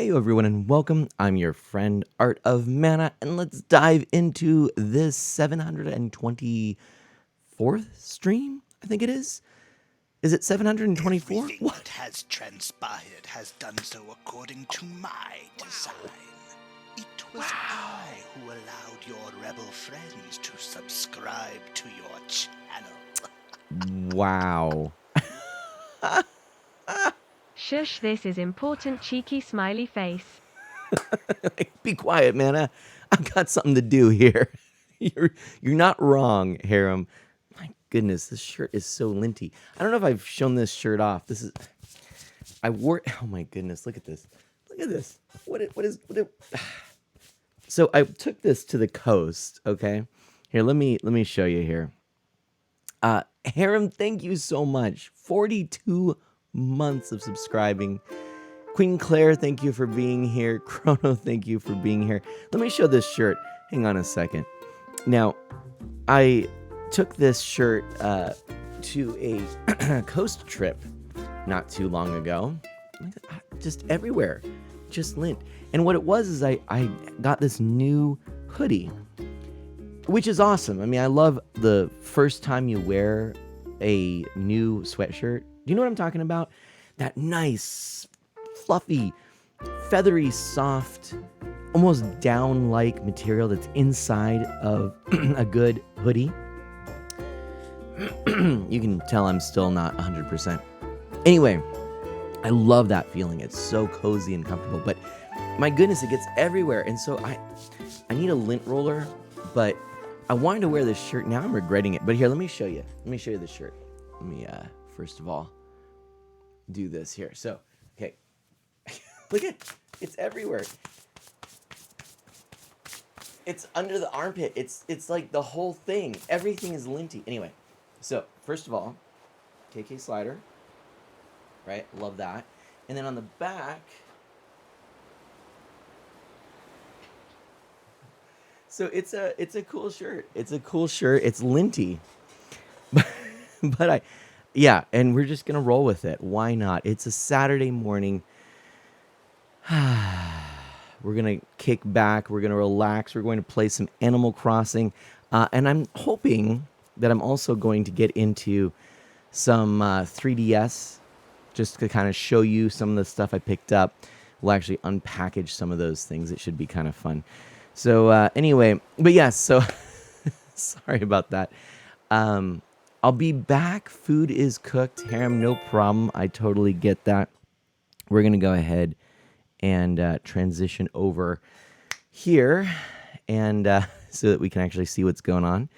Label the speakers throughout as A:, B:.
A: Hey everyone and welcome. I'm your friend Art of Mana and let's dive into this 724th stream, I think it is. Is it 724?
B: Everything
A: What?
B: that has transpired has done so according to my design. It was I who allowed your rebel friends to subscribe to your channel.
A: Wow.
C: Shush, this is important, cheeky smiley face.
A: Be quiet, man. I've got something to do here. You're not wrong, Harem. My goodness, this shirt is so linty. I don't know if I've shown this shirt off. I wore. Oh my goodness, look at this. Look at this. So I took this to the coast. Okay, here let me show you here. Harem, thank you so much. 42 months of subscribing. Queen Claire, thank you for being here. Chrono, thank you for being here. Let me show this shirt. Hang on a second. Now, I took this shirt to a coast trip not too long ago. Just everywhere. Just lint. And what it was is I got this new hoodie, which is awesome. I mean, I love the first time you wear a new sweatshirt. Do you know what I'm talking about? That nice, fluffy, feathery, soft, almost down-like material that's inside of a good hoodie. You can tell I'm still not 100%. Anyway, I love that feeling. It's so cozy and comfortable. But my goodness, it gets everywhere. And so I need a lint roller, but I wanted to wear this shirt. Now I'm regretting it. But here, let me show you. Let me show you the shirt. Let me, first of all, do this here. So, okay. Look at it. It's everywhere. It's under the armpit. It's like the whole thing. Everything is linty. Anyway, so first of all, KK slider. Right? Love that. And then on the back, so it's a cool shirt. It's a cool shirt. It's linty. But yeah, and we're just gonna roll with it. Why not? It's a Saturday morning. We're gonna kick back. We're gonna relax. We're going to play some Animal Crossing, and I'm hoping that I'm also going to get into some 3DS, just to kind of show you some of the stuff I picked up. We'll actually unpackage some of those things. It should be kind of fun. So anyway, but yes. So sorry about that. I'll be back. Food is cooked. Harem, no problem. I totally get that. We're going to go ahead and transition over here and so that we can actually see what's going on.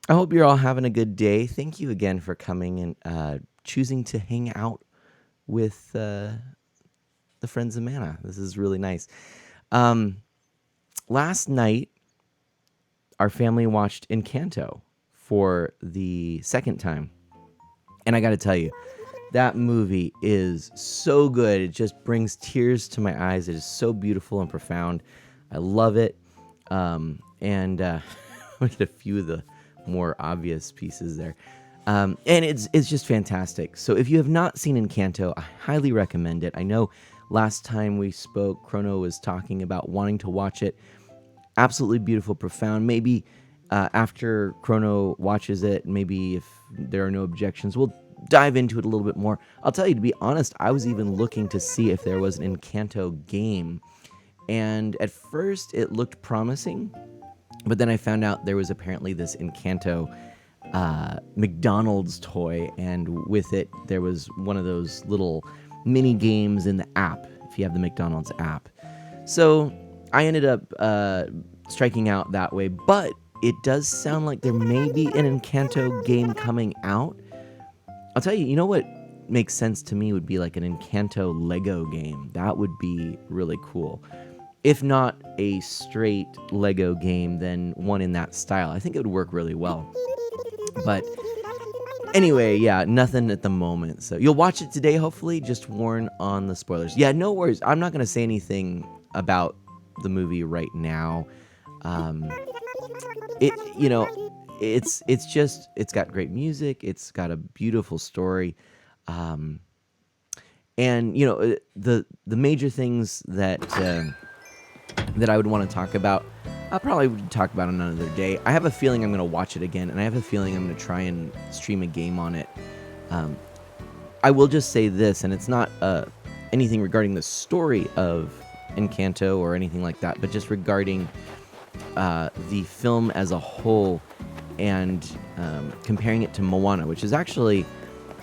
A: I hope you're all having a good day. Thank you again for coming and choosing to hang out with the Friends of Mana. This is really nice. Last night, our family watched Encanto for the second time. And I got to tell you, that movie is so good. It just brings tears to my eyes. It is so beautiful and profound. I love it. And look at a few of the more obvious pieces there. And it's just fantastic. So if you have not seen Encanto, I highly recommend it. I know last time we spoke, Chrono was talking about wanting to watch it. Absolutely beautiful, profound. Maybe after Chrono watches it, maybe if there are no objections, we'll dive into it a little bit more. I'll tell you, to be honest, I was even looking to see if there was an Encanto game. And at first, it looked promising. But then I found out there was apparently this Encanto McDonald's toy. And with it, there was one of those little mini games in the app, if you have the McDonald's app. So I ended up striking out that way. But it does sound like there may be an Encanto game coming out. I'll tell you, you know what makes sense to me would be like an Encanto Lego game. That would be really cool. If not a straight Lego game, then one in that style. I think it would work really well. But anyway, yeah, nothing at the moment. So you'll watch it today, hopefully. Just warn on the spoilers. Yeah, no worries. I'm not going to say anything about the movie right now. It's got great music. It's got a beautiful story. And the major things that I would want to talk about, I'll probably talk about another day. I have a feeling I'm going to watch it again, and I have a feeling I'm going to try and stream a game on it. I will just say this, and it's not anything regarding the story of Encanto or anything like that, but just regarding the film as a whole, and comparing it to Moana, which is actually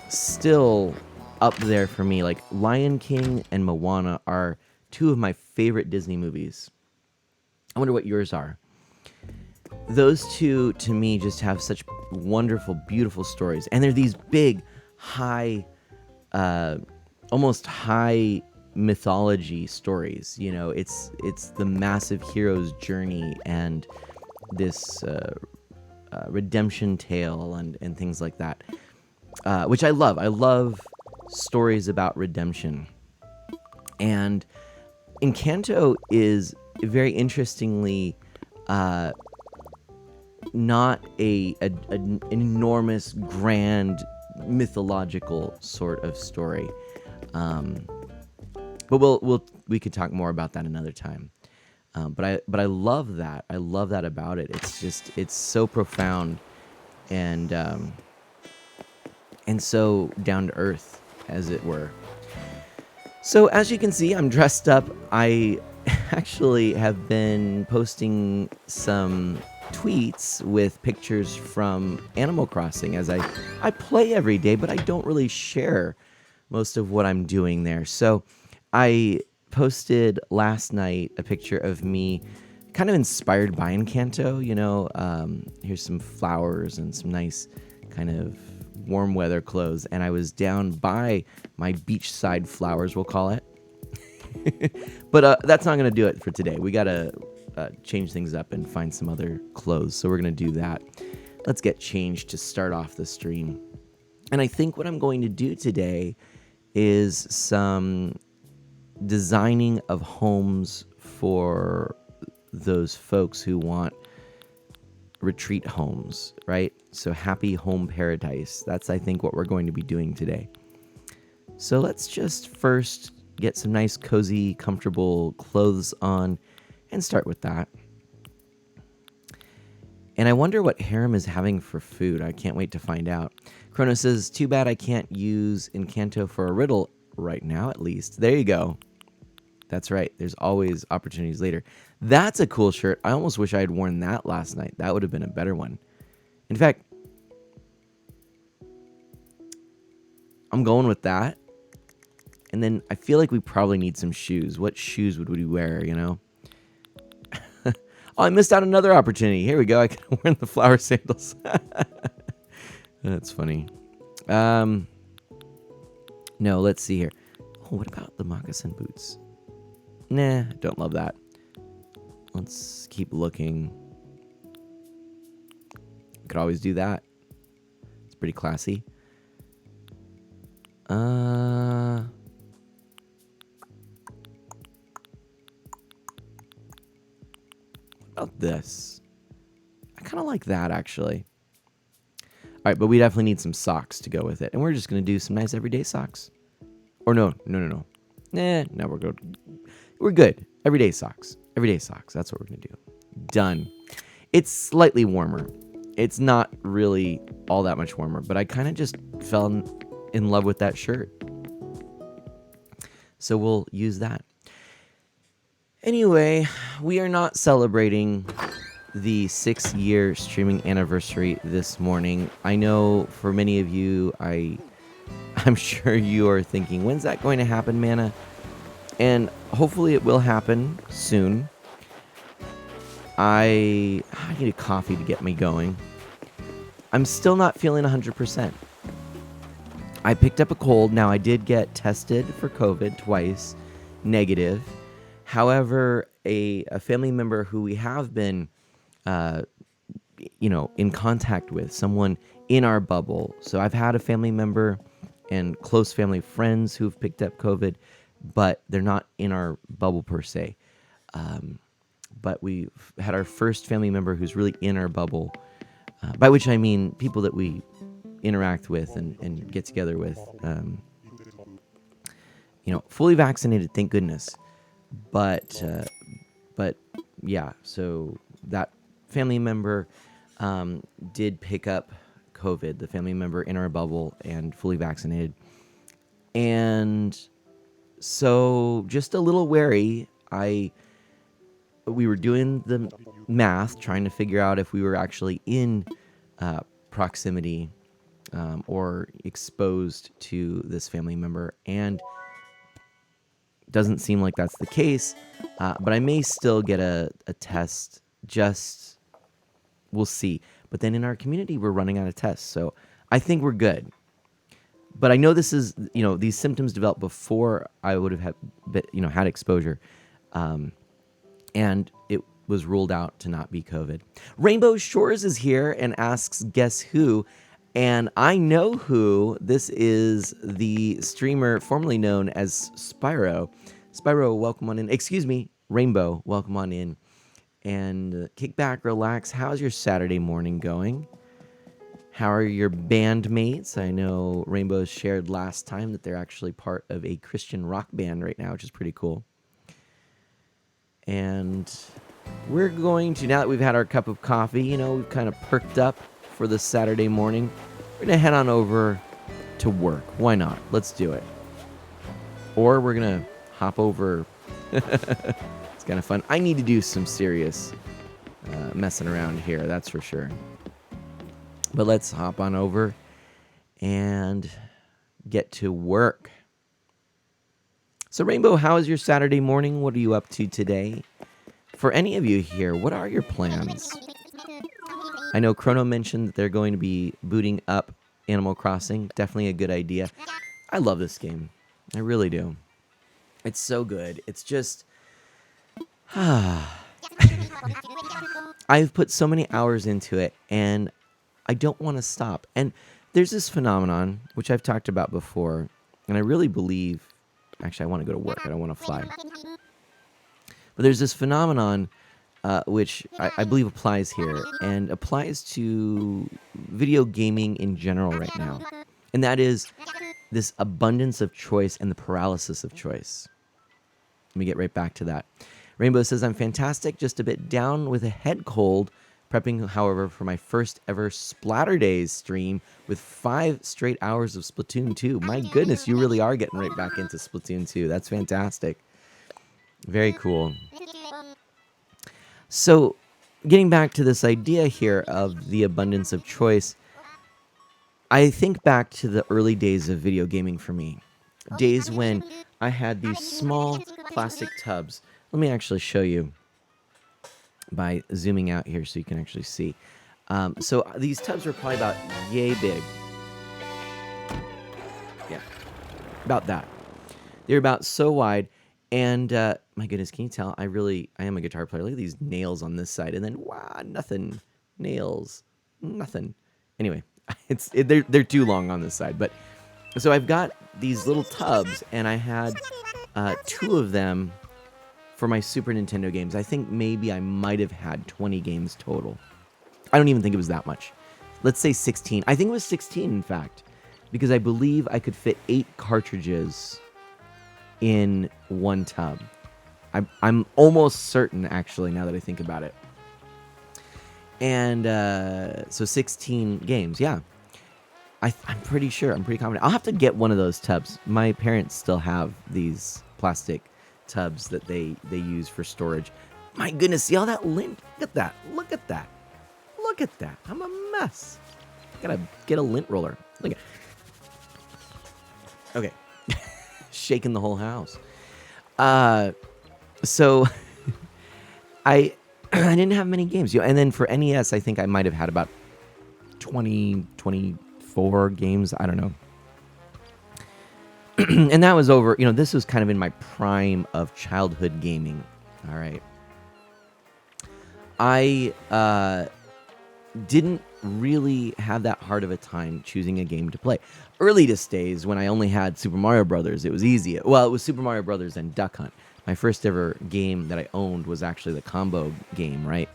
A: still up there for me. Like, Lion King and Moana are two of my favorite Disney movies. I wonder what yours are. Those two, to me, just have such wonderful, beautiful stories. And they're these big, high, almost high mythology stories. It's the massive hero's journey and this redemption tale and things like that, which I love. I love stories about redemption. And Encanto is very interestingly not an enormous, grand, mythological sort of story. But we could talk more about that another time. But I love that. I love that about it. It's so profound and so down to earth, as it were. So as you can see, I'm dressed up. I actually have been posting some tweets with pictures from Animal Crossing, as I play every day, but I don't really share most of what I'm doing there. So I posted last night a picture of me kind of inspired by Encanto. Here's some flowers and some nice kind of warm weather clothes, and I was down by my beachside flowers, we'll call it. But that's not going to do it for today. We got to change things up and find some other clothes, so we're going to do that. Let's get changed to start off the stream. And I think what I'm going to do today is some designing of homes for those folks who want retreat homes, right? So happy home paradise. That's, I think, what we're going to be doing today. So let's just first get some nice, cozy, comfortable clothes on and start with that. And I wonder what Harem is having for food. I can't wait to find out. Chrono says, too bad I can't use Encanto for a riddle right now, at least. There you go. That's right. There's always opportunities later. That's a cool shirt. I almost wish I had worn that last night. That would have been a better one. In fact, I'm going with that. And then I feel like we probably need some shoes. What shoes would we wear, Oh, I missed out another opportunity. Here we go. I could have worn the flower sandals. That's funny. No, let's see here. Oh, what about the moccasin boots? Nah, don't love that. Let's keep looking. Could always do that. It's pretty classy. What about this? I kind of like that, actually. All right, but we definitely need some socks to go with it. And we're just going to do some nice everyday socks. Or no. No, we're good. We're good. Everyday socks. Everyday socks. That's what we're going to do. Done. It's slightly warmer. It's not really all that much warmer, but I kind of just fell in love with that shirt. So we'll use that. Anyway, we are not celebrating the 6-year streaming anniversary this morning. I know for many of you, I'm sure you are thinking, when's that going to happen, Mana? And hopefully it will happen soon. I need a coffee to get me going. I'm still not feeling 100%. I picked up a cold. Now, I did get tested for COVID twice, negative. However, a family member who we have been, in contact with, someone in our bubble. So I've had a family member and close family friends who've picked up COVID, but they're not in our bubble per se. But we've had our first family member who's really in our bubble, by which I mean people that we interact with and get together with fully vaccinated, thank goodness. But yeah, so that family member did pick up COVID, the family member in our bubble and fully vaccinated. And so just a little wary. We were doing the math, trying to figure out if we were actually in proximity or exposed to this family member, and doesn't seem like that's the case. But I may still get a test. Just we'll see. But then in our community, we're running out of tests, so I think we're good. But I know this is, these symptoms developed before I would have had exposure. And it was ruled out to not be COVID. Rainbow Shores is here and asks, guess who? And I know who. This is the streamer formerly known as Spyro. Spyro, welcome on in. Excuse me, Rainbow, welcome on in. And kick back, relax. How's your Saturday morning going? How are your bandmates? I know Rainbow shared last time that they're actually part of a Christian rock band right now, which is pretty cool. And we're going to, now that we've had our cup of coffee, we've kind of perked up for this Saturday morning, we're going to head on over to work. Why not? Let's do it. Or we're going to hop over. It's kind of fun. I need to do some serious messing around here, that's for sure. But let's hop on over and get to work. So, Rainbow, how is your Saturday morning? What are you up to today? For any of you here, what are your plans? I know Chrono mentioned that they're going to be booting up Animal Crossing. Definitely a good idea. I love this game. I really do. It's so good. It's just... I've put so many hours into it, and I don't want to stop. And there's this phenomenon, which I've talked about before, and I really believe... Actually, I want to go to work. I don't want to fly. But there's this phenomenon which I believe applies here and applies to video gaming in general right now. And that is this abundance of choice and the paralysis of choice. Let me get right back to that. Rainbow says, I'm fantastic, just a bit down with a head cold. Prepping, however, for my first ever Splatter Days stream with 5 straight hours of Splatoon 2. My goodness, you really are getting right back into Splatoon 2. That's fantastic. Very cool. So, getting back to this idea here of the abundance of choice, I think back to the early days of video gaming for me. Days when I had these small plastic tubs. Let me actually show you by zooming out here so you can actually see. So these tubs were probably about yay big. Yeah, about that. They're about so wide. And my goodness, can you tell? I am a guitar player. Look at these nails on this side. And then, wow, nothing. Nails. Nothing. Anyway, they're too long on this side. But so I've got these little tubs, and I had 2 of them for my Super Nintendo games. I think maybe I might have had 20 games total. I don't even think it was that much. Let's say 16. I think it was 16, in fact, because I believe I could fit 8 cartridges in one tub. I'm almost certain, actually, now that I think about it. And so 16 games, yeah. I'm pretty sure. I'm pretty confident. I'll have to get one of those tubs. My parents still have these plastic tubs that they use for storage. My goodness, see all that lint? Look at that. Look at that. Look at that. I'm a mess. Gotta get a lint roller. Look at. Okay. Shaking the whole house. So I didn't have many games. And then for NES, I think I might have had about 24 games. I don't know. And that was over, this was kind of in my prime of childhood gaming. All right. I didn't really have that hard of a time choosing a game to play. Earliest days, when I only had Super Mario Brothers, it was easy. Well, it was Super Mario Brothers and Duck Hunt. My first ever game that I owned was actually the combo game, right?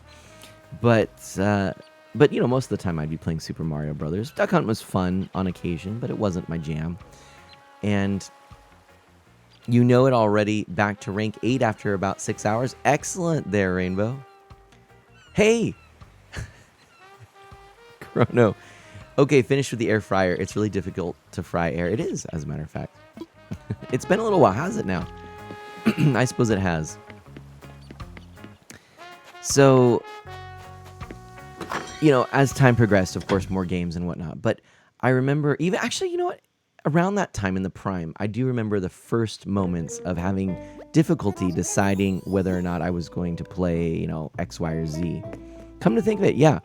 A: But most of the time I'd be playing Super Mario Brothers. Duck Hunt was fun on occasion, but it wasn't my jam. And You know it already. Back to rank 8 after about 6 hours. Excellent there, Rainbow. Hey, Chrono. Okay, finished with the air fryer. It's really difficult to fry air. It is, as a matter of fact. It's been a little while, has it now? I suppose it has. So, as time progressed, of course, more games and whatnot. But I remember even, actually, you know what? Around that time in the prime, I do remember the first moments of having difficulty deciding whether or not I was going to play, X, Y, or Z. Come to think of it, yeah,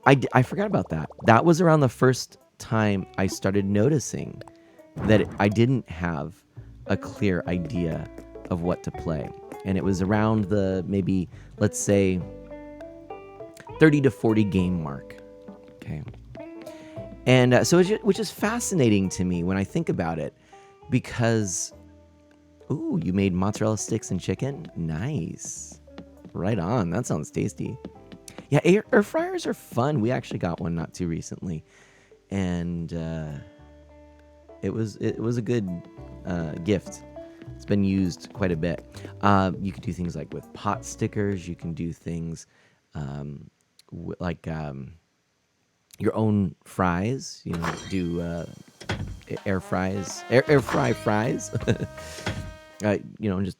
A: I forgot about that. That was around the first time I started noticing that I didn't have a clear idea of what to play. And it was around the maybe, let's say, 30 to 40 game mark. Okay. And which is fascinating to me when I think about it, because, ooh, you made mozzarella sticks and chicken? Nice. Right on. That sounds tasty. Yeah, air fryers are fun. We actually got one not too recently. And it was a good gift. It's been used quite a bit. You could do things like with pot stickers. You can do things like your own fries. Do air fries, air fry fries. Just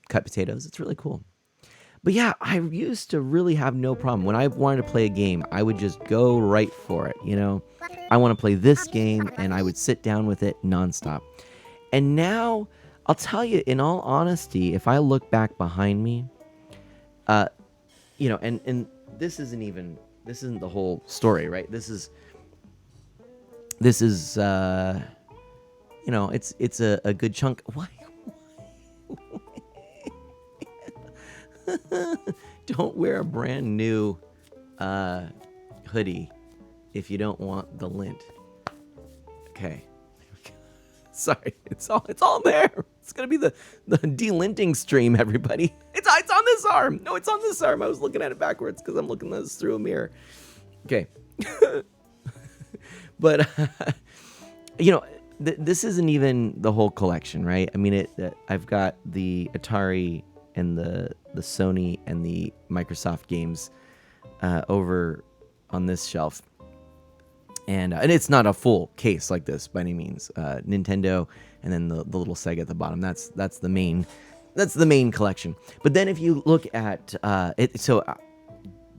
A: cut potatoes. It's really cool. But yeah, I used to really have no problem. When I wanted to play a game, I would just go right for it. I want to play this game, and I would sit down with it nonstop. And now, I'll tell you, in all honesty, if I look back behind me, and this isn't the whole story, right? This is, it's a good chunk. Why? Don't wear a brand new hoodie if you don't want the lint. Okay. Sorry, it's all there. It's gonna be the delinting stream, everybody. It's on this arm. No, it's on this arm. I was looking at it backwards because I'm looking at this through a mirror. Okay. But this isn't even the whole collection, right? I mean, I've got the Atari and the Sony and the Microsoft games over on this shelf. And it's not a full case like this by any means. Nintendo and then the little Sega at the bottom. That's the main collection. But then if you look at it, so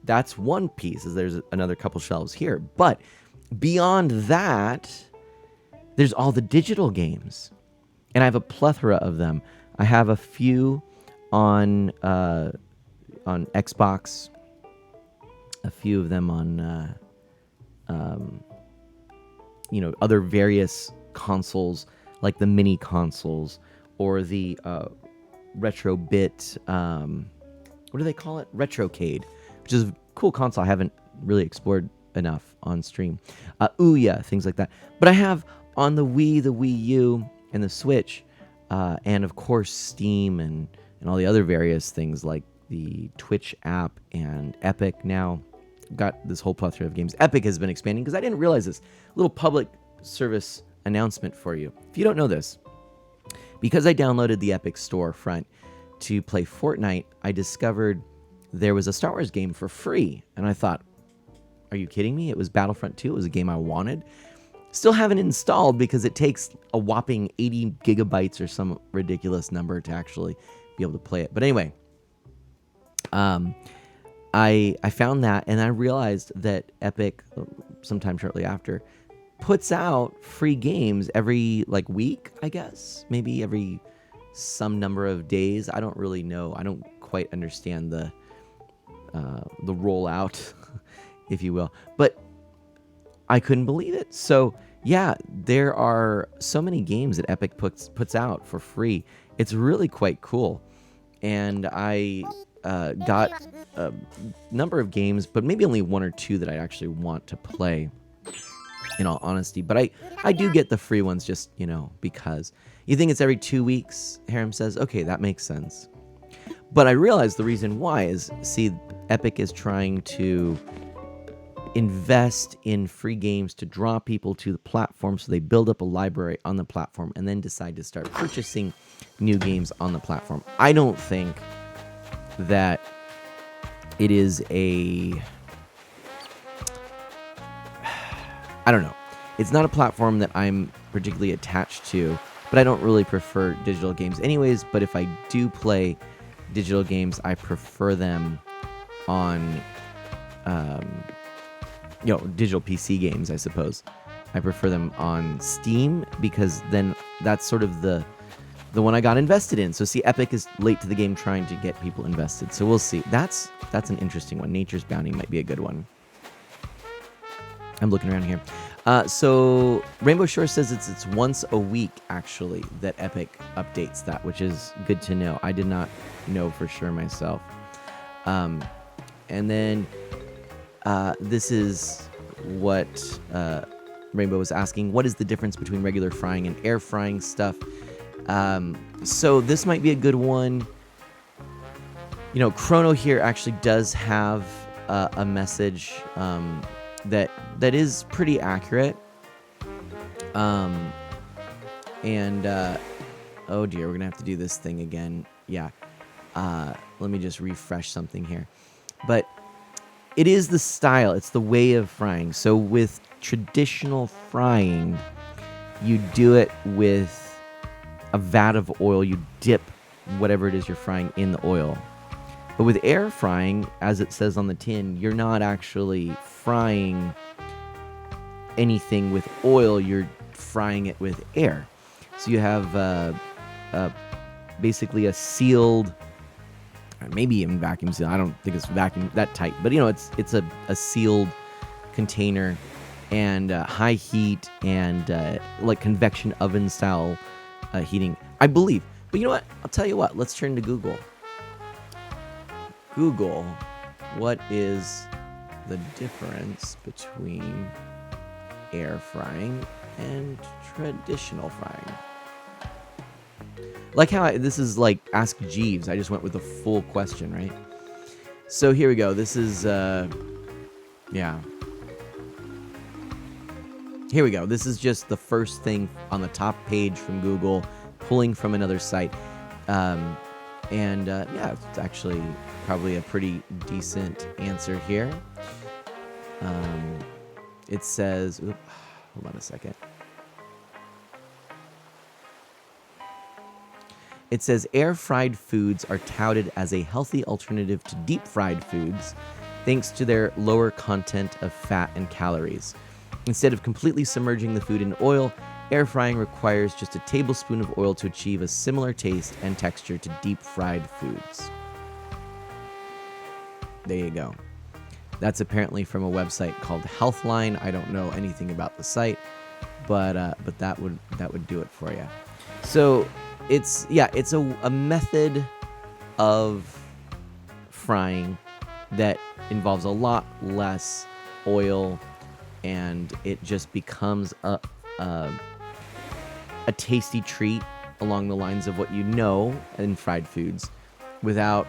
A: that's one piece. There's another couple shelves here. But beyond that, there's all the digital games, and I have a plethora of them. I have a few on Xbox, a few of them on other various consoles, like the mini consoles or the retro bit, what do they call it? Retrocade, which is a cool console I haven't really explored enough on stream. Ouya, things like that. But I have on the Wii, the Wii U, and the Switch, and of course Steam and all the other various things like the Twitch app and Epic now. Got this whole plethora of games. Epic has been expanding because I didn't realize this. Little public service announcement for you. If you don't know this, because I downloaded the Epic storefront to play Fortnite, I discovered there was a Star Wars game for free. And I thought, are you kidding me? It was Battlefront 2. It was a game I wanted. Still haven't installed because it takes a whopping 80 gigabytes or some ridiculous number to actually be able to play it. But anyway, I found that, and I realized that Epic, sometime shortly after, puts out free games every week, I guess, maybe every some number of days. I don't really know. I don't quite understand the rollout, if you will. But I couldn't believe it. So yeah, there are so many games that Epic puts out for free. It's really quite cool, and I got a number of games, but maybe only one or two that I actually want to play, in all honesty. But I do get the free ones just, because. You think it's every 2 weeks, Harem says? Okay, that makes sense. But I realize the reason why is, see, Epic is trying to invest in free games to draw people to the platform so they build up a library on the platform and then decide to start purchasing new games on the platform. I don't think that it is I don't know. It's not a platform that I'm particularly attached to, but I don't really prefer digital games anyways. But if I do play digital games, I prefer them on, digital PC games, I suppose. I prefer them on Steam because then that's sort of the one I got invested in. So see, Epic is late to the game trying to get people invested. So we'll see. That's an interesting one. Nature's Bounty might be a good one. I'm looking around here. So Rainbow Shore says it's once a week, actually, that Epic updates that, which is good to know. I did not know for sure myself. And then this is what Rainbow was asking. What is the difference between regular frying and air frying stuff? So this might be a good one. Chrono here actually does have a message that is pretty accurate. Oh dear, we're gonna have to do this thing again. Yeah. Let me just refresh something here. But it is the style, it's the way of frying. So with traditional frying, you do it with a vat of oil. You dip whatever it is you're frying in the oil. But with air frying, as it says on the tin, you're not actually frying anything with oil, you're frying it with air. So you have basically a sealed, maybe even vacuum sealed. I don't think it's vacuum that tight, but it's a sealed container and high heat and like convection oven style heating, I believe. But you know what? I'll tell you what. Let's turn to Google. Google, what is the difference between air frying and traditional frying? Like how this is like Ask Jeeves. I just went with the full question, right? So here we go. This is, yeah. Here we go. This is just the first thing on the top page from Google, pulling from another site. Yeah, it's actually probably a pretty decent answer here. It says, hold on a second. It says air-fried foods are touted as a healthy alternative to deep-fried foods thanks to their lower content of fat and calories. Instead of completely submerging the food in oil, air frying requires just a tablespoon of oil to achieve a similar taste and texture to deep-fried foods. There you go. That's apparently from a website called Healthline. I don't know anything about the site, but that would do it for you. So it's a method of frying that involves a lot less oil, and it just becomes a tasty treat along the lines of what you know in fried foods, without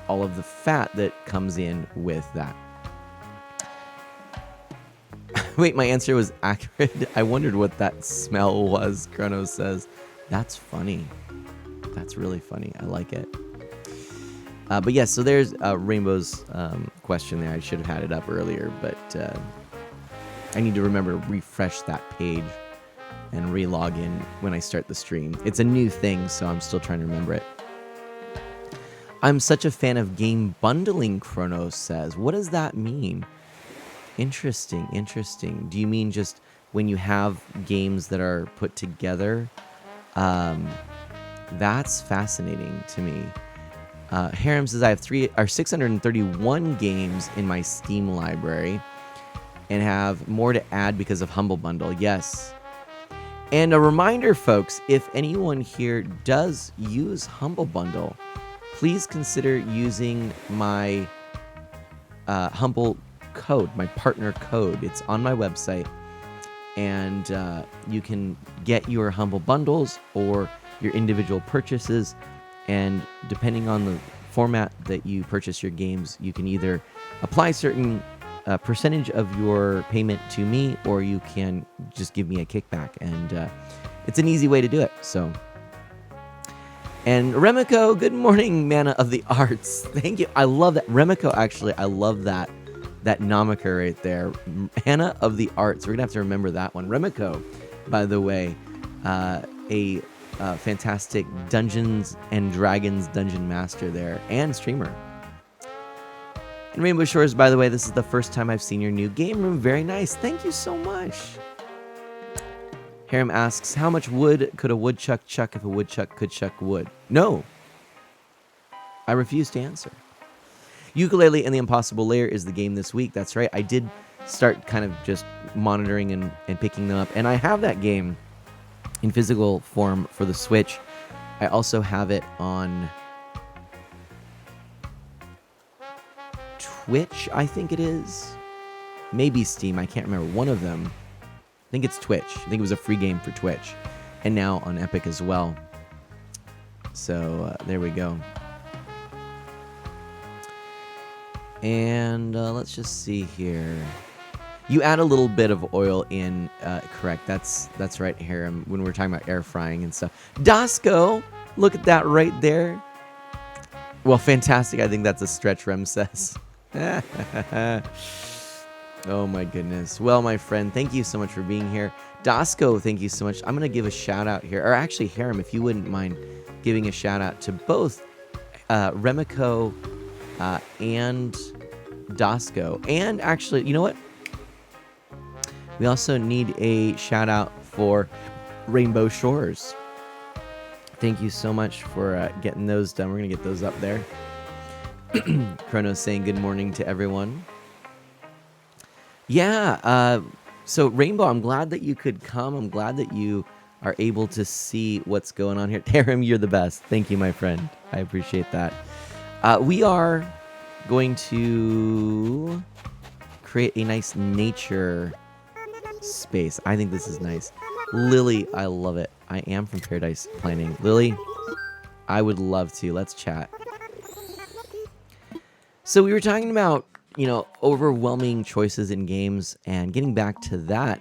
A: all of the fat that comes in with that. Wait, my answer was accurate? I wondered what that smell was, Chronos says. That's funny. That's really funny. I like it. But yes, so there's Rainbow's question there. I should have had it up earlier, but I need to remember to refresh that page and re-log in when I start the stream. It's a new thing, so I'm still trying to remember it. I'm such a fan of game bundling, Chronos says. What does that mean? Interesting. Do you mean just when you have games that are put together? That's fascinating to me. Harem says I have 631 games in my Steam library and have more to add because of Humble Bundle. Yes. And a reminder, folks, if anyone here does use Humble Bundle, please consider using my Humble code, my partner code. It's on my website, and you can get your Humble Bundles or your individual purchases, and depending on the format that you purchase your games, you can either apply certain a percentage of your payment to me, or you can just give me a kickback, and it's an easy way to do it. So, and Remiko, good morning, Mana of the Arts. Thank you. I love that. Remiko, actually, I love that moniker right there. Mana of the Arts. We're going to have to remember that one. Remiko, by the way, a fantastic Dungeons and Dragons dungeon master there and streamer. And Rainbow Shores, by the way, this is the first time I've seen your new game room. Very nice. Thank you so much. Harem asks, how much wood could a woodchuck chuck if a woodchuck could chuck wood? No. I refuse to answer. Ukulele and the Impossible Lair is the game this week. That's right. I did start kind of just monitoring and picking them up. And I have that game in physical form for the Switch. I also have it on Twitch, I think it is. Maybe Steam. I can't remember. One of them. I think it's Twitch. I think it was a free game for Twitch. And now on Epic as well. So there we go. And let's just see here. You add a little bit of oil in, correct. That's right, Harem, when we're talking about air frying and stuff. Dasco, look at that right there. Well, fantastic. I think that's a stretch, Rem says. Oh my goodness. Well, my friend, thank you so much for being here. Dasco, thank you so much. I'm going to give a shout out here. Or actually, Harem, if you wouldn't mind giving a shout out to both Remiko and Dasco. And actually, you know what? We also need a shout out for Rainbow Shores. Thank you so much for getting those done. We're going to get those up there. Chrono's saying good morning to everyone. Yeah, so Rainbow, I'm glad that you could come. I'm glad that you are able to see what's going on here. Tarim, you're the best. Thank you, my friend. I appreciate that. We are going to create a nice nature space. I think this is nice. Lily, I love it. I am from Paradise Planning. Lily, I would love to. Let's chat. So we were talking about, overwhelming choices in games, and getting back to that,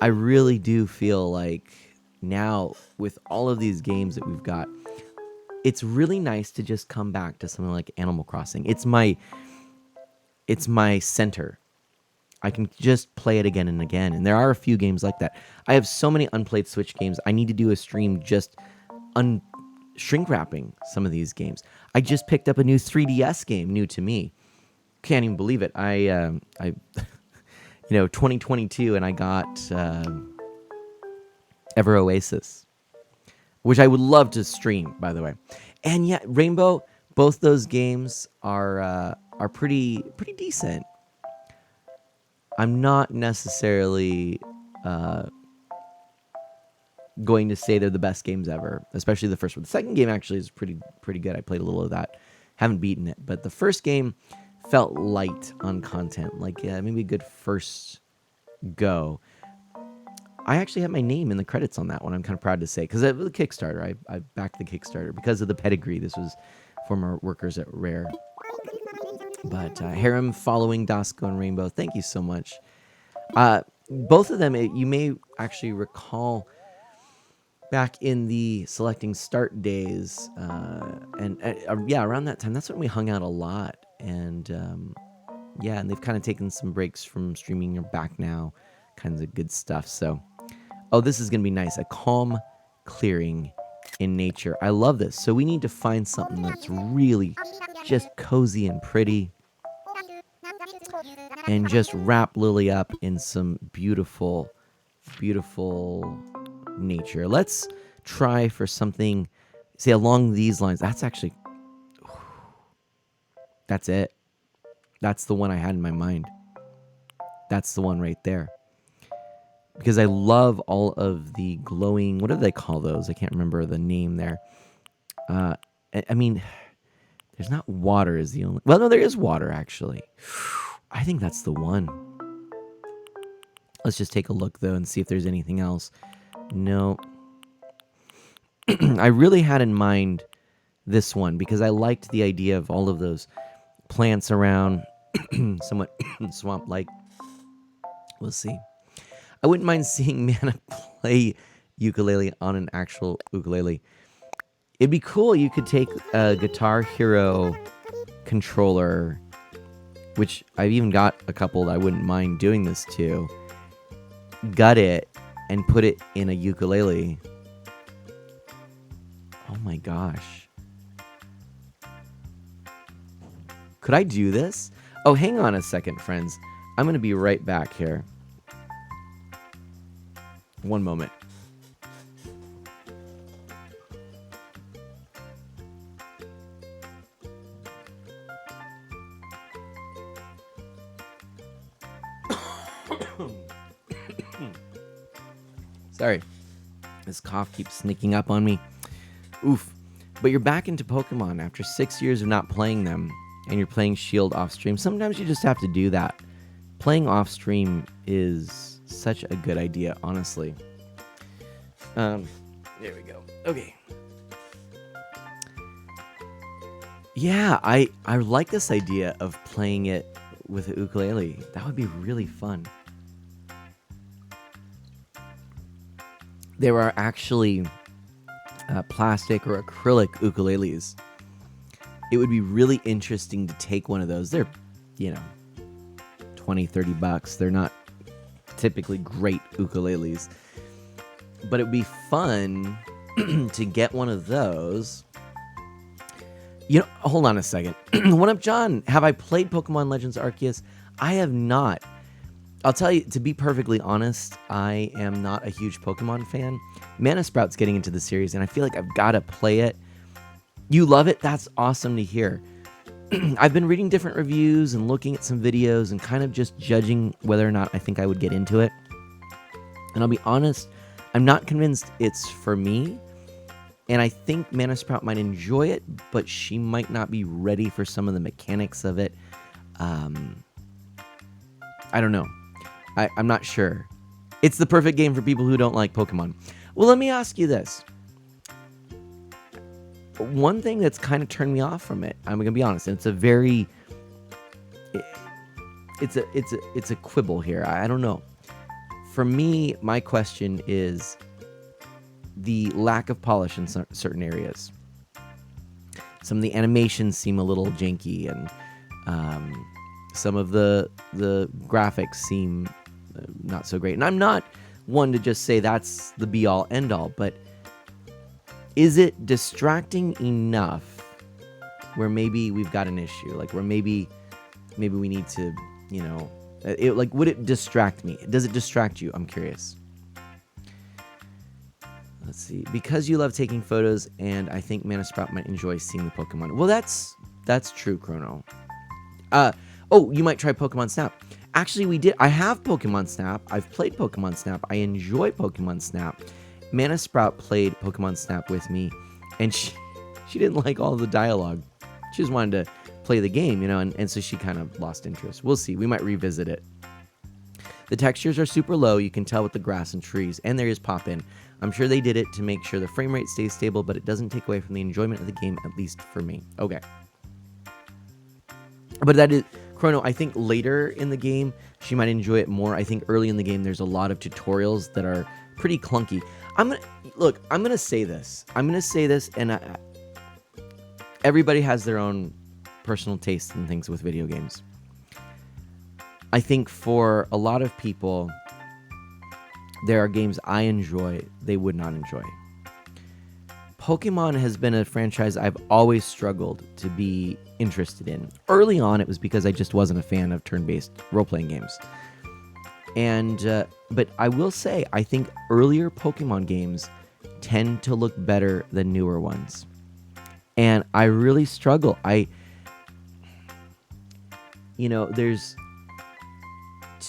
A: I really do feel like now with all of these games that we've got, it's really nice to just come back to something like Animal Crossing. It's my center. I can just play it again and again, and there are a few games like that. I have so many unplayed Switch games. I need to do a stream just shrink wrapping some of these games. I just picked up a new 3DS game, new to me. Can't even believe it. I 2022, and I got Ever Oasis, which I would love to stream, by the way. And yeah, Rainbow, both those games are pretty decent. I'm not necessarily going to say they're the best games ever, especially the first one. The second game actually is pretty good. I played a little of that. Haven't beaten it, but the first game felt light on content, like maybe a good first go. I actually have my name in the credits on that one. I'm kind of proud to say, because the Kickstarter, I backed the Kickstarter because of the pedigree. This was former workers at Rare. But Harem following Dasco and Rainbow, thank you so much. Both of them, you may actually recall back in the selecting start days, and around that time, that's when we hung out a lot. And and they've kind of taken some breaks from streaming. You're back now, kinds of good stuff. So, this is going to be nice. A calm clearing in nature. I love this. So we need to find something that's really just cozy and pretty, and just wrap Lily up in some beautiful, beautiful nature. Let's try for something, say, along these lines. That's it. That's the one I had in my mind. That's the one right there. Because I love all of the glowing, what do they call those? I can't remember the name there. I mean, there's not water is the only... Well, no, there is water, actually. I think that's the one. Let's just take a look, though, and see if there's anything else. No. I really had in mind this one, because I liked the idea of all of those plants around. somewhat swamp-like. We'll see. I wouldn't mind seeing Mana play ukulele on an actual ukulele. It'd be cool. You could take a Guitar Hero controller, which I've even got a couple that I wouldn't mind doing this to, gut it, and put it in a ukulele. Oh my gosh. Could I do this? Oh, hang on a second, friends. I'm going to be right back here. One moment. Sorry. This cough keeps sneaking up on me. Oof. But you're back into Pokemon after 6 years of not playing them, and you're playing Shield off stream. Sometimes you just have to do that. Playing off stream is such a good idea, honestly. There we go. Okay. Yeah, I like this idea of playing it with a ukulele. That would be really fun. There are actually plastic or acrylic ukuleles. It would be really interesting to take one of those. They're, $20, $30. They're not typically great ukuleles. But it would be fun to get one of those. Hold on a second. What up, John? Have I played Pokemon Legends Arceus? I have not. I'll tell you, to be perfectly honest, I am not a huge Pokemon fan. Mana Sprout's getting into the series, and I feel like I've got to play it. You love it? That's awesome to hear. I've been reading different reviews and looking at some videos and kind of just judging whether or not I think I would get into it. And I'll be honest, I'm not convinced it's for me. And I think Mana Sprout might enjoy it, but she might not be ready for some of the mechanics of it. I don't know. I'm not sure. It's the perfect game for people who don't like Pokemon. Well, let me ask you this. One thing that's kind of turned me off from it, I'm going to be honest, and it's a very... It's a quibble here. I don't know. For me, my question is the lack of polish in certain areas. Some of the animations seem a little janky, and some of the graphics seem not so great. And I'm not one to just say that's the be-all, end-all, but is it distracting enough where maybe we've got an issue? Like where maybe we need to, would it distract me? Does it distract you? I'm curious. Let's see. Because you love taking photos, and I think Mana Sprout might enjoy seeing the Pokemon. Well, that's true, Chrono. You might try Pokemon Snap. Actually, we did. I have Pokemon Snap. I've played Pokemon Snap. I enjoy Pokemon Snap. Mana Sprout played Pokemon Snap with me, and she didn't like all the dialogue. She just wanted to play the game, and so she kind of lost interest. We'll see. We might revisit it. The textures are super low. You can tell with the grass and trees, and there is pop-in. I'm sure they did it to make sure the frame rate stays stable, but it doesn't take away from the enjoyment of the game, at least for me. Okay. But that is... Chrono, I think later in the game, she might enjoy it more. I think early in the game, there's a lot of tutorials that are pretty clunky. I'm going to say this. And everybody has their own personal taste in things with video games. I think for a lot of people, there are games I enjoy they would not enjoy. Pokemon has been a franchise I've always struggled to be interested in. Early on, it was because I just wasn't a fan of turn-based role-playing games. But I will say, I think earlier Pokemon games tend to look better than newer ones. And I really struggle. To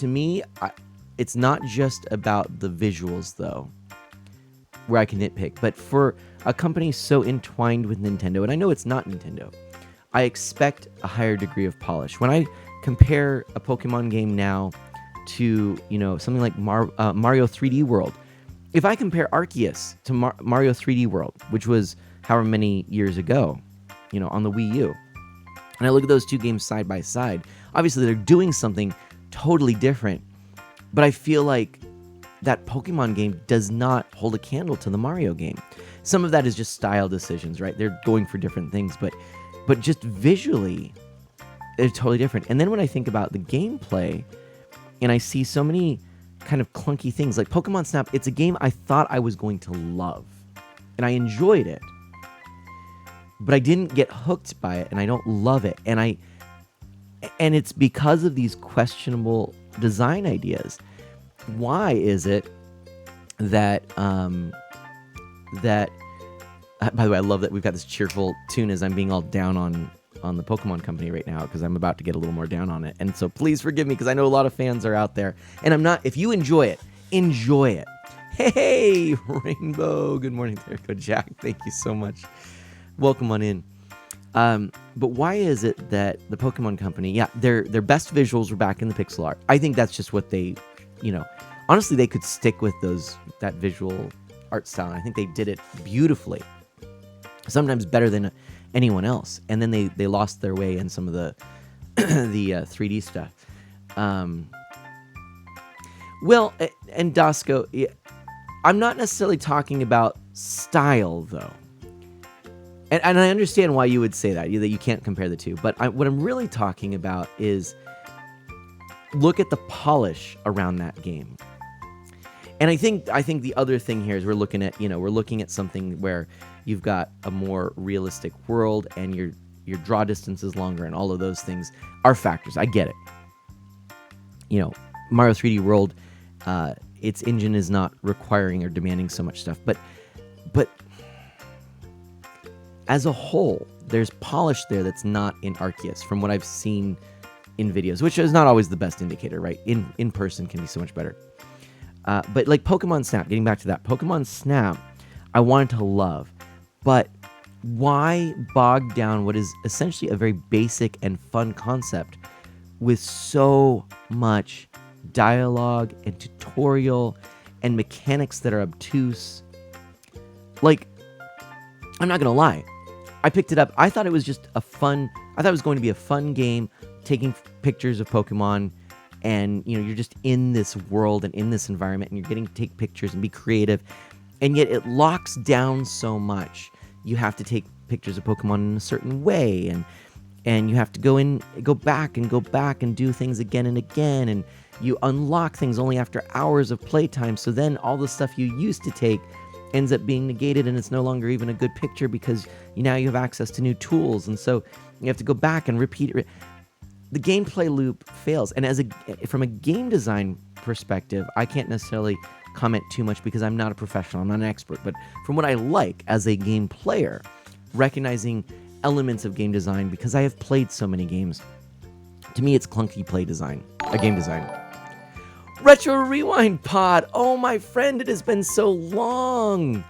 A: me, it's not just about the visuals, though, where I can nitpick. But for a company so entwined with Nintendo, and I know it's not Nintendo, I expect a higher degree of polish. When I compare a Pokemon game now to, something like Mario 3D World, if I compare Arceus to Mario 3D World, which was however many years ago, on the Wii U, And I look at those two games side by side. Obviously, they're doing something totally different, but I feel like that Pokemon game does not hold a candle to the Mario game. Some of that is just style decisions, right? They're going for different things, but just visually, they're totally different. And then when I think about the gameplay, and I see so many kind of clunky things, like Pokemon Snap, it's a game I thought I was going to love, and I enjoyed it, but I didn't get hooked by it, and I don't love it, and it's because of these questionable design ideas. Why is it that by the way, I love that we've got this cheerful tune as I'm being all down on the Pokemon Company right now, because I'm about to get a little more down on it. And so please forgive me, because I know a lot of fans are out there, and I'm not. If you enjoy it, enjoy it. Hey, Rainbow. Good morning, there go Jack. Thank you so much. Welcome on in. But why is it that the Pokemon Company, yeah, their best visuals were back in the pixel art. I think that's just what they, honestly, they could stick with that visual art style. And I think they did it beautifully, sometimes better than anyone else. And then they lost their way in some of the the 3D stuff. Well, and Dasco, yeah, I'm not necessarily talking about style, though. And I understand why you would say that you can't compare the two. But what I'm really talking about is look at the polish around that game. And I think the other thing here is we're looking at something where you've got a more realistic world, and your draw distance is longer, and all of those things are factors. I get it. Mario 3D World, its engine is not requiring or demanding so much stuff, but as a whole, there's polish there that's not in Arceus, from what I've seen in videos, which is not always the best indicator, right? In person can be so much better. But like Pokemon Snap, getting back to that, Pokemon Snap, I wanted to love, but why bog down what is essentially a very basic and fun concept with so much dialogue and tutorial and mechanics that are obtuse? Like, I'm not gonna lie, I picked it up. I thought it was just I thought it was going to be a fun game, taking pictures of Pokemon, and you're just in this world and in this environment, and you're getting to take pictures and be creative, and yet it locks down so much. You have to take pictures of Pokemon in a certain way, and you have to go back and do things again and again, and you unlock things only after hours of playtime. So then all the stuff you used to take ends up being negated, and it's no longer even a good picture because now you have access to new tools, and so you have to go back and repeat it. The gameplay loop fails, and from a game design perspective, I can't necessarily comment too much because I'm not a professional, I'm not an expert, but from what I like as a game player, recognizing elements of game design, because I have played so many games, to me it's clunky game design. Retro Rewind Pod. Oh, my friend, it has been so long.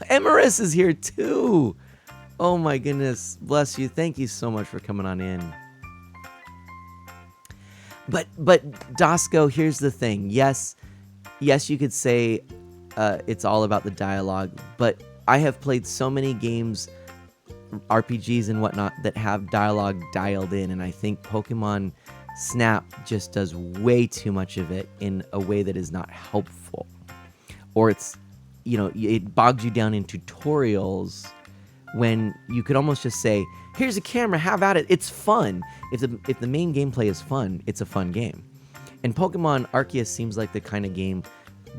A: Emerus is here too. Oh my goodness. Bless you. Thank you so much for coming on in. But Dasco, here's the thing. Yes, you could say it's all about the dialogue, but I have played so many games, RPGs and whatnot, that have dialogue dialed in, and I think Pokemon Snap just does way too much of it in a way that is not helpful, or it bogs you down in tutorials when you could almost just say, here's a camera, have at it, it's fun. If the main gameplay is fun, it's a fun game. And Pokemon Arceus seems like the kind of game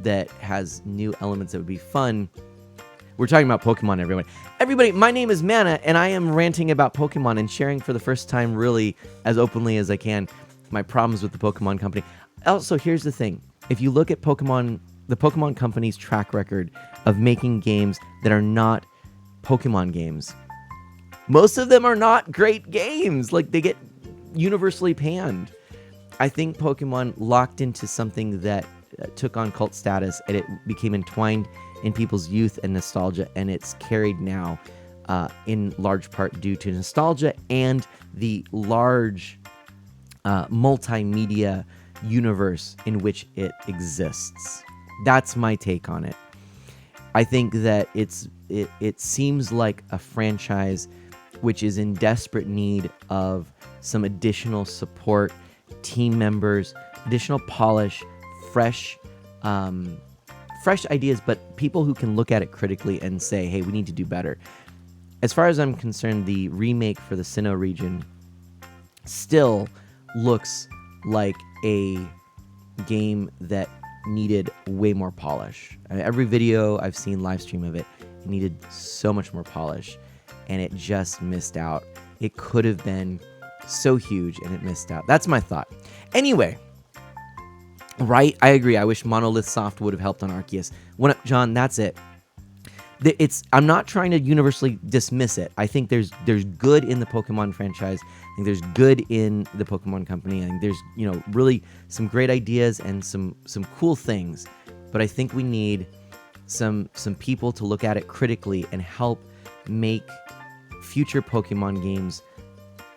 A: that has new elements that would be fun. We're talking about Pokemon, everyone. Everybody, my name is Mana, and I am ranting about Pokemon and sharing for the first time, really as openly as I can, my problems with the Pokemon Company. Also, here's the thing. If you look at the Pokemon Company's track record of making games that are not Pokemon games, most of them are not great games. Like, they get universally panned. I think Pokemon locked into something that took on cult status, and it became entwined in people's youth and nostalgia, and it's carried now in large part due to nostalgia and the large multimedia universe in which it exists. That's my take on it. I think that it seems like a franchise which is in desperate need of some additional support, team members, additional polish, fresh ideas, but people who can look at it critically and say, hey, we need to do better. As far as I'm concerned, the remake for the Sinnoh region still looks like a game that needed way more polish. Every video I've seen live stream of it, it needed so much more polish, and it just missed out. It could have been so huge, and it missed out. That's my thought. Anyway, right? I agree. I wish Monolith Soft would have helped on Arceus. John, that's it. I'm not trying to universally dismiss it. I think there's good in the Pokemon franchise. I think there's good in the Pokemon Company. I think there's really some great ideas and some cool things. But I think we need some people to look at it critically and help make future Pokemon games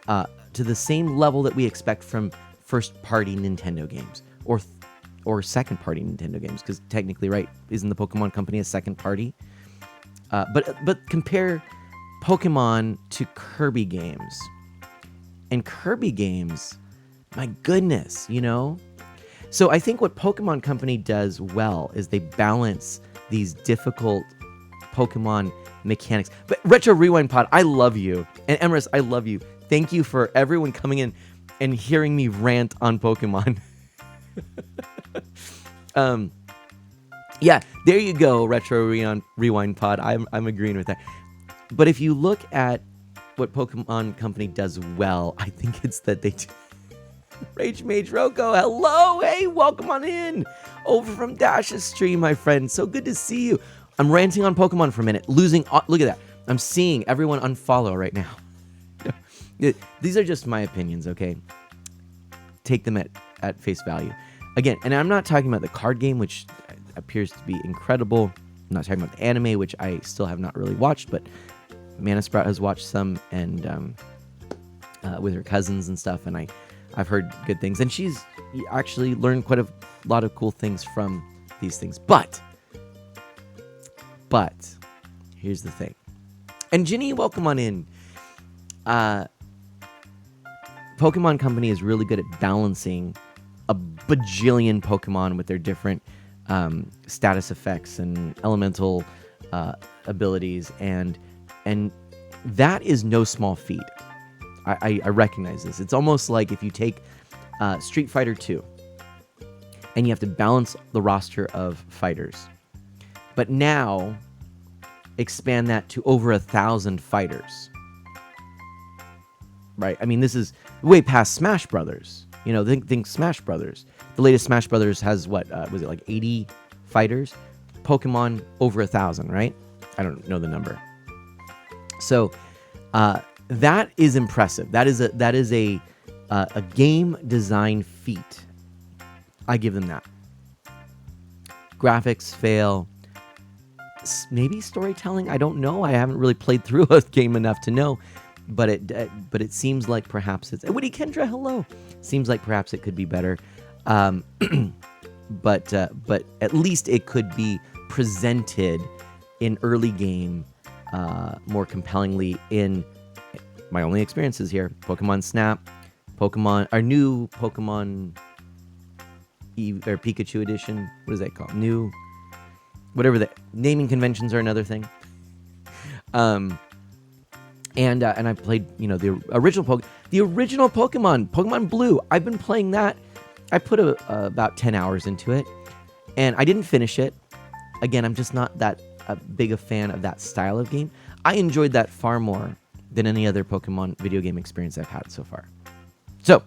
A: to the same level that we expect from first-party Nintendo games or second-party Nintendo games. Because technically, right, isn't the Pokemon Company a second party? But compare Pokemon to Kirby games. And Kirby games, my goodness, So I think what Pokemon Company does well is they balance these difficult Pokemon mechanics. But Retro Rewind Pod, I love you. And Emrys, I love you. Thank you for everyone coming in and hearing me rant on Pokemon. Yeah, there you go, Retro Rewind Pod. I'm agreeing with that. But if you look at what Pokemon Company does well, I think it's that they Rage Mage Roko, hello, hey, welcome on in. Over from Dash's stream, my friend. So good to see you. I'm ranting on Pokemon for a minute. Look at that. I'm seeing everyone unfollow right now. These are just my opinions, okay? Take them at face value. Again, and I'm not talking about the card game, which appears to be incredible. I'm not talking about the anime, which I still have not really watched, but Mana Sprout has watched some, and with her cousins and stuff, and I've heard good things. And she's actually learned quite a lot of cool things from these things. But here's the thing. And Ginny, welcome on in. Pokemon Company is really good at balancing a bajillion Pokemon with their different status effects and elemental abilities, and that is no small feat. I recognize this. It's almost like if you take Street Fighter 2 and you have to balance the roster of fighters, but now expand that to over 1,000 fighters. Right? I mean, this is way past Smash Brothers. Think Smash Brothers. The latest Smash Brothers has what was it, like 80 fighters? Pokemon over 1,000, right? I don't know the number. So that is impressive. That is a game design feat. I give them that. Graphics fail. Maybe storytelling. I don't know. I haven't really played through a game enough to know. But it seems like perhaps it's... Woody Kendra, hello. Seems like perhaps it could be better. But at least it could be presented in early game more compellingly in my only experiences here. Pokemon Snap, our new Pokemon or Pikachu edition. What is that called? New... Whatever the... Naming conventions are another thing. And I played, the original Pokemon Blue. I've been playing that. I put about 10 hours into it, and I didn't finish it. Again, I'm just not that big a fan of that style of game. I enjoyed that far more than any other Pokemon video game experience I've had so far. So,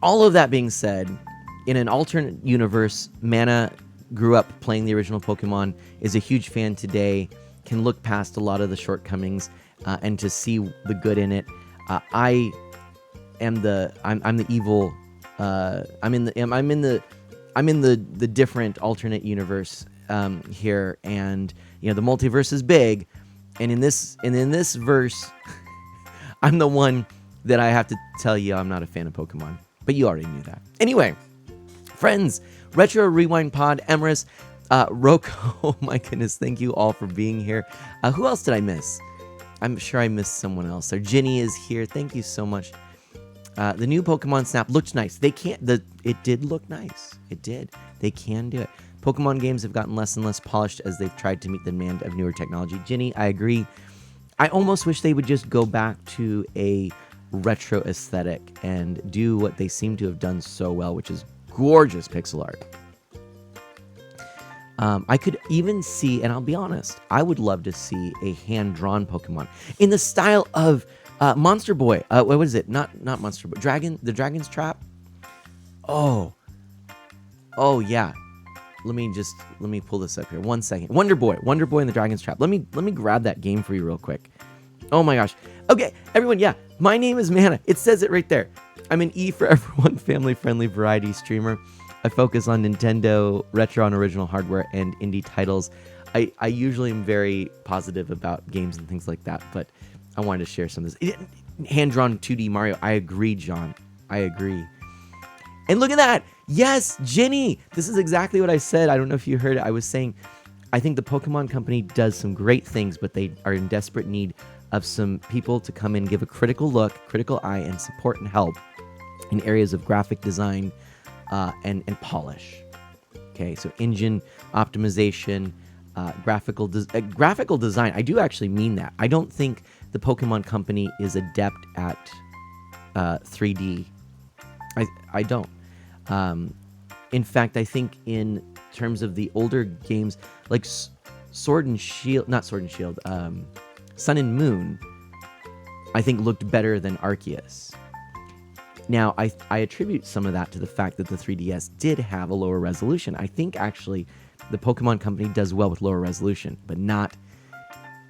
A: all of that being said, in an alternate universe, Mana grew up playing the original Pokemon, is a huge fan today, can look past a lot of the shortcomings and to see the good in it. I'm the evil. I'm in the different alternate universe here, and the multiverse is big, and in this verse, I'm the one that I have to tell you I'm not a fan of Pokemon, but you already knew that. Anyway, friends, Retro Rewind Pod, Emrys, Roko, oh my goodness, thank you all for being here. Who else did I miss? I'm sure I missed someone else. There, Ginny is here. Thank you so much. The new Pokemon Snap looked nice. It did look nice. It did. They can do it. Pokemon games have gotten less and less polished as they've tried to meet the demand of newer technology. Ginny, I agree. I almost wish they would just go back to a retro aesthetic and do what they seem to have done so well, which is gorgeous pixel art. I could even see, and I'll be honest, I would love to see a hand-drawn Pokemon in the style of Monster Boy. What is it? Not Monster Boy. The Dragon's Trap. Oh yeah. Let me pull this up here. 1 second. Wonder Boy and the Dragon's Trap. Let me grab that game for you real quick. Oh my gosh. Okay, everyone. Yeah, my name is Mana. It says it right there. I'm an E for everyone, family-friendly variety streamer. I focus on Nintendo, retro and original hardware, and indie titles. I usually am very positive about games and things like that, but I wanted to share some of this. Hand-drawn 2D Mario. I agree, John. I agree. And look at that. Yes, Jenny. This is exactly what I said. I don't know if you heard it. I was saying, I think the Pokemon Company does some great things, but they are in desperate need of some people to come in, give a critical look, critical eye, and support and help in areas of graphic design and polish. Okay, so engine optimization, graphical design. I do actually mean that. I don't think the Pokemon Company is adept at 3D. I don't. In fact, I think in terms of the older games, like Sword and Shield, Sun and Moon, I think looked better than Arceus. Now, I attribute some of that to the fact that the 3DS did have a lower resolution. I think actually the Pokemon Company does well with lower resolution, but not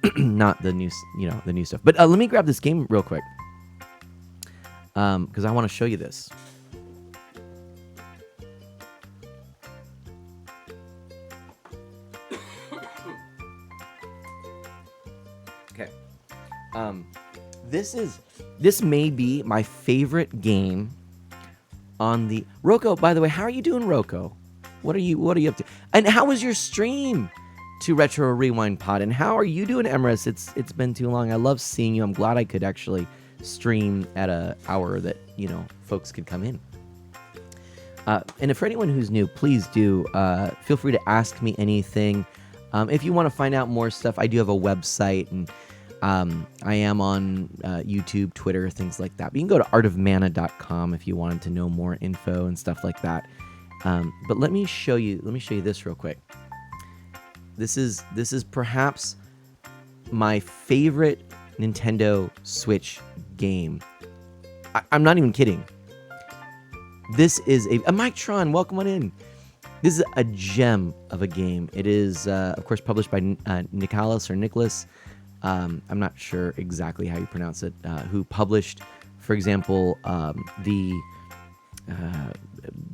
A: the new stuff. But let me grab this game real quick because I want to show you this. Okay. This may be my favorite game on the Roko. By the way, how are you doing, Roko? What are you up to? And how was your stream to Retro Rewind Pod? And how are you doing, Emrys? It's been too long. I love seeing you. I'm glad I could actually stream at an hour that folks could come in. And for anyone who's new, please do feel free to ask me anything. If you want to find out more stuff, I do have a website, and I am on YouTube, Twitter, things like that. But you can go to artofmana.com if you wanted to know more info and stuff like that. But let me show you this real quick. This is perhaps my favorite Nintendo Switch game. I'm not even kidding. This is a Mictron. Welcome on in. This is a gem of a game. It is, of course, published by Nicholas. I'm not sure exactly how you pronounce it. Who published, for example, the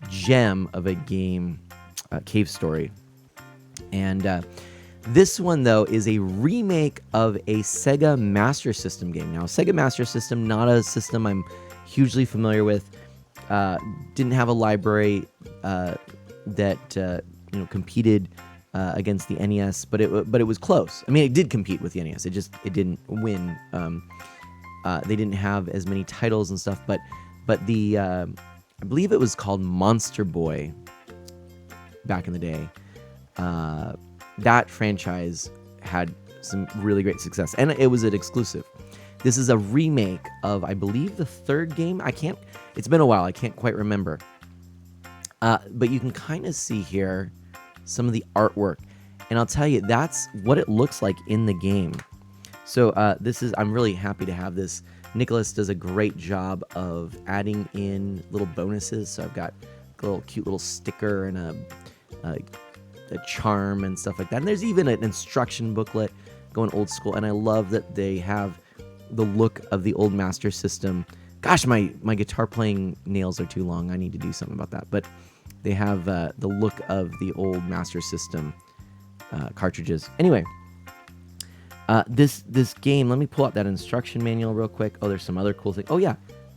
A: gem of a game, Cave Story. And this one, though, is a remake of a Sega Master System game. Now, Sega Master System, not a system I'm hugely familiar with. Didn't have a library that competed against the NES, but it was close. I mean, it did compete with the NES. It didn't win. They didn't have as many titles and stuff, but the I believe it was called Monster Boy back in the day. That franchise had some really great success, and it was an exclusive. This is a remake of, I believe, the third game. It's been a while. I can't quite remember. But you can kind of see here some of the artwork, and I'll tell you, that's what it looks like in the game. So I'm really happy to have this. Nicholas does a great job of adding in little bonuses. So I've got a little cute little sticker and a charm and stuff like that. And there's even an instruction booklet going old school. And I love that they have the look of the old Master System. Gosh, my guitar playing nails are too long. I need to do something about that. But they have the look of the old Master System cartridges. Anyway, this game, let me pull out that instruction manual real quick. Oh, there's some other cool things. Oh, yeah.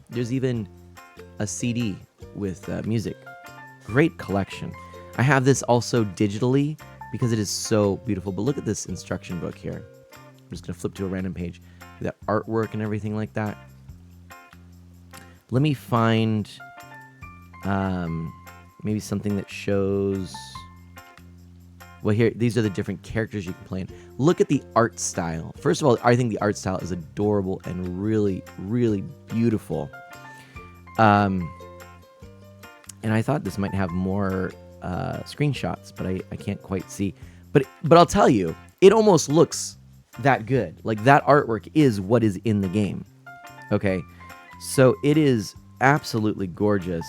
A: There's even a CD with music. Great collection. I have this also digitally because it is so beautiful. But look at this instruction book here. I'm just going to flip to a random page. That artwork and everything like that. Let me find maybe something that shows... Well, here, these are the different characters you can play in. Look at the art style. First of all, I think the art style is adorable and really, really beautiful. And I thought this might have more screenshots, but I can't quite see. But I'll tell you, it almost looks that good. Like, that artwork is what is in the game. Okay? So it is absolutely gorgeous.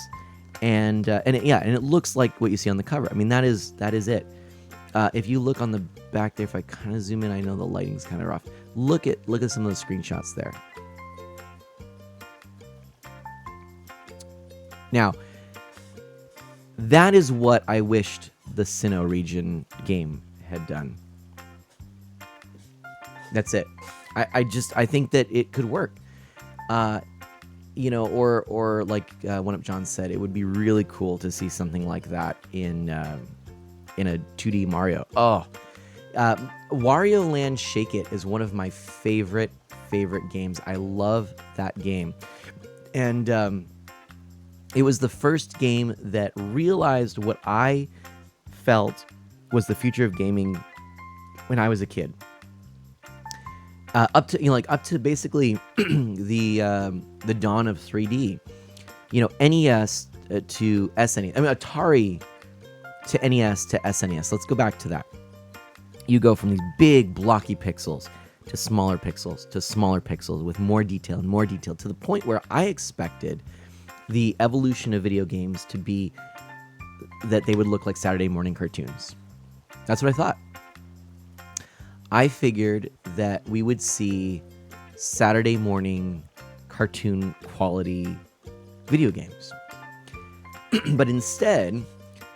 A: And it looks like what you see on the cover. I mean, that is it. If you look on the back there, if I kind of zoom in, I know the lighting's kind of rough. Look at some of those screenshots there. Now, that is what I wished the Sinnoh region game had done. That's it. I think that it could work. Or like One Up John said, it would be really cool to see something like that in a 2D Mario. Wario Land Shake It is one of my favorite games. I love that game. And it was the first game that realized what I felt was the future of gaming when I was a kid. Up to basically the dawn of 3D. NES to SNES. I mean, Atari to NES to SNES. Let's go back to that. You go from these big blocky pixels to smaller pixels with more detail and more detail, to the point where I expected the evolution of video games to be that they would look like Saturday morning cartoons. That's what I thought. I figured that we would see Saturday morning cartoon quality video games. But instead,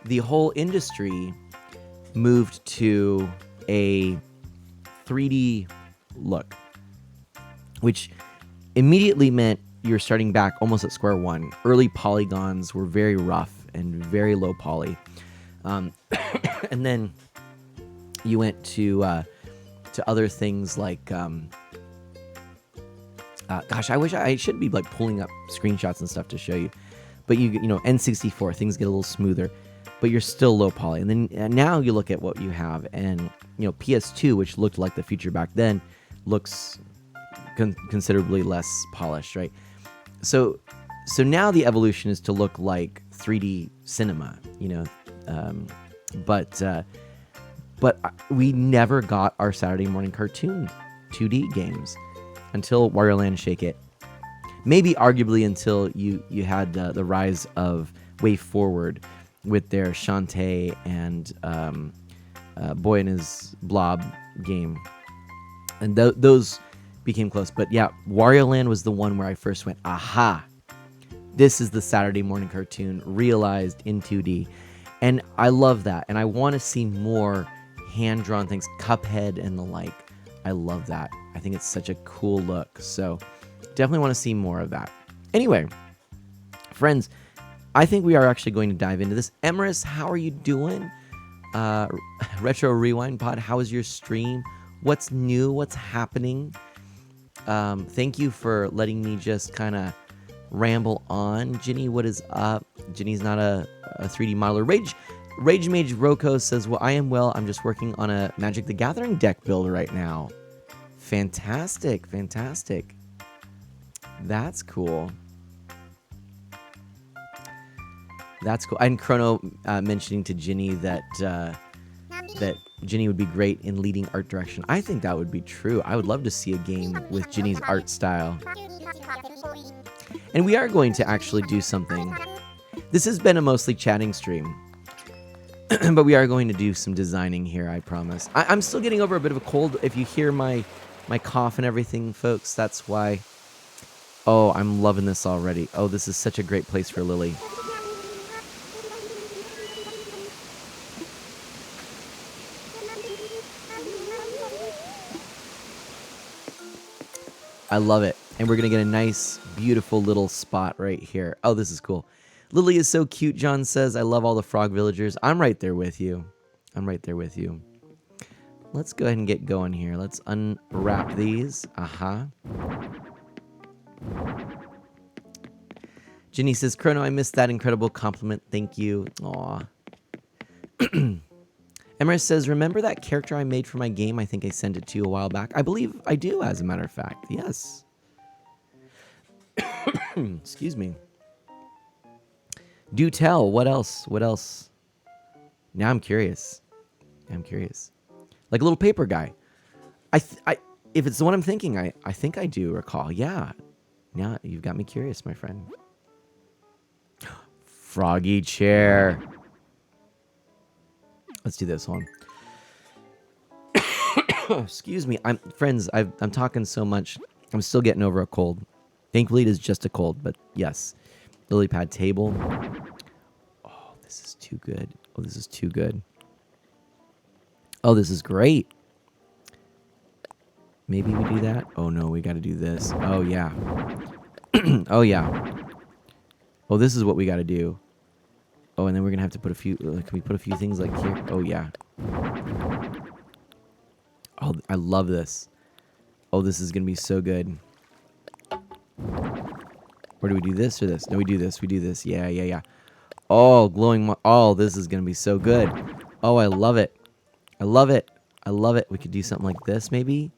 A: the whole industry moved to a 3D look, which immediately meant you're starting back almost at square one. Early polygons were very rough and very low poly. And then you went to other things like, I wish I should be like pulling up screenshots and stuff to show you. But N64, things get a little smoother, but you're still low poly. And then now you look at what you have, and PS2, which looked like the future back then, looks considerably less polished, right? So now the evolution is to look like 3D cinema, but we never got our Saturday morning cartoon 2D games until Wario Land Shake It. Maybe arguably until you had the rise of Way Forward with their Shantae and Boy and His Blob game. And those became close. But yeah, Wario Land was the one where I first went, aha, this is the Saturday morning cartoon realized in 2D. And I love that. And I want to see more hand-drawn things, Cuphead and the like. I love that. I think it's such a cool look. So definitely want to see more of that. Anyway, friends, I think we are actually going to dive into this. Emrys, how are you doing? Retro Rewind Pod, how is your stream? What's new? What's happening? Thank you for letting me just kind of ramble on. Ginny, what is up? Ginny's not a 3D modeler. Rage Mage Roko says, well, I am well. I'm just working on a Magic the Gathering deck build right now. Fantastic. That's cool. And Chrono mentioning to Ginny that Ginny would be great in leading art direction. I think that would be true. I would love to see a game with Ginny's art style. And we are going to actually do something. This has been a mostly chatting stream. But we are going to do some designing here, I promise. I'm still getting over a bit of a cold. If you hear my cough and everything, folks, that's why. Oh, I'm loving this already. Oh, this is such a great place for Lily. I love it. And we're going to get a nice, beautiful little spot right here. Oh, this is cool. Lily is so cute, John says. I love all the frog villagers. I'm right there with you. I'm right there with you. Let's go ahead and get going here. Let's unwrap these. Ginny says, Chrono, I missed that incredible compliment. Thank you. Aw. Emrys says, remember that character I made for my game? I think I sent it to you a while back. I believe I do, as a matter of fact. Yes. Excuse me. Do tell. What else? What else? Now I'm curious. Like a little paper guy. If it's the one I'm thinking, I think I do recall. Yeah. Yeah, you've got me curious, my friend. Froggy chair. Let's do this one. Excuse me. I'm talking so much. I'm still getting over a cold. Thankfully, it is just a cold, but yes. Lily pad table. Oh, this is too good. Oh, this is too good. Oh, this is great. Maybe we do that. Oh no, we got to do this. Oh yeah. Oh yeah. Oh, this is what we got to do. Oh, and then we're gonna have to put a few. Can we put a few things like here? Oh yeah. Oh, I love this. Oh, this is gonna be so good. Or do we do this or this? No, we do this. We do this. Yeah, yeah, yeah. Oh, glowing. Oh, this is gonna be so good. Oh, I love it. I love it. I love it. We could do something like this, maybe.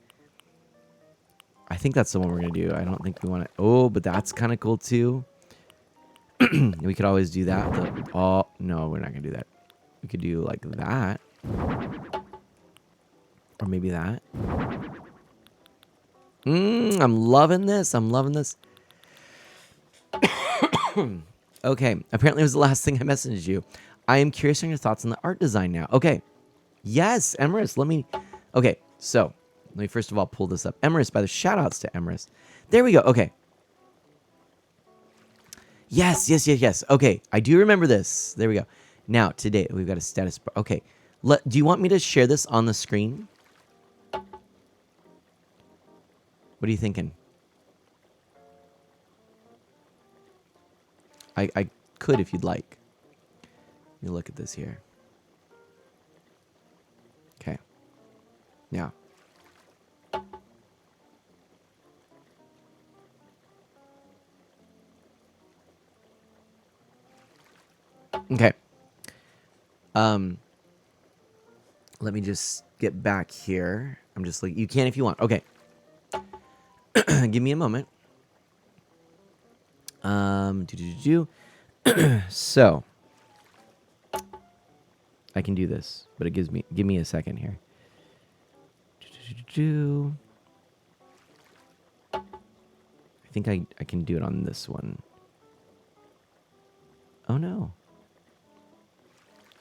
A: I think that's the one we're gonna do. I don't think we want to. Oh, but that's kind of cool too. We could always do that. Oh no, we're not gonna do that. We could do like that, or maybe that. I'm loving this. I'm loving this. Okay, apparently it was the last thing I messaged you. I am curious on your thoughts on the art design now. Okay, yes, Emrys. Okay, so let me first of all pull this up. Emrys, by the shout outs to Emrys. There we go. Okay. Yes. Okay, I do remember this. There we go. Now, today, we've got a status bar. Okay, do you want me to share this on the screen? What are you thinking? I could if you'd like. Let me look at this here. Okay. Now. Okay. Let me just get back here. I'm just like, you can if you want. Okay. Give me a moment. So I can do this, but give me a second here. I think I can do it on this one. Oh no.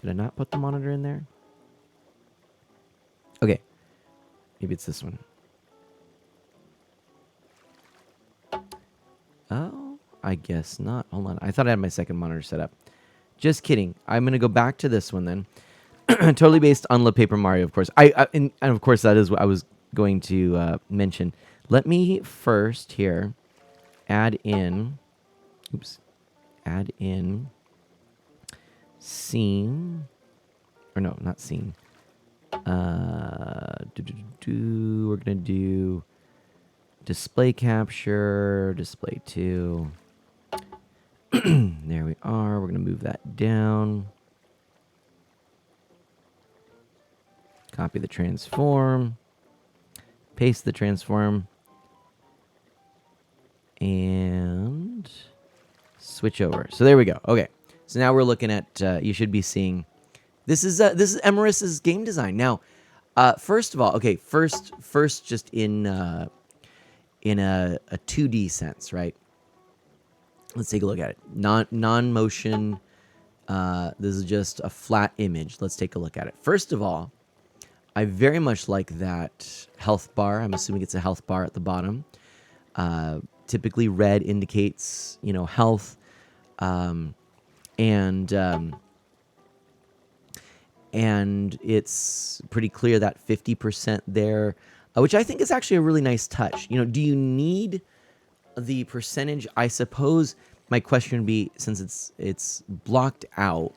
A: Did I not put the monitor in there? Okay. Maybe it's this one. Oh, I guess not. Hold on. I thought I had my second monitor set up. Just kidding. I'm going to go back to this one then. Totally based on Le Paper Mario, of course. And of course, that is what I was going to mention. Let me first here add in... Oops. Add in... Scene... Or no, not scene. We're going to do... Display capture, display 2. There we are. We're going to move that down. Copy the transform. Paste the transform. And switch over. So there we go. Okay. So now we're looking at, you should be seeing, this is Emrys's game design. Now, first of all, okay, first just in a 2D sense, right? Let's take a look at it. Non-motion. This is just a flat image. Let's take a look at it. First of all, I very much like that health bar. I'm assuming it's a health bar at the bottom. Typically, red indicates, health, and it's pretty clear that 50% there. Which I think is actually a really nice touch. Do you need the percentage? I suppose my question would be, since it's blocked out,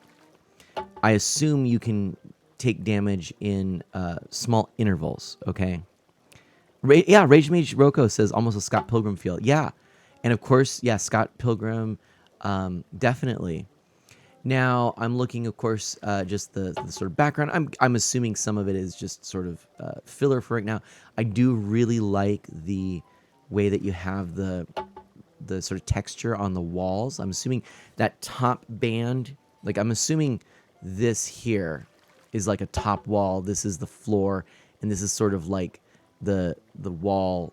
A: I assume you can take damage in small intervals. Okay. Rage Mage Roko says almost a Scott Pilgrim feel. Yeah, and of course, yeah, Scott Pilgrim, definitely. Now I'm looking, of course, just the sort of background. I'm assuming some of it is just sort of filler for right now. I do really like the way that you have the sort of texture on the walls. I'm assuming that top band, like I'm assuming this here is like a top wall. This is the floor, and this is sort of like the wall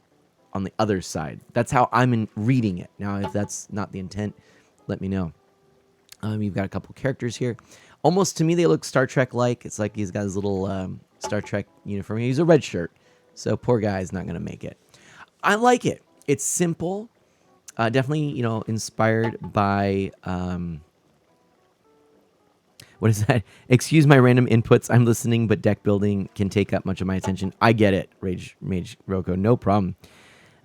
A: on the other side. That's how I'm reading it. Now, if that's not the intent, let me know. You've got a couple characters here. Almost to me, they look Star Trek-like. It's like he's got his little Star Trek uniform. He's a red shirt, so poor guy's not gonna make it. I like it. It's simple. Definitely, inspired by what is that? Excuse my random inputs. I'm listening, but deck building can take up much of my attention. I get it, Rage Mage Roko. No problem.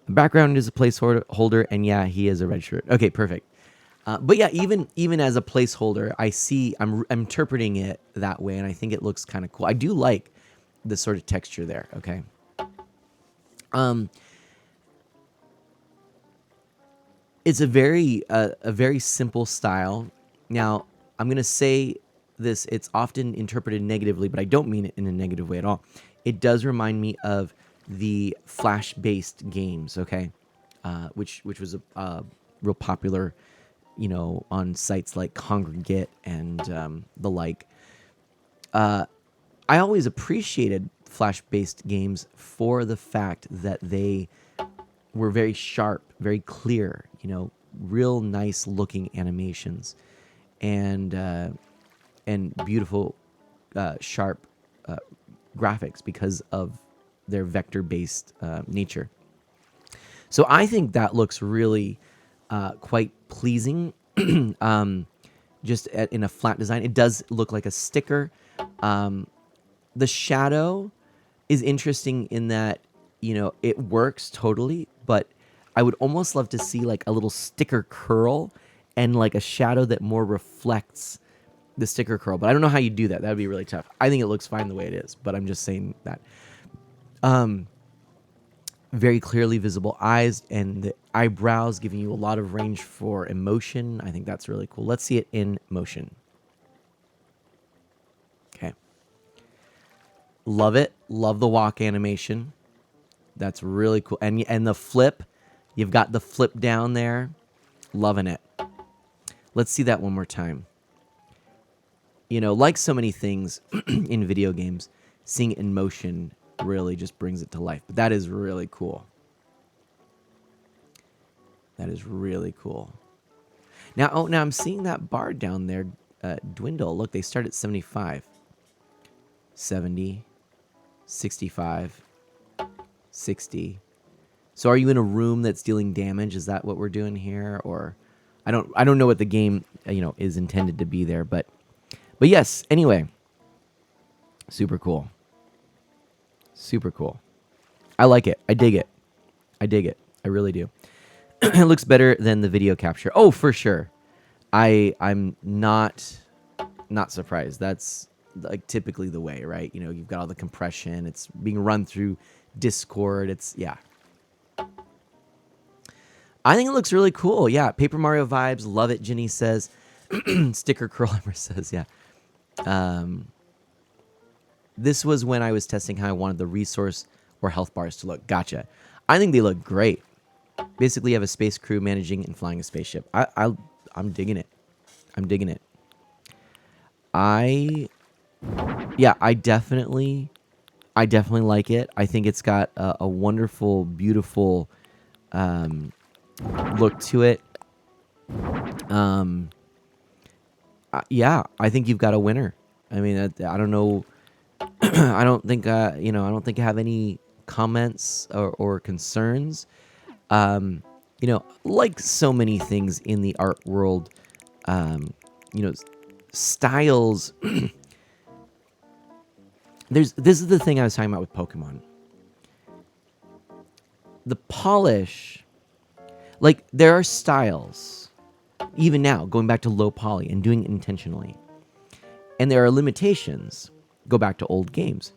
A: Background is a placeholder, and yeah, he is a red shirt. Okay, perfect. But yeah, even as a placeholder, I'm interpreting it that way, and I think it looks kind of cool. I do like the sort of texture there. Okay. It's a very simple style. Now, I'm gonna say this. It's often interpreted negatively, but I don't mean it in a negative way at all. It does remind me of the Flash-based games. Okay, which was a real popular, on sites like Congregate and the like. I always appreciated Flash-based games for the fact that they were very sharp, very clear, real nice looking animations, and beautiful, sharp graphics because of their vector-based nature. So I think that looks really quite pleasing. Just in a flat design, it does look like a sticker. The shadow is interesting in that it works totally, but I would almost love to see like a little sticker curl and like a shadow that more reflects the sticker curl. But I don't know how you do that. That would be really tough. I think it looks fine the way it is, but I'm just saying that. Very clearly visible eyes and the eyebrows giving you a lot of range for emotion. I think that's really cool. Let's see it in motion. Okay. Love it. Love the walk animation. That's really cool. And the flip, you've got the flip down there. Loving it. Let's see that one more time. Like so many things in video games, seeing it in motion really just brings it to life. But that is really cool. That is really cool. Now I'm seeing that bar down there dwindle. Look, they start at 75. 70. 65. 60. So are you in a room that's dealing damage? Is that what we're doing here? Or I don't know what the game is intended to be there, but yes, anyway. Super cool. Super cool. I like it. I dig it. I dig it. I really do. It looks better than the video capture. Oh, for sure. I'm not surprised. That's like typically the way, right? You've got all the compression. It's being run through Discord. Yeah. I think it looks really cool. Yeah, Paper Mario vibes. Love it, Ginny says. Sticker Curl Emmer says, yeah. This was when I was testing how I wanted the resource or health bars to look. Gotcha. I think they look great. Basically, you have a space crew managing and flying a spaceship. I'm digging it. I'm digging it. I definitely like it. I think it's got a wonderful, beautiful look to it. Yeah, I think you've got a winner. I mean, I don't know. I don't think I have any comments or concerns. Like so many things in the art world, styles. This is the thing I was talking about with Pokemon. The polish, like there are styles, even now, going back to low poly and doing it intentionally. And there are limitations. go back to old games.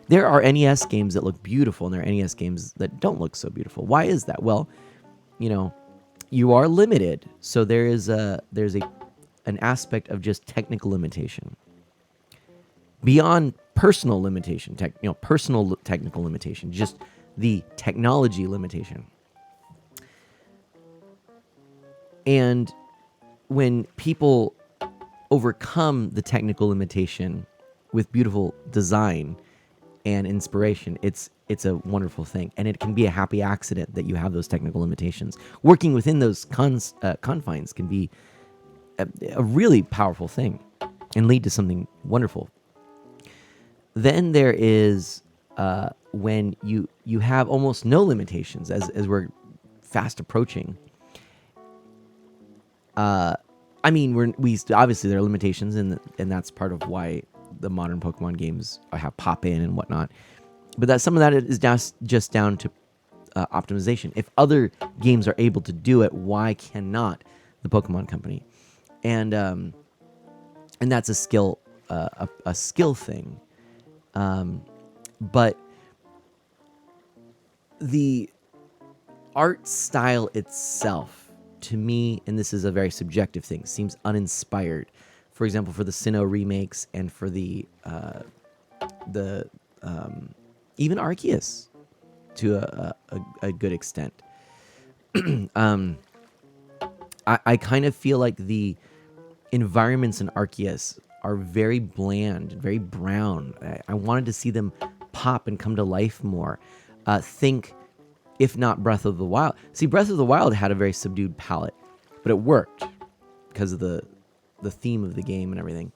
A: There are NES games that look beautiful, and there are NES games that don't look so beautiful. Why is that? Well, you are limited, so there's an aspect of just technical limitation beyond personal limitation, personal technical limitation, just the technology limitation. And when people overcome the technical limitation with beautiful design and inspiration, it's a wonderful thing, and it can be a happy accident that you have those technical limitations. Working within those confines can be a really powerful thing and lead to something wonderful. Then there is when you have almost no limitations, as we're fast approaching. I mean, we obviously there are limitations, and that's part of why the modern Pokemon games have pop in and whatnot. But that some of that is just down to optimization. If other games are able to do it, why cannot the Pokemon Company? And that's a skill thing. But the art style itself, to me, and this is a very subjective thing, seems uninspired. For example, for the Sinnoh remakes and for the even Arceus to a good extent. I kind of feel like the environments in Arceus are very bland, very brown. I wanted to see them pop and come to life more. Think, if not Breath of the Wild. See, Breath of the Wild had a very subdued palette, but it worked because of the theme of the game and everything.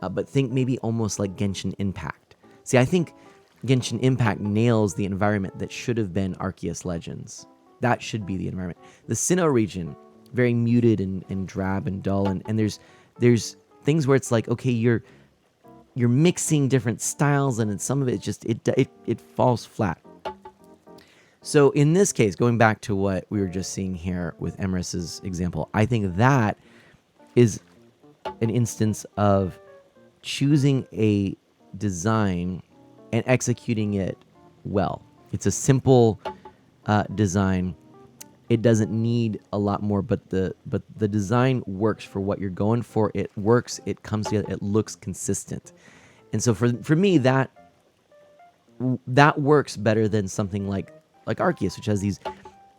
A: But think maybe almost like Genshin Impact. See, I think Genshin Impact nails the environment that should have been Arceus Legends. That should be the environment. The Sinnoh region, very muted and drab and dull, and there's things where it's like, okay, you're mixing different styles, and in some of it just it falls flat. So in this case, going back to what we were just seeing here with Emeris's example, I think that is an instance of choosing a design and executing it well. It's a simple design. It doesn't need a lot more, but the design works for what you're going for. It works. It comes together. It looks consistent. And so for me, that works better than something like Arceus, which has these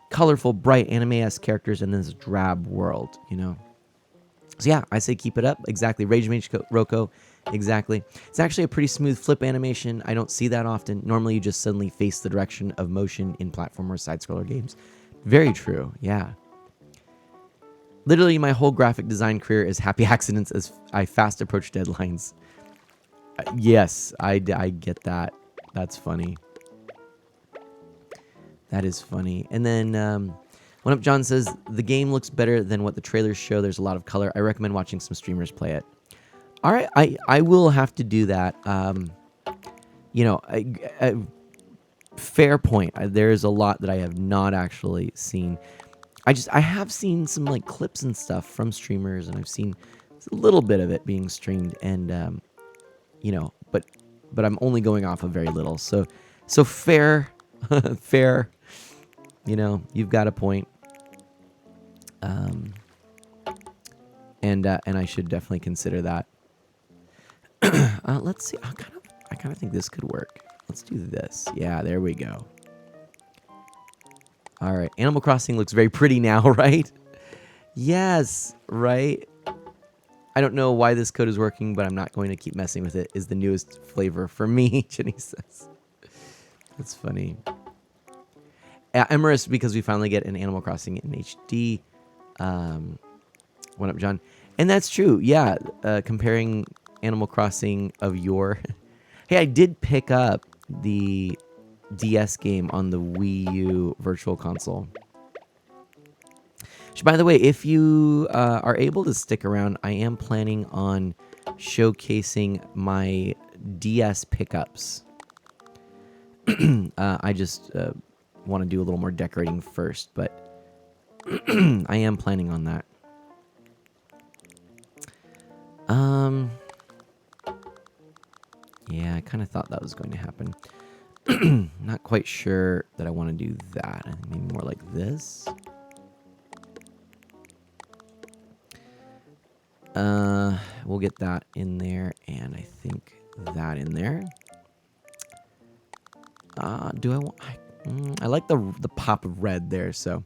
A: colorful, bright anime-esque characters and this drab world, So yeah, I say keep it up. Exactly. Rage Mage Roko. Exactly. It's actually a pretty smooth flip animation. I don't see that often. Normally you just suddenly face the direction of motion in platformer side-scroller games. Very true. Yeah. Literally my whole graphic design career is happy accidents as I fast approach deadlines. Yes, I get that. That's funny. That is funny. And then One Up John says, the game looks better than what the trailers show. There's a lot of color. I recommend watching some streamers play it. All right, I will have to do that. Fair point. There's a lot that I have not actually seen. I have seen some like clips and stuff from streamers, and I've seen a little bit of it being streamed, and but I'm only going off of very little. So fair, fair. You've got a point. And I should definitely consider that. Let's see. I kind of think this could work. Let's do this. Yeah, there we go. All right. Animal Crossing looks very pretty now, right? Yes, right? I don't know why this code is working, but I'm not going to keep messing with it. Is the newest flavor for me, Jenny says. That's funny. Emeris, because we finally get an Animal Crossing in HD. One Up John. And that's true. Yeah, comparing Animal Crossing of yore. Hey, I did pick up the DS game on the Wii U Virtual Console. Which, by the way, if you are able to stick around, I am planning on showcasing my DS pickups. I just want to do a little more decorating first, but I am planning on that. Yeah, I kind of thought that was going to happen. Not quite sure that I want to do that. I think maybe more like this. We'll get that in there, and I think that in there. Do I want? I like the pop of red there. So,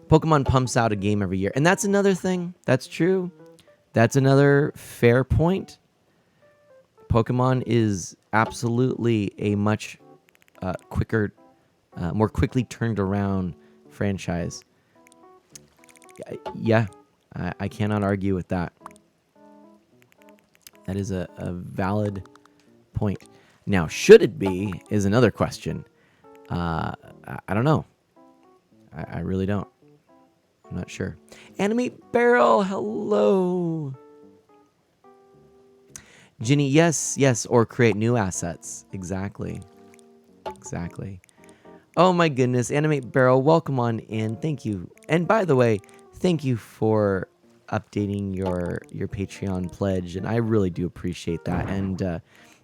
A: Pokemon pumps out a game every year, and that's another thing. That's true. That's another fair point. Pokemon is absolutely a much quicker, more quickly turned around franchise. Yeah, I cannot argue with that. That is a valid point. Now, should it be is another question. I don't know. I really don't. I'm not sure. Animate Barrel, hello. Ginny, yes, or create new assets. Exactly. Oh my goodness, Animate Barrel, welcome on in. Thank you. And by the way, thank you for updating your Patreon pledge, and I really do appreciate that, and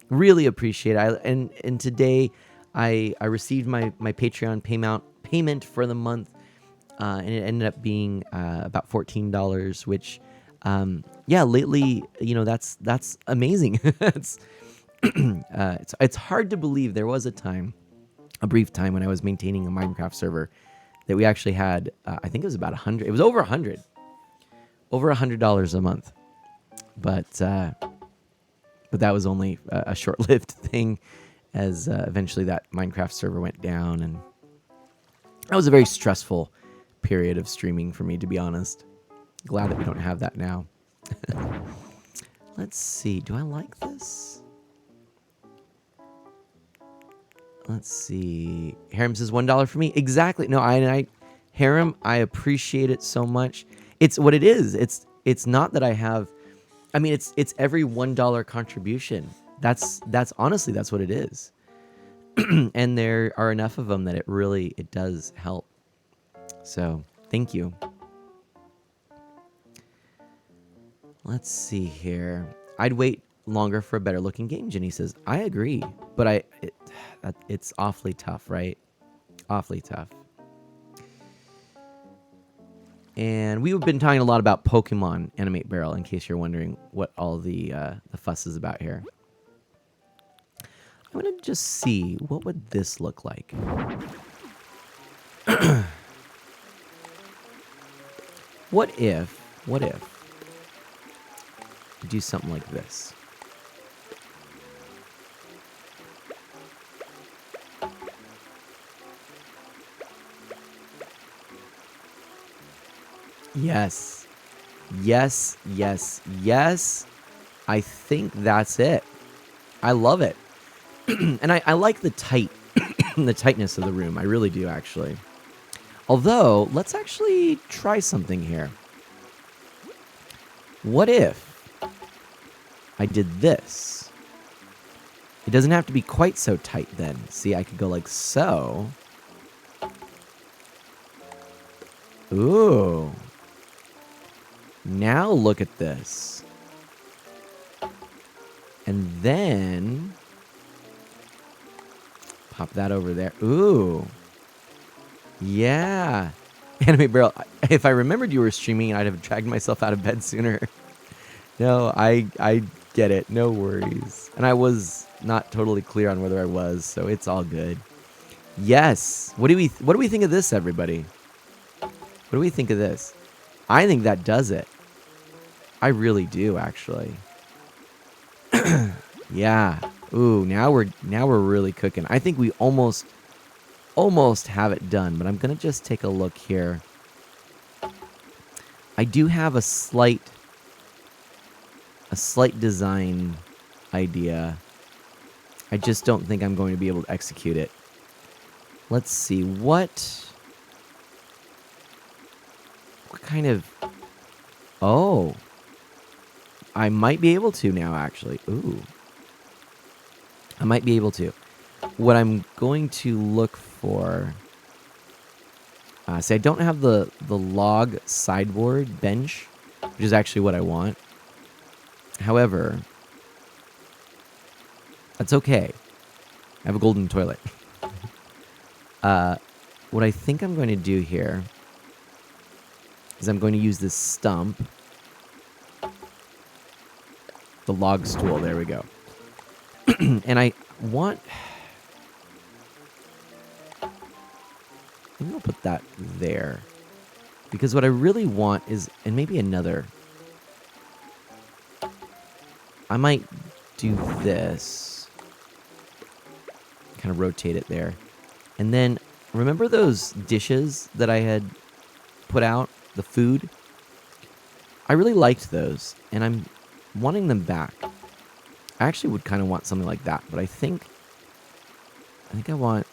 A: really appreciate it. And today, I received my Patreon payment for the month, and it ended up being about $14, which lately, that's amazing. It's hard to believe there was a brief time when I was maintaining a Minecraft server that we actually had, I think it was about 100. It was over $100 a month. But that was only a short-lived thing, as eventually that Minecraft server went down, and that was a very stressful period of streaming for me, to be honest. Glad that we don't have that now. Let's see. Do I like this? Let's see. Harem says $1 for me. Exactly. No, Harem, I appreciate it so much. It's what it is. It's not that I have. I mean, it's every $1 contribution. That's honestly that's what it is. And there are enough of them that it does help. So thank you. Let's see here. I'd wait longer for a better looking game, Jenny says. I agree, but it's awfully tough, right? Awfully tough. And we've been talking a lot about Pokemon Animate Barrel, in case you're wondering what all the fuss is about here. I'm gonna just see, what would this look like? What if you do something like this? Yes. I think that's it. I love it. And I like the the tightness of the room. I really do, actually. Although, let's actually try something here. What if I did this? It doesn't have to be quite so tight then. See, I could go like so. Ooh. Now look at this. And then pop that over there. Ooh. Yeah. Anime Barrel, if I remembered you were streaming, I'd have dragged myself out of bed sooner. No, I get it. No worries. And I was not totally clear on whether I was, so it's all good. Yes. What do we think of this, everybody? What do we think of this? I think that does it. I really do, actually. Yeah. Ooh, now we're really cooking. I think we almost have it done, but I'm gonna just take a look here. I do have a slight design idea. I just don't think I'm going to be able to execute it. Let's see, what kind of... Oh. I might be able to now, actually. Ooh. I might be able to. What I'm going to look for... see, I don't have the log sideboard bench, which is actually what I want. However, That's okay. I have a golden toilet. What I think I'm going to do here is I'm going to use this stump. The log stool. There we go. And I want... Maybe I'll put that there. Because what I really want is... And maybe another... I might do this. Kind of rotate it there. And then, remember those dishes that I had put out? The food? I really liked those. And I'm wanting them back. I actually would kind of want something like that. But I think I want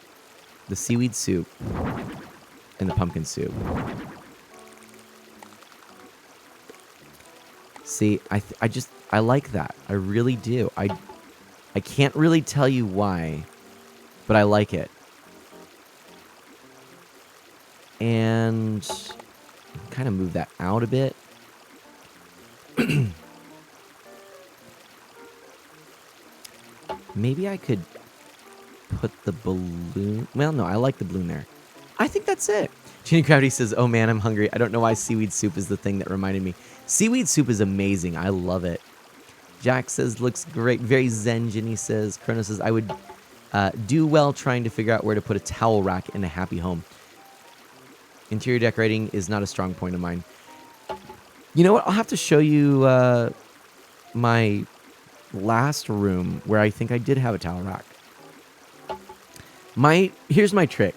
A: the seaweed soup and the pumpkin soup. See, I like that. I really do. I can't really tell you why, but I like it. And kind of move that out a bit. Maybe I could put the balloon... Well, no, I like the balloon there. I think that's it. Jenny Gravity says, oh man, I'm hungry. I don't know why seaweed soup is the thing that reminded me. Seaweed soup is amazing. I love it. Jack says, looks great. Very zen, Jenny says. Chrono says, I would do well trying to figure out where to put a towel rack in a happy home. Interior decorating is not a strong point of mine. You know what? I'll have to show you my last room where I think I did have a towel rack. Here's my trick.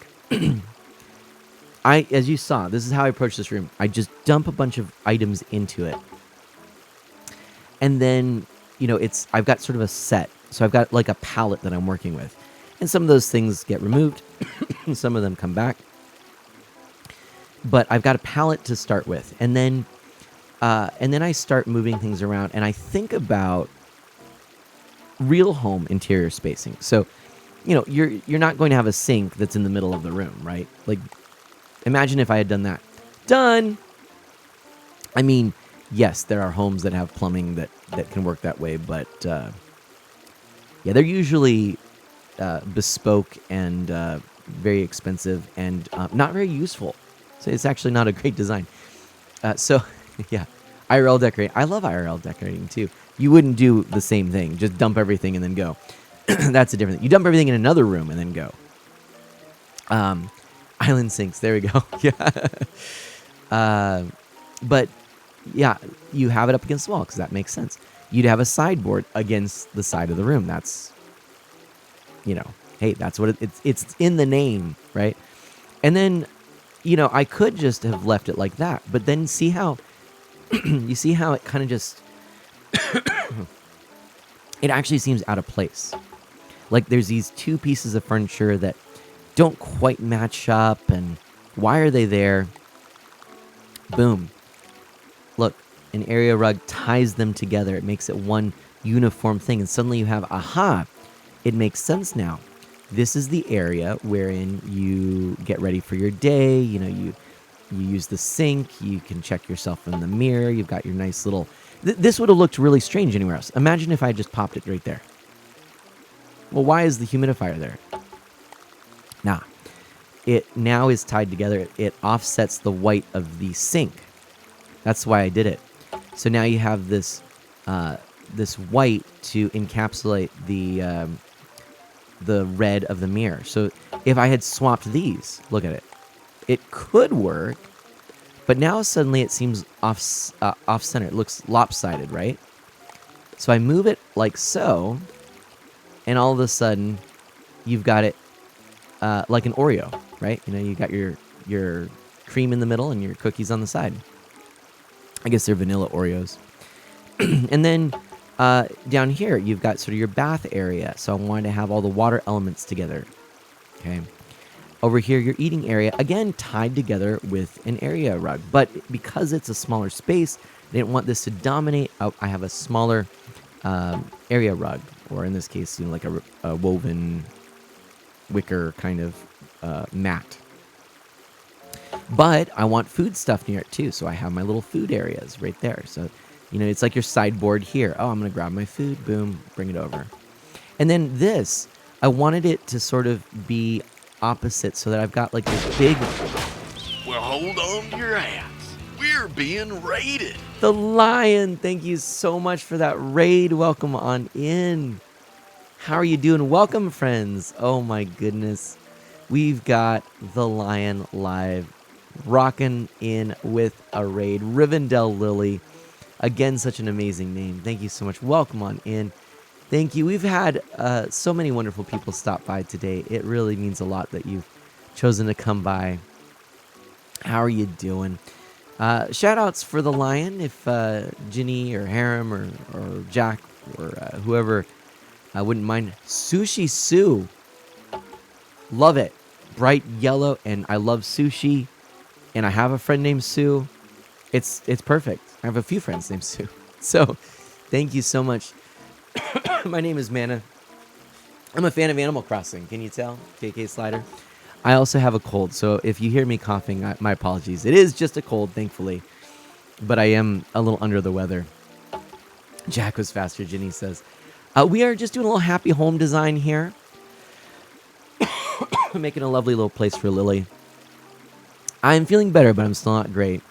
A: As you saw, this is how I approach this room. I just dump a bunch of items into it. And then, I've got sort of a set. So I've got like a palette that I'm working with. And some of those things get removed. Some of them come back. But I've got a palette to start with. And then I start moving things around. And I think about real home interior spacing. So, you're not going to have a sink that's in the middle of the room, right? Like, imagine if I had done that. Done! I mean, yes, there are homes that have plumbing that can work that way, but they're usually bespoke and very expensive and not very useful. So it's actually not a great design. Yeah, IRL decorating. I love IRL decorating too. You wouldn't do the same thing. Just dump everything and then go. That's a different thing. You dump everything in another room and then go. Island sinks. There we go. Yeah. But yeah, you have it up against the wall because that makes sense. You'd have a sideboard against the side of the room. That's, hey, that's what it's in the name, right? And then, I could just have left it like that, but then see how, you see how it kind of just, it actually seems out of place. Like there's these two pieces of furniture that don't quite match up, and why are they there? Boom. Look, an area rug ties them together. It makes it one uniform thing, and suddenly you have, aha, it makes sense now. This is the area wherein you get ready for your day. You use the sink. You can check yourself in the mirror. You've got your nice little... This would have looked really strange anywhere else. Imagine if I just popped it right there. Well, why is the humidifier there? Nah. It now is tied together. It offsets the white of the sink. That's why I did it. So now you have this this white to encapsulate the red of the mirror. So if I had swapped these, look at it. It could work, but now suddenly it seems off-center. It looks lopsided, right? So I move it like so, and all of a sudden, you've got it like an Oreo, right? You got your cream in the middle and your cookies on the side. I guess they're vanilla Oreos. And then down here, you've got sort of your bath area. So I wanted to have all the water elements together. Okay. Over here, your eating area, again, tied together with an area rug. But because it's a smaller space, I didn't want this to dominate. I have a smaller area rug, or in this case, like a woven wicker kind of mat. But I want food stuff near it too, so I have my little food areas right there. So, it's like your sideboard here. Oh, I'm going to grab my food, boom, bring it over. And then this, I wanted it to sort of be opposite so that I've got like this big...
D: Well, hold on to your hats. We're being raided.
A: The lion, thank you so much for that raid. Welcome on in. How are you doing? Welcome, friends. Oh my goodness. We've got the lion live, rocking in with a raid. Rivendell Lily. Again, such an amazing name. Thank you so much. Welcome on in. Thank you. We've had so many wonderful people stop by today. It really means a lot that you've chosen to come by. How are you doing? Shout outs for the lion if Ginny or Harem or Jack or whoever wouldn't mind. Sushi Sue. Love it. Bright yellow, and I love sushi. And I have a friend named Sue. It's perfect. I have a few friends named Sue. So thank you so much. My name is Mana. I'm a fan of Animal Crossing. Can you tell? KK Slider. I also have a cold, so if you hear me coughing, my apologies. It is just a cold, thankfully. But I am a little under the weather. Jack was faster, Ginny says. We are just doing a little happy home design here. Making a lovely little place for Lily. I'm feeling better, but I'm still not great.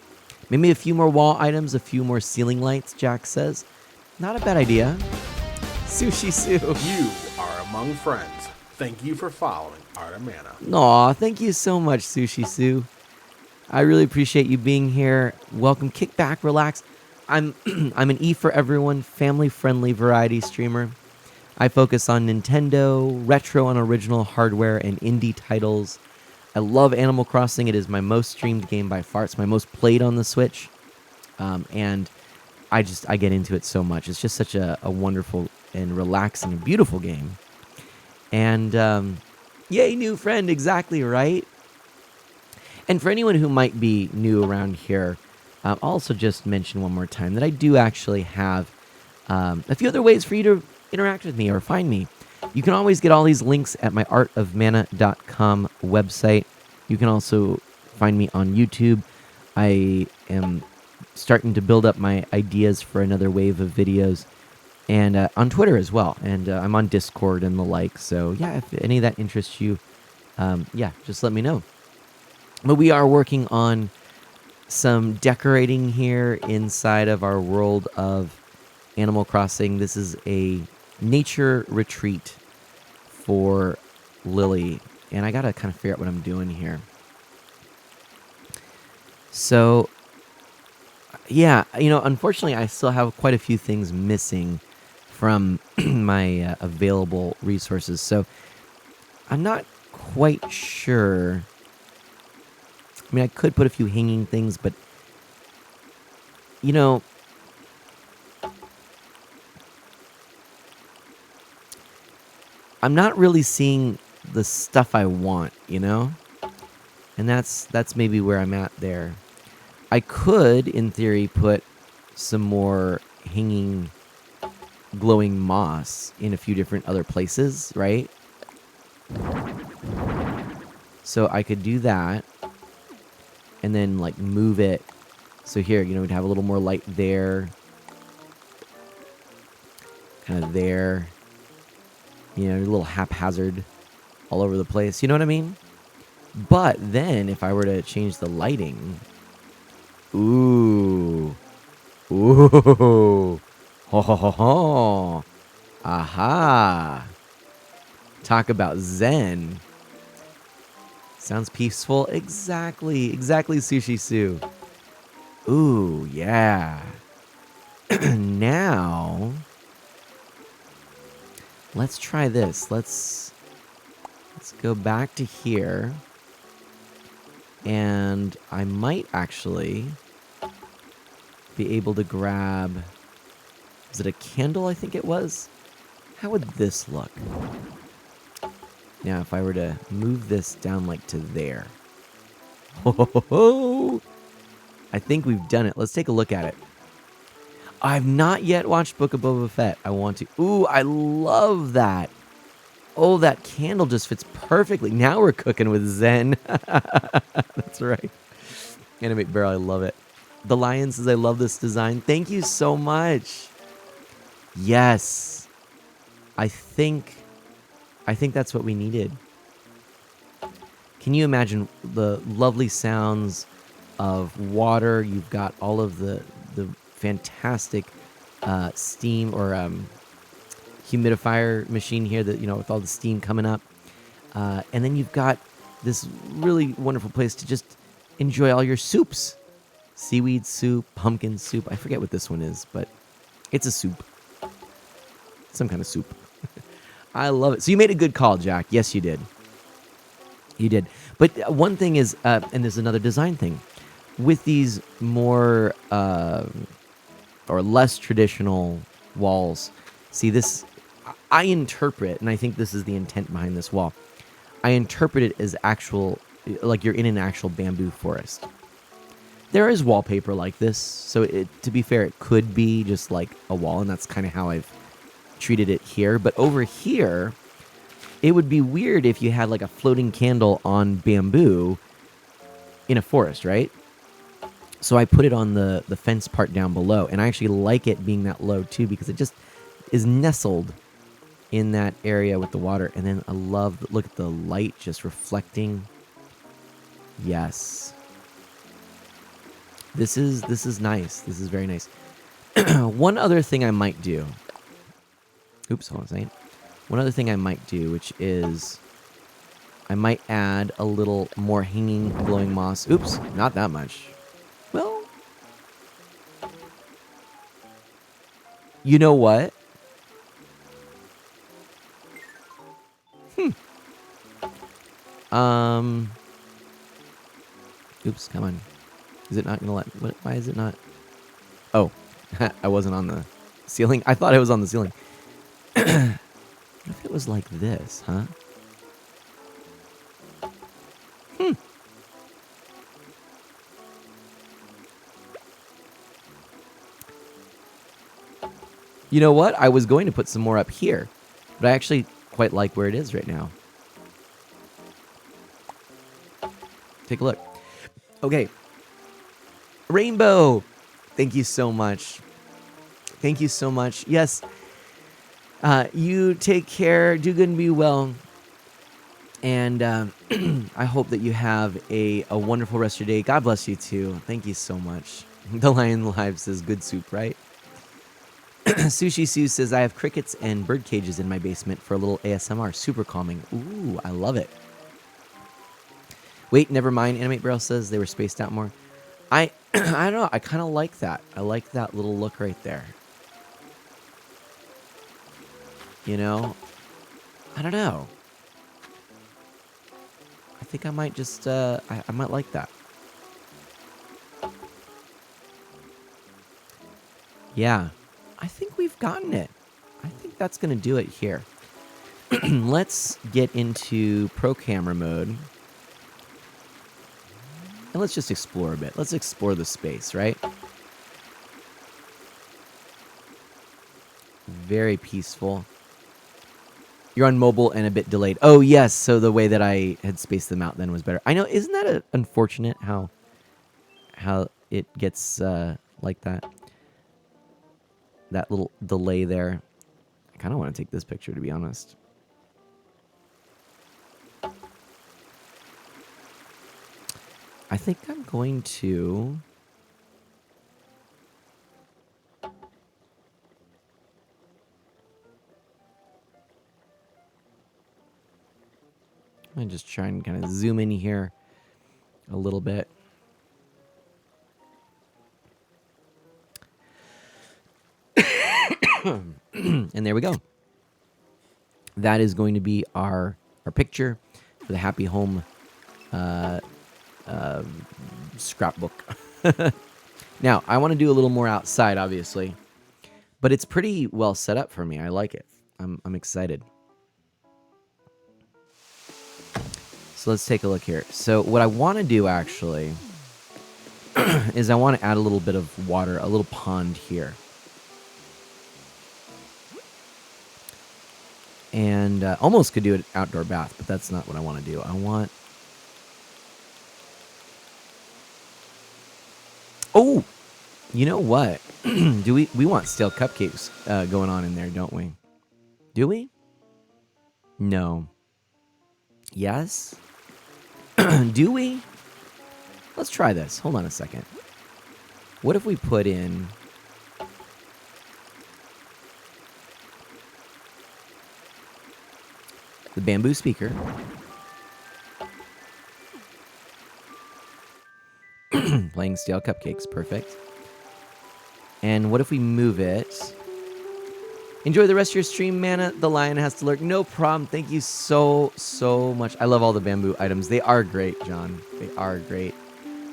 A: Maybe a few more wall items, a few more ceiling lights, Jack says. Not a bad idea. Sushi Sue.
E: You are among friends. Thank you for following Art of Mana.
A: Aw, thank you so much, Sushi Sue. I really appreciate you being here. Welcome. Kick back, relax. I'm an E for everyone, family-friendly variety streamer. I focus on Nintendo, retro and original hardware, and indie titles. I love Animal Crossing. It is my most streamed game by far. It's my most played on the Switch. And I get into it so much. It's just such a wonderful and relaxing and beautiful game. And yay, new friend, exactly right. And for anyone who might be new around here, I'll also just mention one more time that I do actually have a few other ways for you to interact with me or find me. You can always get all these links at my artofmana.com website. You can also find me on YouTube. I am starting to build up my ideas for another wave of videos. And on Twitter as well. And I'm on Discord and the like. So, yeah, if any of that interests you, just let me know. But we are working on some decorating here inside of our world of Animal Crossing. This is a nature retreat for Lily. And I got to kind of figure out what I'm doing here. So, yeah, unfortunately, I still have quite a few things missing from my available resources. So I'm not quite sure. I mean, I could put a few hanging things, but I'm not really seeing the stuff I want, And that's maybe where I'm at there. I could, in theory, put some more hanging glowing moss in a few different other places, right? So I could do that and then like move it. So here, we'd have a little more light there. Kind of there. A little haphazard all over the place. You know what I mean? But then if I were to change the lighting, ooh. Ho ho ho ho. Aha. Talk about Zen. Sounds peaceful. Exactly, Sushi Sue. Ooh, yeah. Now, let's try this. Let's go back to here. And I might actually be able to grab... Was it a candle, I think it was? How would this look? Now, if I were to move this down like to there. Ho! I think we've done it. Let's take a look at it. I've not yet watched Book of Boba Fett. I want to. Ooh, I love that. Oh, that candle just fits perfectly. Now we're cooking with Zen. That's right. Animate Barrel, I love it. The Lion says, I love this design. Thank you so much. Yes. I think that's what we needed. Can you imagine the lovely sounds of water? You've got all of the fantastic steam or humidifier machine here that, with all the steam coming up. And then you've got this really wonderful place to just enjoy all your soups. Seaweed soup, pumpkin soup. I forget what this one is, but it's a soup. Some kind of soup. I love it. So you made a good call, Jack. Yes, you did. You did. But one thing is, and there's another design thing. With these more or less traditional walls, see this, I interpret, and I think this is the intent behind this wall, I interpret it as actual, like you're in an actual bamboo forest. There is wallpaper like this, so to be fair, it could be just like a wall, and that's kind of how I've treated it here. But over here, it would be weird if you had like a floating candle on bamboo in a forest, right? So I put it on the fence part down below, and I actually like it being that low too, because it just is nestled in that area with the water. And then I love, look at the light just reflecting. Yes. This is nice. This is very nice. One other thing I might do. Oops, hold on a second. One other thing I might do, which is I might add a little more hanging glowing moss. Oops, not that much. Well, you know what? Oops, come on. Is it not gonna let? Why is it not? Oh, I wasn't on the ceiling. I thought it was on the ceiling. What if it was like this, huh? You know what? I was going to put some more up here, but I actually quite like where it is right now. Take a look. Okay. Rainbow, thank you so much. Thank you so much. Yes. You take care. Do good and be well. And I hope that you have a wonderful rest of your day. God bless you too. Thank you so much. The Lion Live says good soup, right? Sushi Sue says, I have crickets and bird cages in my basement for a little ASMR. Super calming. Ooh, I love it. Wait, never mind. Animate Barrel says they were spaced out more. I don't know. I kind of like that. I like that little look right there. You know? I don't know. I think I might just, I might like that. Yeah. I think we've gotten it. I think that's going to do it here. Let's get into pro camera mode. And let's just explore a bit. Let's explore the space, right? Very peaceful. You're on mobile and a bit delayed. Oh, yes. So the way that I had spaced them out then was better. I know. Isn't that unfortunate how it gets like that? That little delay there. I kind of want to take this picture, to be honest. I think I'm going to... I'm just trying to kind of zoom in here a little bit. And there we go. That is going to be our picture for the Happy Home scrapbook. Now, I want to do a little more outside, obviously, but it's pretty well set up for me. I like it. I'm excited. So let's take a look here. So what I want to do, actually, is I want to add a little bit of water, a little pond here. And almost could do an outdoor bath, but that's not what I want to do. I want... Oh! You know what? We want stale cupcakes going on in there, don't we? Do we? No. Yes? Do we? Let's try this. Hold on a second. What if we put in... the bamboo speaker. Playing stale cupcakes. Perfect. And what if we move it? Enjoy the rest of your stream, Mana. The lion has to lurk. No problem. Thank you so much. I love all the bamboo items. They are great, John. They are great.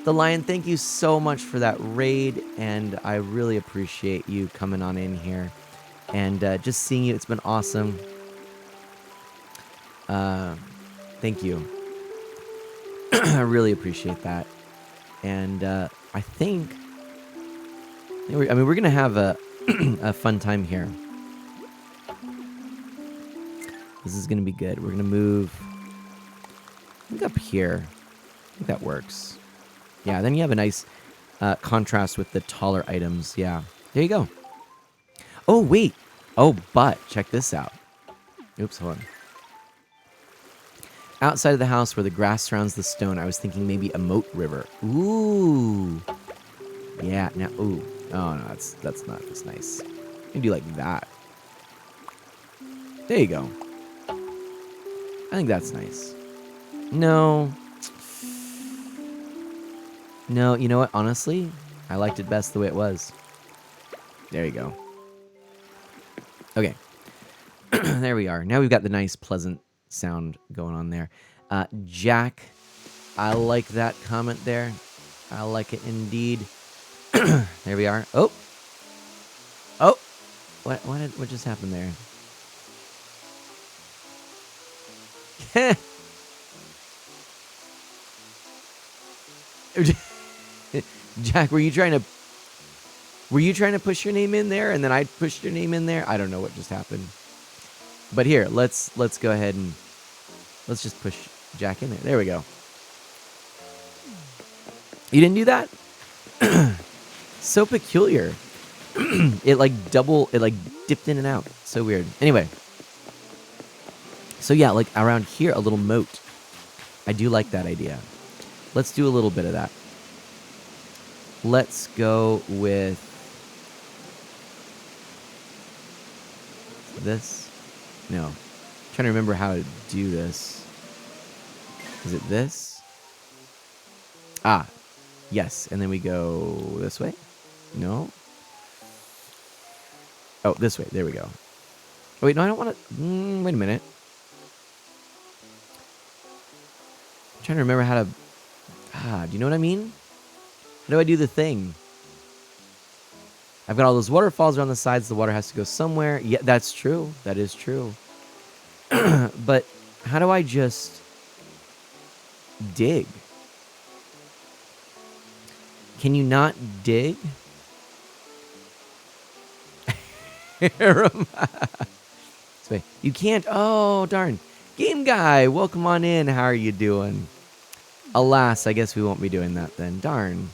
A: The lion, thank you so much for that raid. And I really appreciate you coming on in here. And just seeing you, it's been awesome. Thank you. I really appreciate that. And I think... we're going to have a, a fun time here. This is going to be good. We're going to move, I think, up here. I think that works. Yeah, then you have a nice contrast with the taller items. Yeah, there you go. Oh, wait. Oh, but check this out. Oops, hold on. Outside of the house where the grass surrounds the stone, I was thinking maybe a moat river. Ooh. Yeah, now, ooh. Oh, no, that's not as nice. You can do like that. There you go. I think that's nice. No. No, you know what? Honestly, I liked it best the way it was. There you go. Okay. There we are. Now we've got the nice, pleasant sound going on there. Jack, I like that comment there. I like it indeed. There we are. Oh. Oh. What just happened there? Jack, were you trying to push your name in there and then I pushed your name in there? I don't know what just happened. But here, let's go ahead and let's just push Jack in there. There we go. You didn't do that? So peculiar. It like dipped in and out. So weird. Anyway. So yeah, like around here, a little moat. I do like that idea. Let's do a little bit of that. Let's go with this. No. I'm trying to remember how to do this. Is it this? Ah, yes. And then we go this way. No. Oh, this way. There we go. Oh, wait, no, I don't want to. Wait a minute. I'm trying to remember how to. Do you know what I mean? How do I do the thing? I've got all those waterfalls around the sides. The water has to go somewhere. Yeah, that's true. That is true. But how do I just dig? Can you not dig? You can't. Oh, darn. Game Guy, welcome on in. How are you doing? Alas, I guess we won't be doing that then. Darn.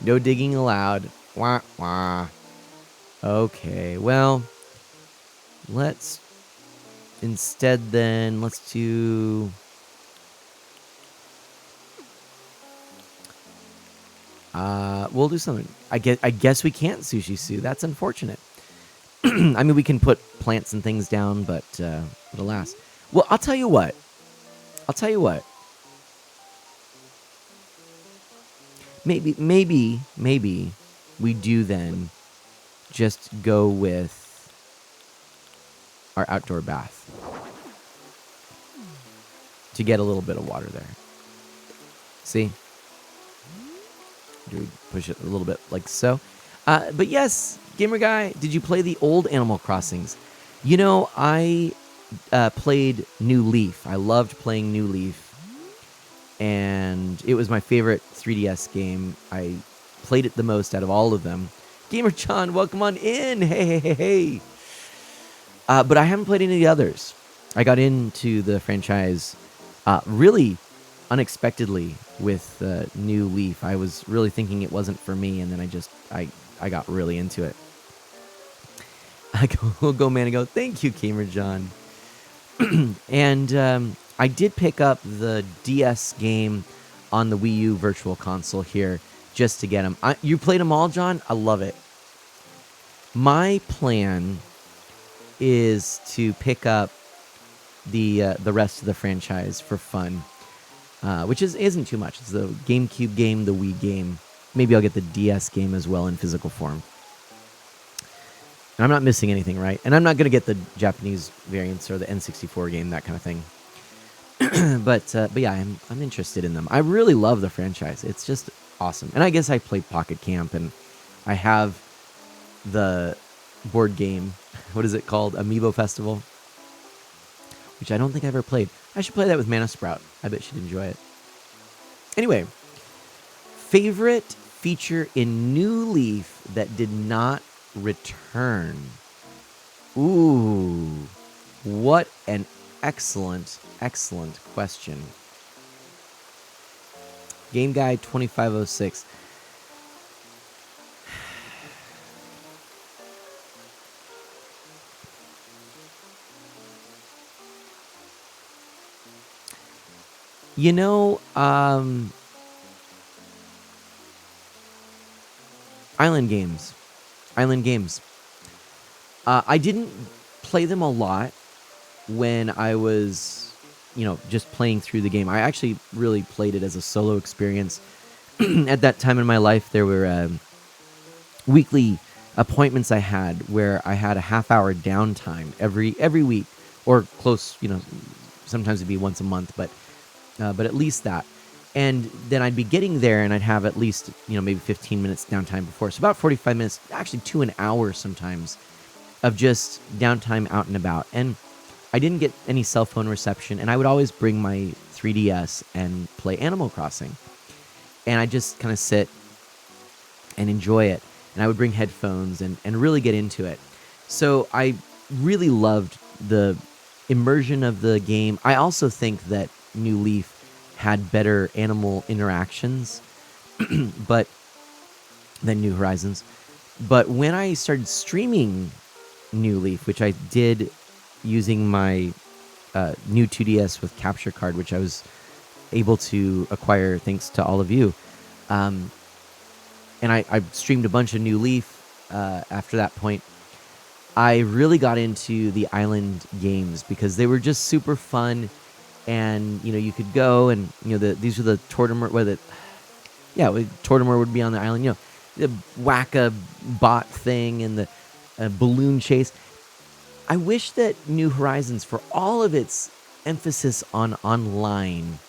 A: No digging allowed. Wah, wah. Okay, well, let's instead then, let's do... we'll do something. I guess we can't Sushi Sue. That's unfortunate. I mean, we can put plants and things down, but alas. Well, I'll tell you what. Maybe we do then just go with our outdoor bath to get a little bit of water there. See? Do we push it a little bit like so? But yes, Gamer Guy, did you play the old Animal Crossings? You know, I played New Leaf. I loved playing New Leaf. And it was my favorite 3DS game. I played it the most out of all of them. Gamer John, welcome on in. Hey. But I haven't played any of the others. I got into the franchise really unexpectedly with New Leaf. I was really thinking it wasn't for me, and then I got really into it. We'll go, man, and go, thank you, Gamer John. And I did pick up the DS game on the Wii U Virtual Console here just to get them. You played them all, John? I love it. My plan is to pick up the rest of the franchise for fun, which isn't too much. It's the GameCube game, the Wii game. Maybe I'll get the DS game as well in physical form. And I'm not missing anything, right? And I'm not going to get the Japanese variants or the N64 game, that kind of thing. but yeah, I'm interested in them. I really love the franchise. It's just awesome. And I guess I played Pocket Camp, and I have the board game. What is it called? Amiibo Festival, which I don't think I ever played. I should play that with Mana Sprout. I bet she'd enjoy it. Anyway, favorite feature in New Leaf that did not return. Ooh, what an excellent question. Game Guide 2506. You know, Island games. I didn't play them a lot when I was, just playing through the game. I actually really played it as a solo experience. At that time in my life, there were weekly appointments I had where I had a half-hour downtime every week, or close. Sometimes it'd be once a month, but at least that. And then I'd be getting there, and I'd have at least maybe 15 minutes downtime before, so about 45 minutes, actually to an hour sometimes, of just downtime out and about. And I didn't get any cell phone reception, and I would always bring my 3DS and play Animal Crossing. And I just kind of sit and enjoy it. And I would bring headphones and really get into it. So I really loved the immersion of the game. I also think that New Leaf had better animal interactions but than New Horizons. But when I started streaming New Leaf, which I did using my new 2DS with capture card, which I was able to acquire thanks to all of you, and I streamed a bunch of New Leaf after that point, I really got into the island games because they were just super fun. And you could go and these were the Tortimer, Tortimer would be on the island. The whack-a-bot thing and the balloon chase. I wish that New Horizons, for all of its emphasis on online,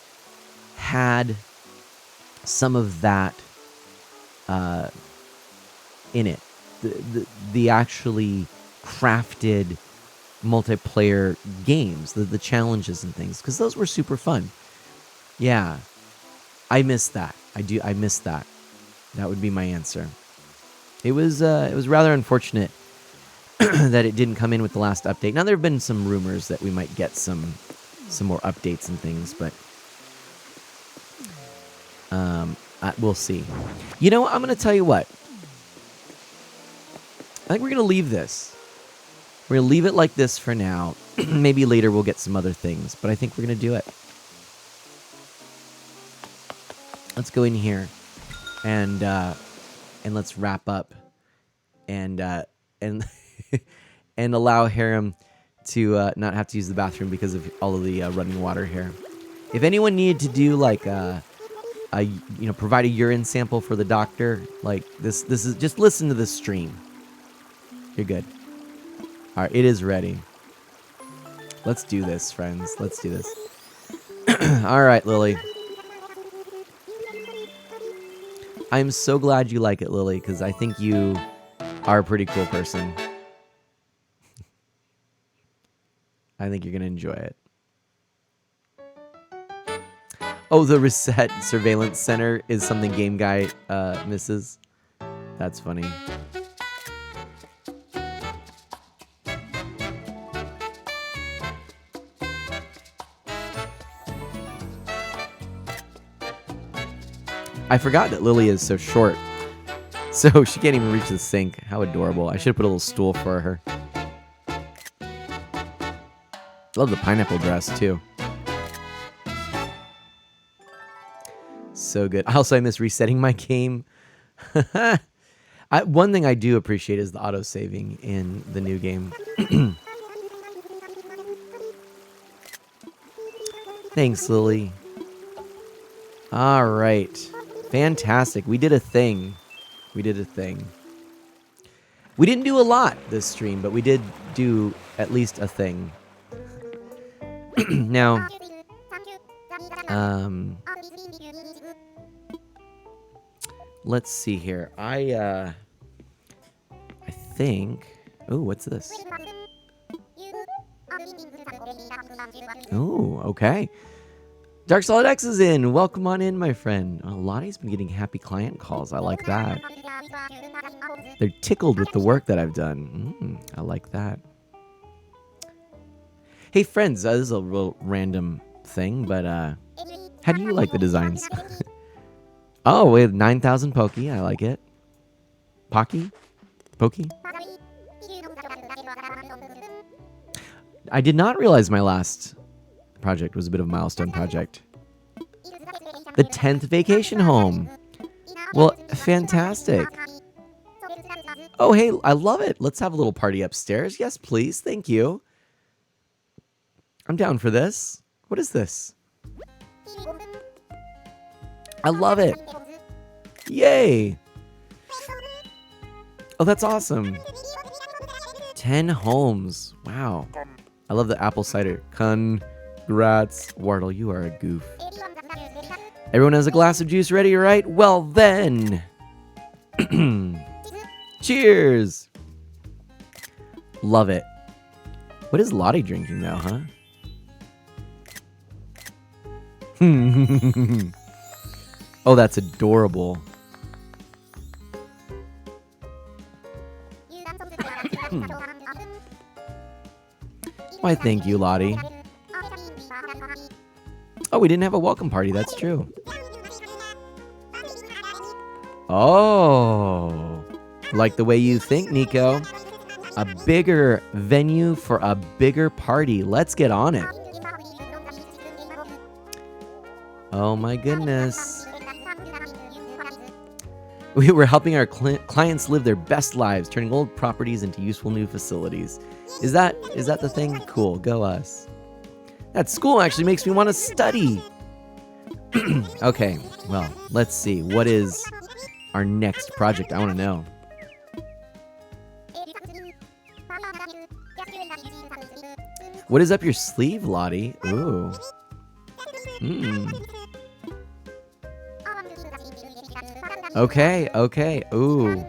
A: had some of that in it. The actually crafted multiplayer games, the challenges and things, because those were super fun. Yeah, I miss that. I miss that. That would be my answer. It was rather unfortunate that it didn't come in with the last update. Now there have been some rumors that we might get some more updates and things, but we'll see. I'm going to tell you what. I think we're going to leave this. We're going to leave it like this for now. Maybe later we'll get some other things, but I think we're going to do it. Let's go in here and let's wrap up and and allow Harem to not have to use the bathroom because of all of the running water here. If anyone needed to do like provide a urine sample for the doctor, like this is just listen to this stream. You're good. All right, it is ready. Let's do this, friends. Let's do this. All right, Lily. I'm so glad you like it, Lily, because I think you are a pretty cool person. I think you're going to enjoy it. Oh, the Reset Surveillance Center is something Game Guy misses. That's funny. I forgot that Lily is so short, so she can't even reach the sink. How adorable. I should have put a little stool for her. Love the pineapple dress too. So good. Also, I miss resetting my game. One thing I do appreciate is the auto saving in the new game. Thanks, Lily. All right. Fantastic. We did a thing. We did a thing. We didn't do a lot this stream, but we did do at least a thing. Now, let's see here. I think. Oh, what's this? Oh, okay. Dark Solid X is in. Welcome on in, my friend. Oh, Lottie's been getting happy client calls. I like that. They're tickled with the work that I've done. I like that. Hey, friends. This is a real random thing, but how do you like the designs? Oh, we have 9,000 Pokey. I like it. Pocky? Pokey? I did not realize my last project was a bit of a milestone project. The 10th vacation home. Well, fantastic. Oh, hey, I love it. Let's have a little party upstairs. Yes, please. Thank you. I'm down for this. What is this? I love it. Yay. Oh, that's awesome. 10 homes. Wow. I love the apple cider. Congrats. Wardle, you are a goof. Everyone has a glass of juice ready, right? Well then. Cheers. Love it. What is Lottie drinking though, huh? Oh, that's adorable. Why, thank you, Lottie. Oh, we didn't have a welcome party. That's true. Oh, like the way you think, Nico. A bigger venue for a bigger party. Let's get on it. Oh my goodness. We were helping our clients live their best lives, turning old properties into useful new facilities. Is that the thing? Cool, go us. That school actually makes me want to study. Okay, well, let's see. What is our next project? I want to know. What is up your sleeve, Lottie? Ooh. Okay, okay. Ooh.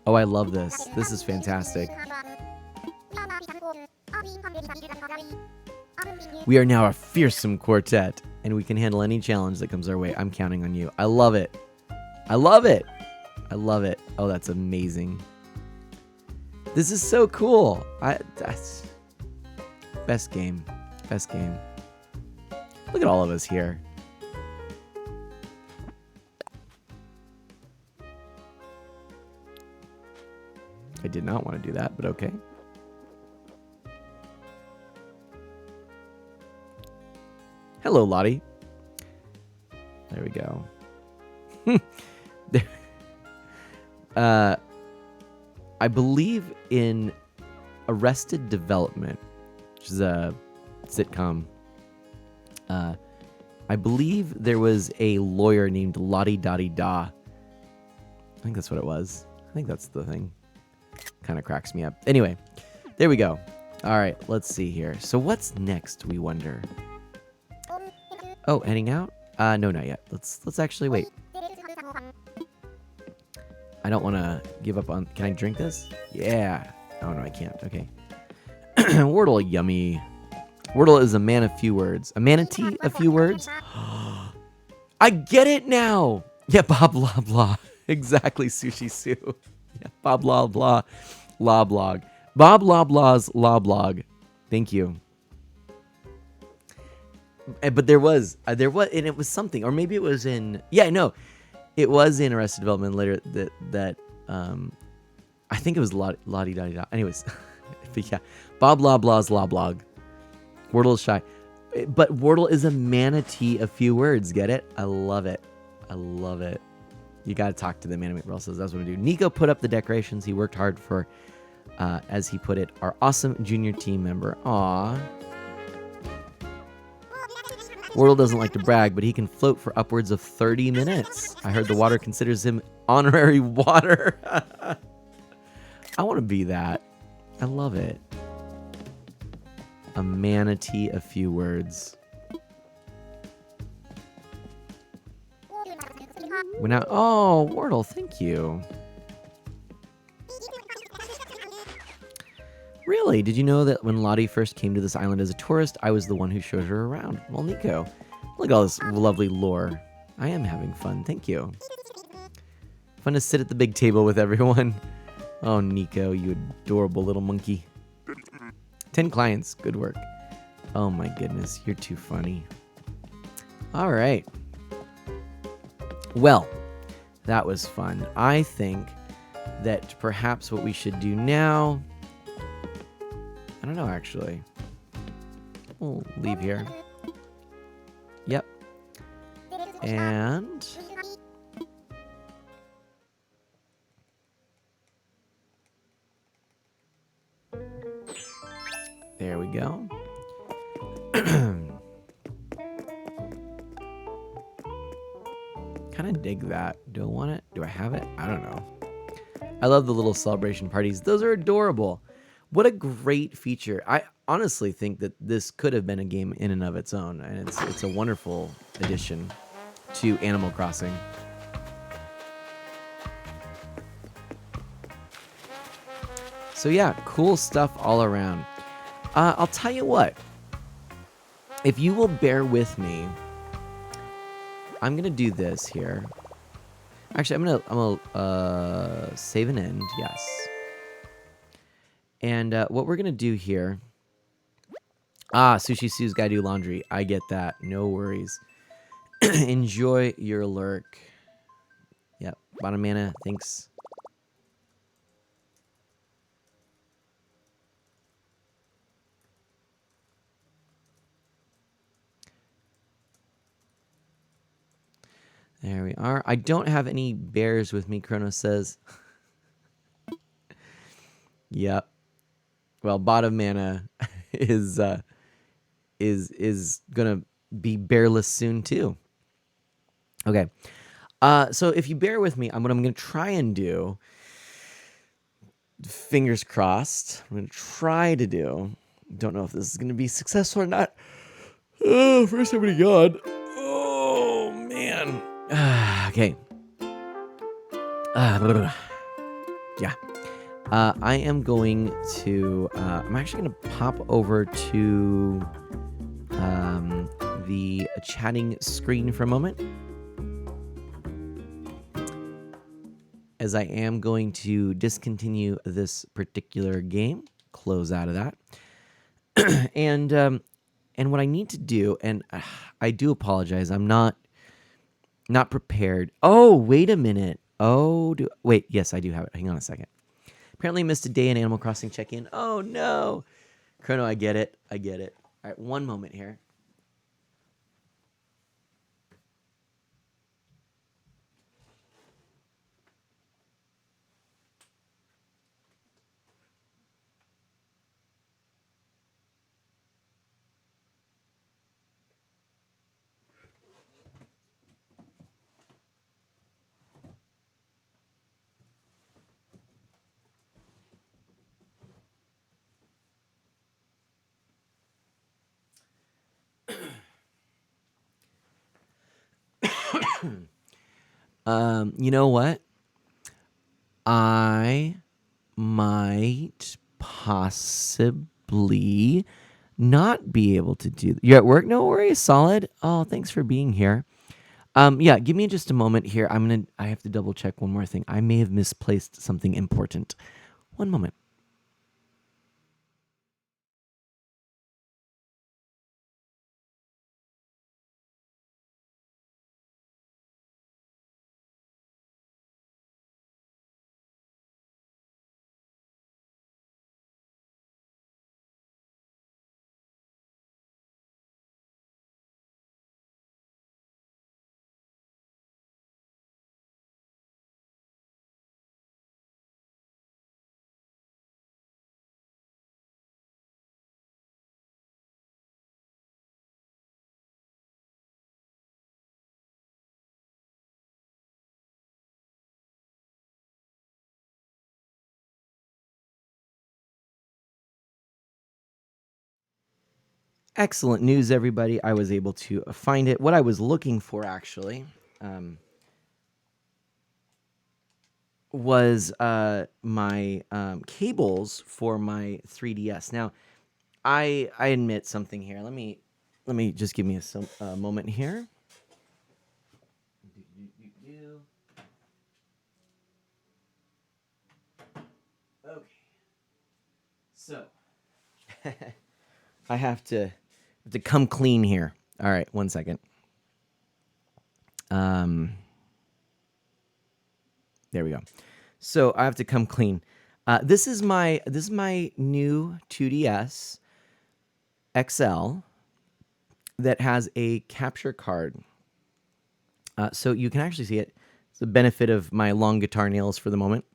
A: Oh, I love this. This is fantastic. We are now a fearsome quartet, and we can handle any challenge that comes our way. I'm counting on you. I love it. I love it. I love it. Oh, that's amazing. This is so cool. That's best game. Best game. Look at all of us here. I did not want to do that, but okay. Hello, Lottie. There we go. I believe in Arrested Development, which is a sitcom. I believe there was a lawyer named Lottie Dottie Da. I think that's what it was. I think that's the thing. Kind of cracks me up. Anyway, there we go. All right, let's see here. So what's next, we wonder? Oh, heading out? No, not yet. Let's actually wait. I don't want to give up on... Can I drink this? Yeah. Oh, no, I can't. Okay. Wordle, yummy. Wordle is a man of few words. A manatee of few words? I get it now! Yeah, blah, blah, blah. Exactly, Sushi Sue. Yeah, blah, blah, blah. Law blog. Bob Loblaw's law blog. Thank you. But there was, and it was something, or maybe it was in, yeah, no, it was in Arrested Development later that I think it was Lottie Dottie Dot. Anyways, but yeah, Bob Loblaw's Loblog. Wordle is shy. But Wordle is a manatee of few words. Get it? I love it. I love it. You got to talk to them. Animate World says that's what we do. Nico put up the decorations. He worked hard for, as he put it, our awesome junior team member. Aw. Wordle doesn't like to brag, but he can float for upwards of 30 minutes. I heard the water considers him honorary water. I want to be that. I love it. A manatee, a few words. Went out. Oh, Wordle, thank you. Really? Did you know that when Lottie first came to this island as a tourist, I was the one who showed her around? Well, Nico, look at all this lovely lore. I am having fun. Thank you. Fun to sit at the big table with everyone. Oh, Nico, you adorable little monkey. 10 clients. Good work. Oh, my goodness. You're too funny. All right. Well, that was fun. I think that perhaps what we should do now... I don't know, actually. We'll leave here. Yep. And... there we go. Kind of dig that. Do I want it? Do I have it? I don't know. I love the little celebration parties. Those are adorable. What a great feature. I honestly think that this could have been a game in and of its own, and it's a wonderful addition to Animal Crossing. So yeah, cool stuff all around. I'll tell you what. If you will bear with me, I'm gonna do this here. Actually, I'm gonna save and end. Yes. And what we're gonna do here. Sushi Sue's gotta do laundry. I get that. No worries. Enjoy your lurk. Yep. Bottom mana. Thanks. There we are. I don't have any bears with me, Chrono says. Yep. Well, bottom mana is gonna be bearless soon too. Okay. So if you bear with me, what I'm gonna try and do, fingers crossed, I'm gonna try to do. Don't know if this is gonna be successful or not. Oh, first time God. Oh man. Okay. Yeah. I am going to. I'm actually going to pop over to the chatting screen for a moment, as I am going to discontinue this particular game. Close out of that, and what I need to do, and I do apologize. I'm not prepared. Oh, wait a minute. Oh, wait. Yes, I do have it. Hang on a second. Apparently missed a day in Animal Crossing check-in. Oh, no. Chrono, I get it. I get it. All right, one moment here. You know what? I might possibly not be able to do. You're at work? No worries. Solid. Oh, thanks for being here. Yeah, give me just a moment here. I have to double check one more thing. I may have misplaced something important. One moment. excellent news, everybody. I was able to find it. What I was looking for, actually, was my cables for my 3DS. Now, I admit something here. Let me just give me a moment here. Okay. So I have to come clean here. All right, one second. There we go. So I have to come clean. This is my new 2DS XL that has a capture card. So you can actually see it. It's the benefit of my long guitar nails for the moment.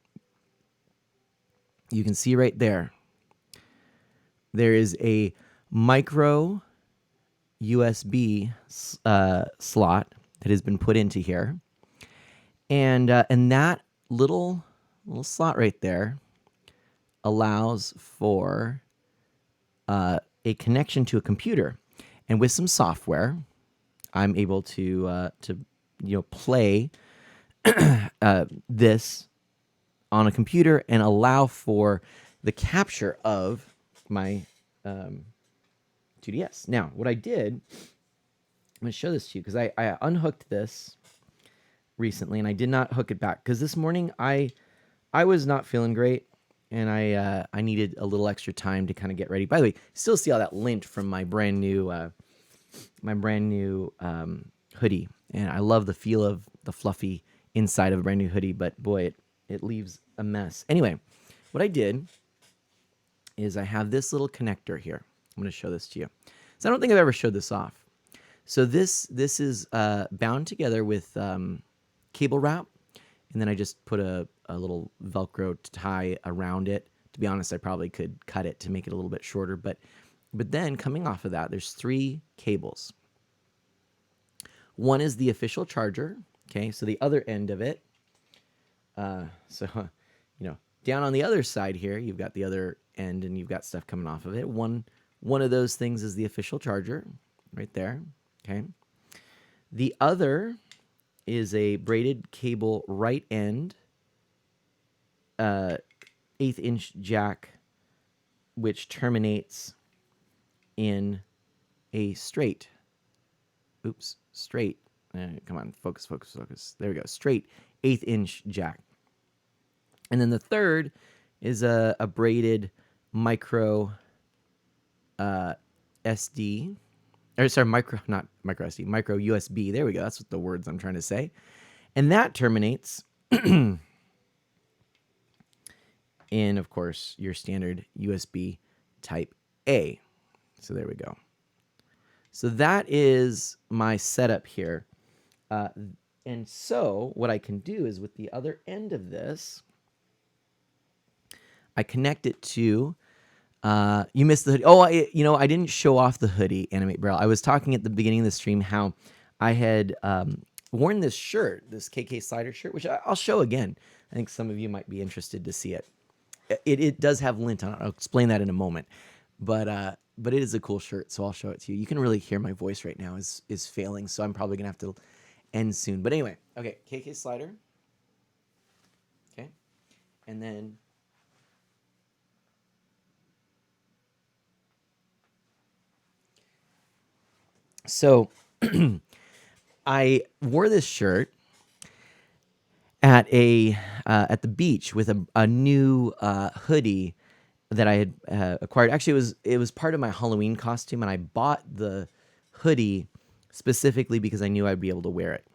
A: You can see right there. There is a micro USB slot that has been put into here, and that little slot right there allows for a connection to a computer, and with some software, I'm able to play this on a computer and allow for the capture of my 2DS. Now, what I did, I'm going to show this to you because I unhooked this recently and I did not hook it back because this morning I was not feeling great and I needed a little extra time to kind of get ready. By the way, still see all that lint from my brand new hoodie, and I love the feel of the fluffy inside of a brand new hoodie, but boy, it leaves a mess. Anyway, what I did is I have this little connector here. I'm going to show this to you. So I don't think I've ever showed this off. So this is bound together with cable wrap, and then I just put a little Velcro tie around it. To be honest, I probably could cut it to make it a little bit shorter, but then coming off of that, there's 3 cables. One is the official charger. Okay, so the other end of it. Down on the other side here, you've got the other end, and you've got stuff coming off of it. One of those things is the official charger, right there. Okay. The other is a braided cable right end, 1/8-inch jack, which terminates in a straight. Straight. Come on, focus. There we go. Straight 1/8-inch jack. And then the third is a braided micro SD. Or sorry, not micro SD, micro USB. There we go. That's what the words I'm trying to say. And that terminates in, of course, your standard USB type A. So there we go. So that is my setup here. And so what I can do is with the other end of this, I connect it to, you missed the hoodie. Oh, I didn't show off the hoodie, Animate Barrel. I was talking at the beginning of the stream how I had worn this shirt, this KK Slider shirt, which I'll show again. I think some of you might be interested to see it. It does have lint on it. I'll explain that in a moment. But it is a cool shirt, so I'll show it to you. You can really hear my voice right now is failing, so I'm probably going to have to end soon. But anyway, okay, KK Slider. Okay. And then so I wore this shirt at at the beach with a new hoodie that I had acquired. Actually, it was part of my Halloween costume, and I bought the hoodie specifically because I knew I'd be able to wear it.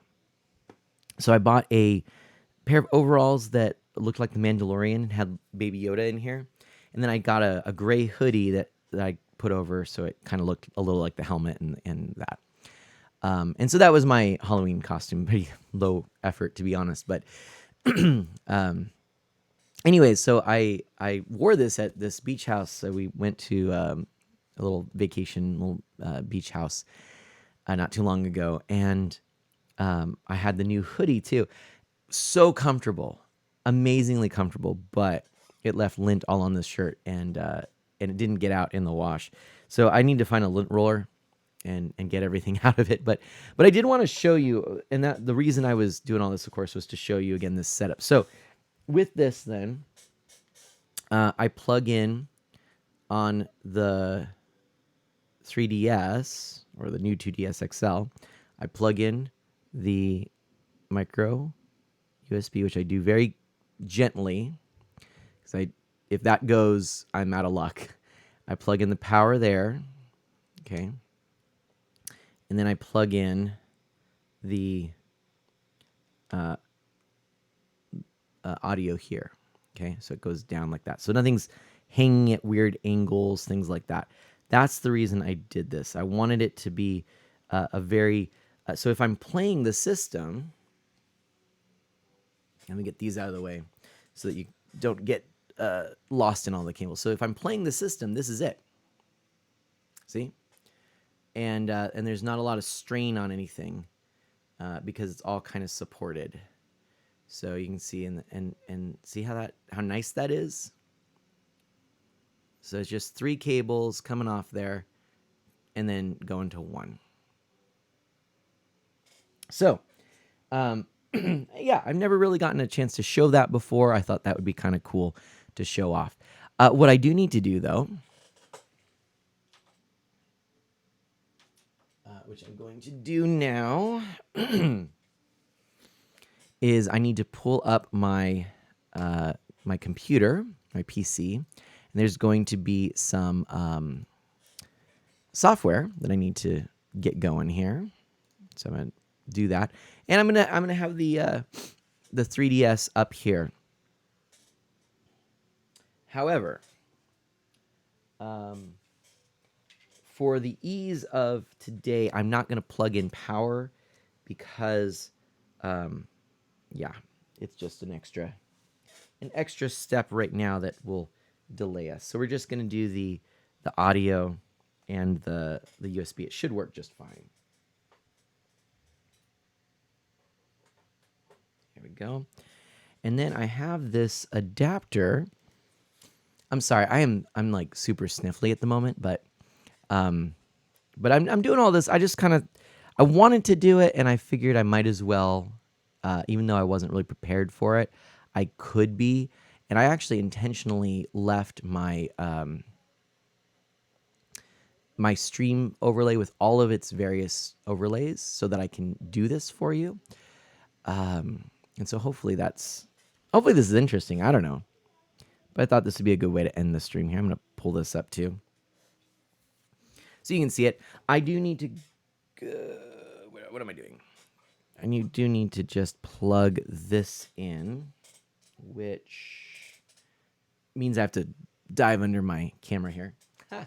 A: So I bought a pair of overalls that looked like the Mandalorian and had Baby Yoda in here, and then I got a gray hoodie that I put over, so it kind of looked a little like the helmet and that. And so that was my Halloween costume. Pretty low effort, to be honest. But anyways, so I wore this at this beach house. So we went to a little vacation, beach house not too long ago. And I had the new hoodie too. So comfortable, amazingly comfortable, but it left lint all on this shirt. And and it didn't get out in the wash. So I need to find a lint roller and get everything out of it. But I did want to show you, and that the reason I was doing all this, of course, was to show you again this setup. So with this, then I plug in on the 3DS or the new 2DS XL. I plug in the micro USB, which I do very gently, because if that goes, I'm out of luck. I plug in the power there, okay, and then I plug in the audio here, okay, so it goes down like that. So nothing's hanging at weird angles, things like that. That's the reason I did this. I wanted it to be a very so if I'm playing the system, let me get these out of the way so that you don't get lost in all the cables. So if I'm playing the system, this is it. See? And there's not a lot of strain on anything because it's all kind of supported. So you can see and see how nice that is. So it's just 3 cables coming off there and then going to 1. So, yeah, I've never really gotten a chance to show that before. I thought that would be kind of cool to show off. What I do need to do, though, which I'm going to do now, is I need to pull up my my computer, my PC, and there's going to be some software that I need to get going here. So I'm gonna do that, and I'm gonna have the 3DS up here. However, for the ease of today, I'm not gonna plug in power because, yeah, it's just an extra step right now that will delay us. So we're just gonna do the audio and the USB. It should work just fine. Here we go. And then I have this adapter. I'm sorry, I'm like super sniffly at the moment, but I'm doing all this. I wanted to do it, and I figured I might as well, even though I wasn't really prepared for it, I could be. And I actually intentionally left my my stream overlay with all of its various overlays so that I can do this for you. And so hopefully this is interesting. I don't know. But I thought this would be a good way to end the stream here. I'm going to pull this up too, so you can see it. I do need to... what am I doing? And you do need to just plug this in, which means I have to dive under my camera here. Ha.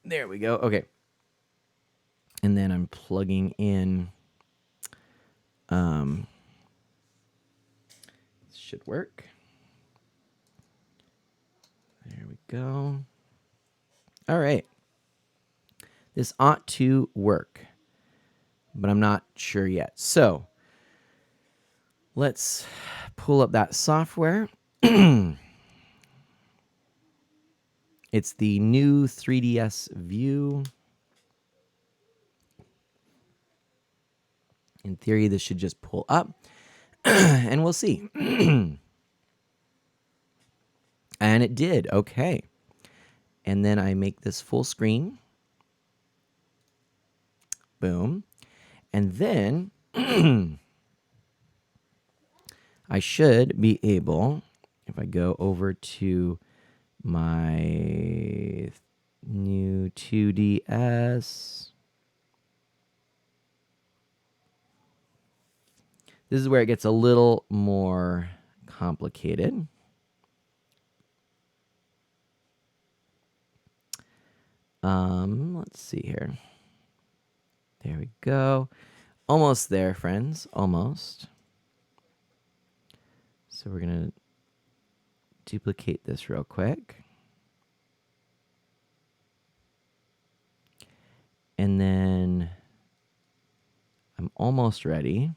A: There we go. Okay. And then I'm plugging in. This should work. There we go. All right. This ought to work, but I'm not sure yet. So let's pull up that software. It's the new 3DS View. In theory, this should just pull up, and we'll see. And it did. Okay. And then I make this full screen. Boom. And then I should be able, if I go over to my new 2DS. This is where it gets a little more complicated. Let's see here. There we go. Almost there, friends. Almost. So we're going to duplicate this real quick. And then I'm almost ready.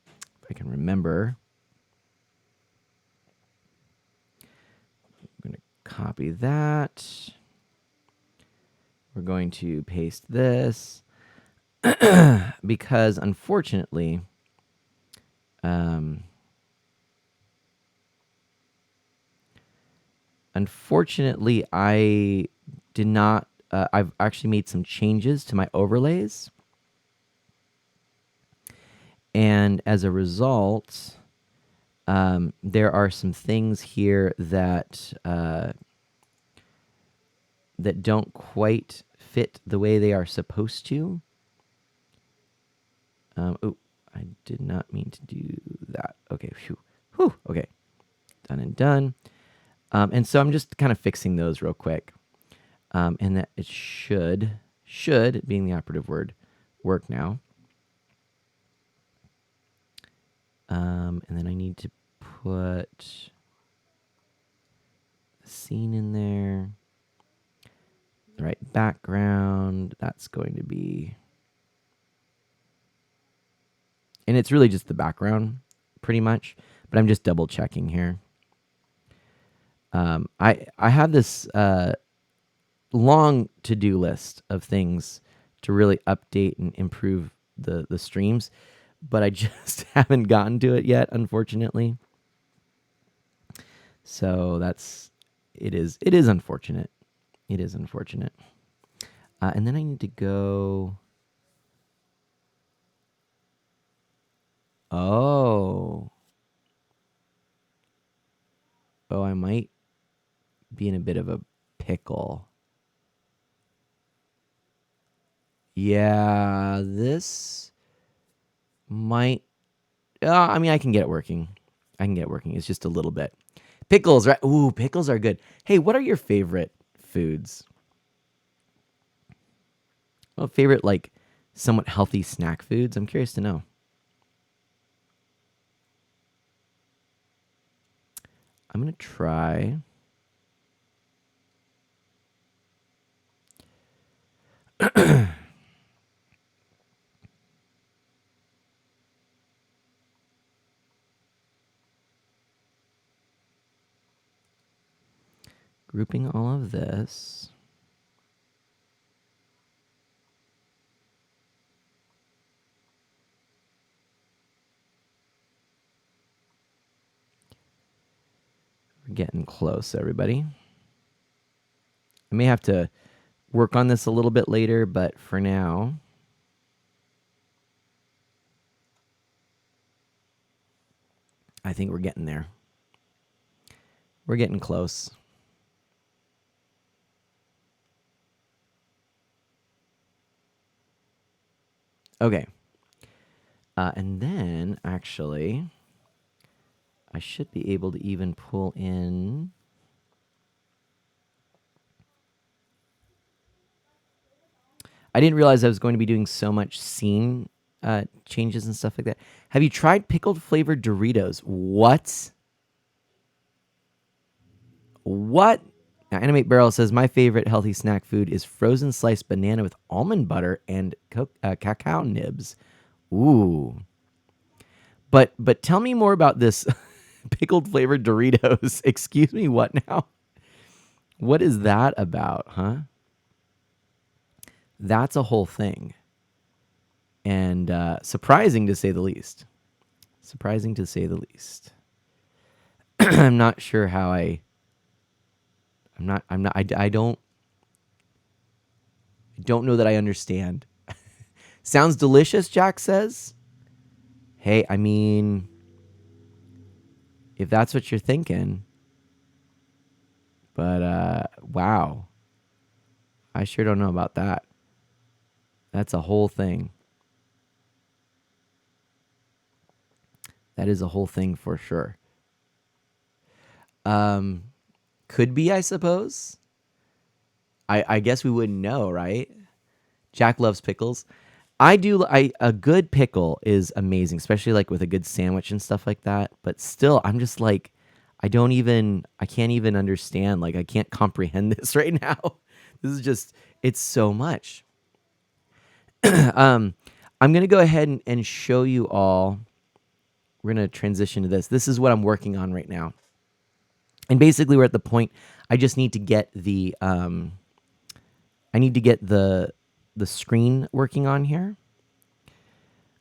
A: If I can remember. I'm going to copy that. We're going to paste this because unfortunately, I did not. I've actually made some changes to my overlays, and as a result, there are some things here that that don't quite fit the way they are supposed to. Oh, I did not mean to do that. Okay, whew. Okay, done and done. And so I'm just kind of fixing those real quick. And that it should, being the operative word, work now. And then I need to put a scene in there. The right background. That's going to be... And it's really just the background, pretty much. But I'm just double checking here. I have this long to-do list of things to really update and improve the streams, but I just haven't gotten to it yet, unfortunately. So it is unfortunate. It is unfortunate. And then I need to go. Oh, I might be in a bit of a pickle. Yeah, this might. I mean, I can get it working. It's just a little bit. Pickles, right? Ooh, pickles are good. Hey, what are your favorite foods? Well, favorite, like, somewhat healthy snack foods? I'm curious to know. I'm going to try. Grouping all of this. We're getting close, everybody. I may have to work on this a little bit later, but for now, I think we're getting there. We're getting close. Okay. And then, actually, I should be able to even pull in... I didn't realize I was going to be doing so much scene changes and stuff like that. Have you tried pickled flavored Doritos? What? Now, Animate Barrel says, my favorite healthy snack food is frozen sliced banana with almond butter and cacao nibs. Ooh. But tell me more about this pickled flavored Doritos. Excuse me, what now? What is that about, huh? That's a whole thing. And surprising to say the least. Surprising to say the least. I'm not sure how I don't know that I understand. Sounds delicious, Jack says. Hey, I mean, if that's what you're thinking. But wow. I sure don't know about that. That's a whole thing. That is a whole thing for sure. Could be, I suppose. I guess we wouldn't know, right? Jack loves pickles. I do. A good pickle is amazing, especially like with a good sandwich and stuff like that. But still, I'm just like, I can't even understand. Like, I can't comprehend this right now. This is just, it's so much. I'm gonna go ahead and show you all. We're gonna transition to this. This is what I'm working on right now, and basically, we're at the point. I just need to get the screen working on here.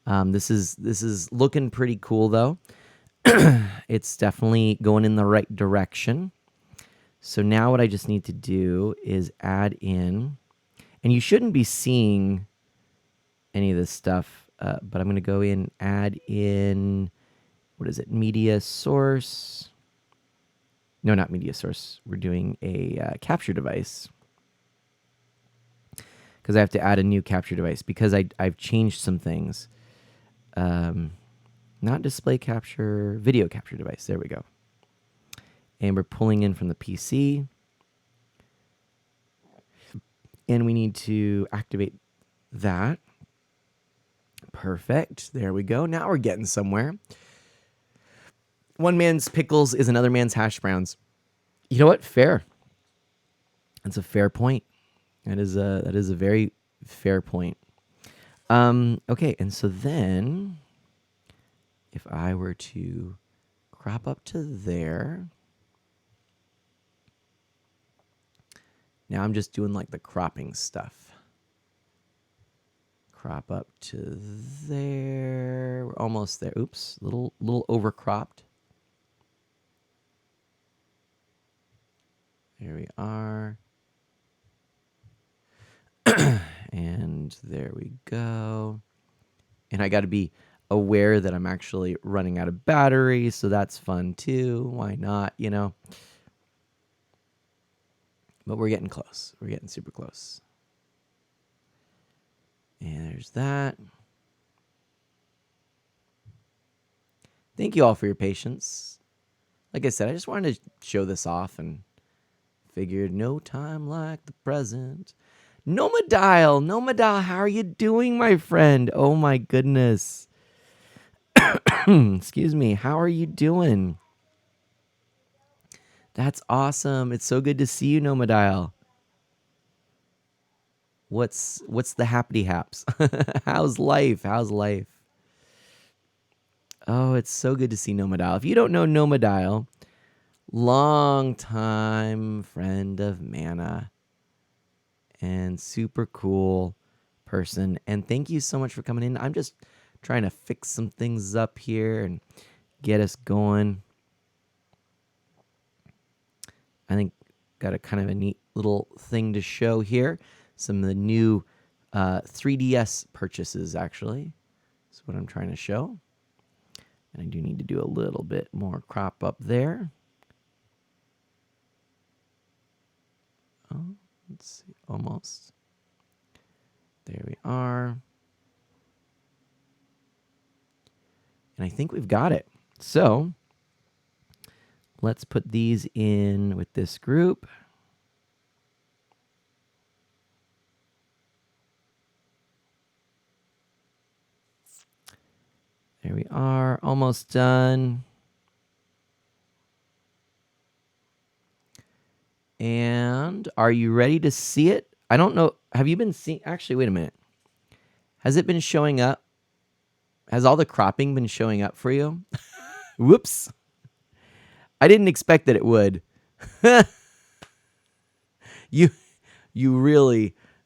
A: This is looking pretty cool though. It's definitely going in the right direction. So now what I just need to do is add in, and you shouldn't be seeing any of this stuff, but I'm going to go in, add in, what is it, media source. No, not media source. We're doing a capture device because I have to add a new capture device because I've changed some things. Not display capture, video capture device. There we go. And we're pulling in from the PC. And we need to activate that. Perfect. There we go. Now we're getting somewhere. One man's pickles is another man's hash browns. You know what? Fair. That's a fair point. That is a very fair point. Okay, and so then if I were to crop up to there. Now I'm just doing like the cropping stuff. Crop up to there. We're almost there. Oops, little overcropped. There we are. And there we go. And I got to be aware that I'm actually running out of battery, so that's fun too. Why not, you know? But we're getting close. We're getting super close. And there's that. Thank you all for your patience. Like I said, I just wanted to show this off and figured no time like the present. Nomadial, how are you doing, my friend? Oh my goodness. Excuse me. How are you doing? That's awesome. It's so good to see you, Nomadial. What's the happy haps? How's life? How's life? Oh, it's so good to see Nomadial. If you don't know Nomadial, long time friend of Mana and super cool person. And thank you so much for coming in. I'm just trying to fix some things up here and get us going. I think got a kind of a neat little thing to show here. Some of the new 3DS purchases, actually. That's what I'm trying to show. And I do need to do a little bit more crop up there. Oh, let's see, almost. There we are. And I think we've got it. So let's put these in with this group. There we are, almost done. And are you ready to see it? I don't know. Have you been seeing? Actually, wait a minute. Has it been showing up? Has all the cropping been showing up for you? Whoops. I didn't expect that it would. You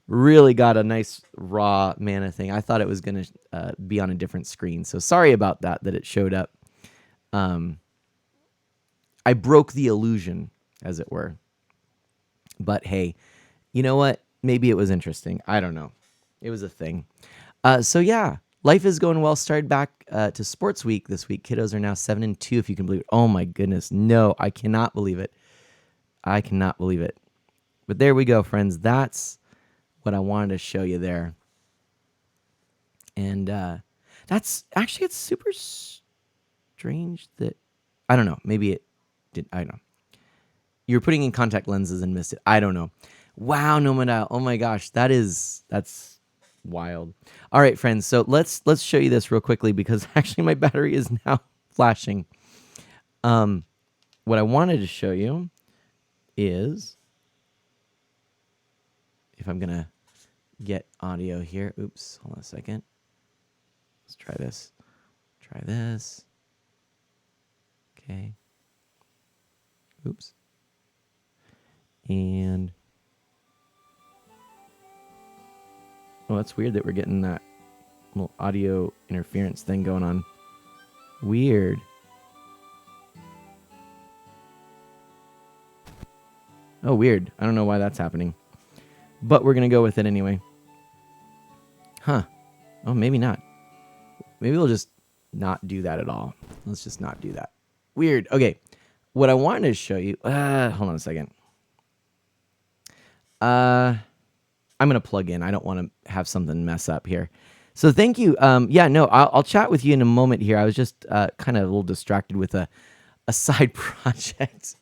A: really got a nice raw mana thing. I thought it was going to be on a different screen. So sorry about that it showed up. I broke the illusion, as it were. But hey, you know what? Maybe it was interesting. I don't know. It was a thing. So yeah, life is going well. Started back to sports week this week. Kiddos are now 7-2, if you can believe it. Oh my goodness. No, I cannot believe it. I cannot believe it. But there we go, friends. That's what I wanted to show you there. And that's actually, it's super strange that, I don't know. Maybe it did. I don't know. You were putting in contact lenses and missed it. I don't know. Wow, Nomadial. Oh my gosh. That's Wild. All right, friends. So let's show you this real quickly because actually my battery is now flashing. What I wanted to show you is if I'm gonna get audio here. Oops, hold on a second. Let's try this. Try this. Okay. Oops. And oh, that's weird that we're getting that little audio interference thing going on. Weird. Oh, weird. I don't know why that's happening. But we're going to go with it anyway. Huh. Oh, maybe not. Maybe we'll just not do that at all. Let's just not do that. Weird. Okay. What I wanted to show you... hold on a second. I'm going to plug in. I don't want to have something mess up here. So thank you. Yeah, no, I'll chat with you in a moment here. I was just kind of a little distracted with a side project.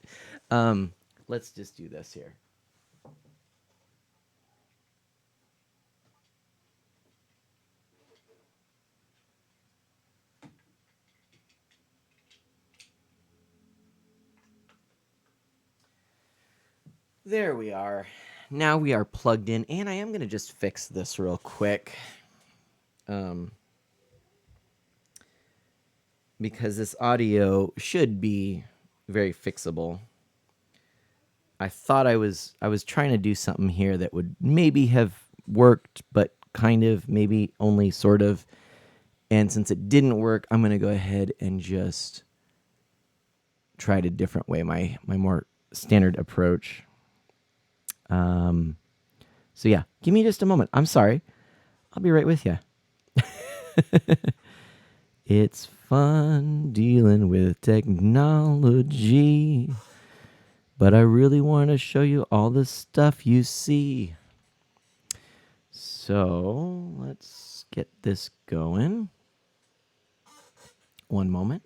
A: Let's just do this here. There we are. Now we are plugged in, and I am going to just fix this real quick. Because this audio should be very fixable. I thought I was trying to do something here that would maybe have worked, but kind of, maybe only sort of. And since it didn't work, I'm going to go ahead and just try it a different way, my more standard approach. So yeah, give me just a moment. I'm sorry. I'll be right with you. It's fun dealing with technology, but I really want to show you all the stuff you see. So let's get this going. One moment.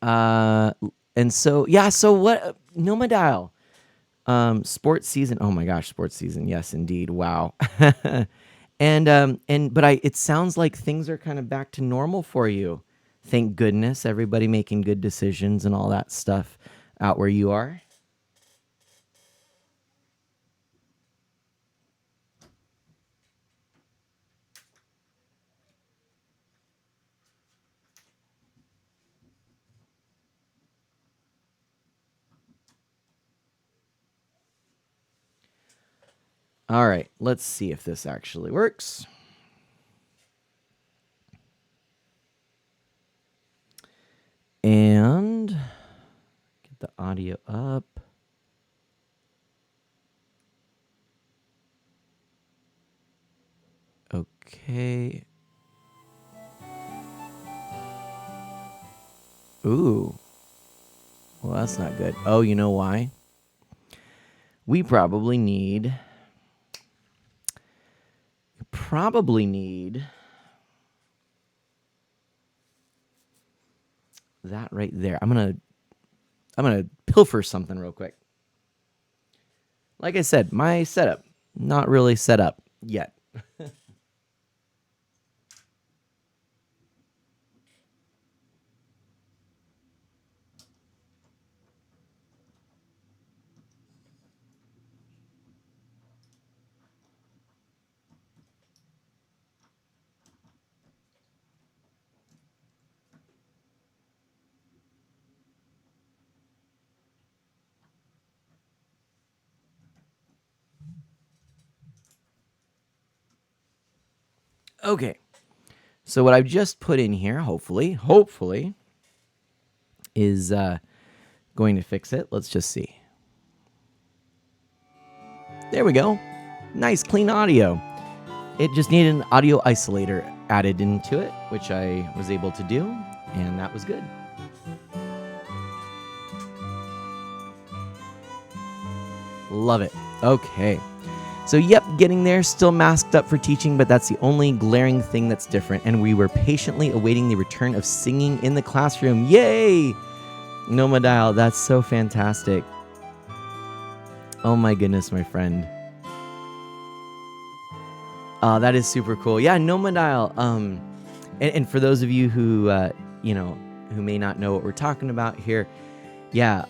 A: And so, yeah, so what, Noma Dial, sports season. Oh my gosh, sports season. Yes, indeed. Wow. But it sounds like things are kind of back to normal for you. Thank goodness, everybody making good decisions and all that stuff out where you are. All right, let's see if this actually works. And get the audio up. Okay. Ooh. Well, that's not good. Oh, you know why? We probably need that right there. I'm gonna pilfer something real quick. Like I said, my setup not really set up yet. Okay. So what I've just put in here, hopefully, is going to fix it. Let's just see. There we go. Nice, clean audio. It just needed an audio isolator added into it, which I was able to do, and that was good. Love it. Okay. So, yep, getting there, still masked up for teaching, but that's the only glaring thing that's different. And we were patiently awaiting the return of singing in the classroom. Yay! Noma Dial, that's so fantastic. Oh my goodness, my friend. That is super cool. Yeah, Nomadial. And for those of you who who may not know what we're talking about here, yeah,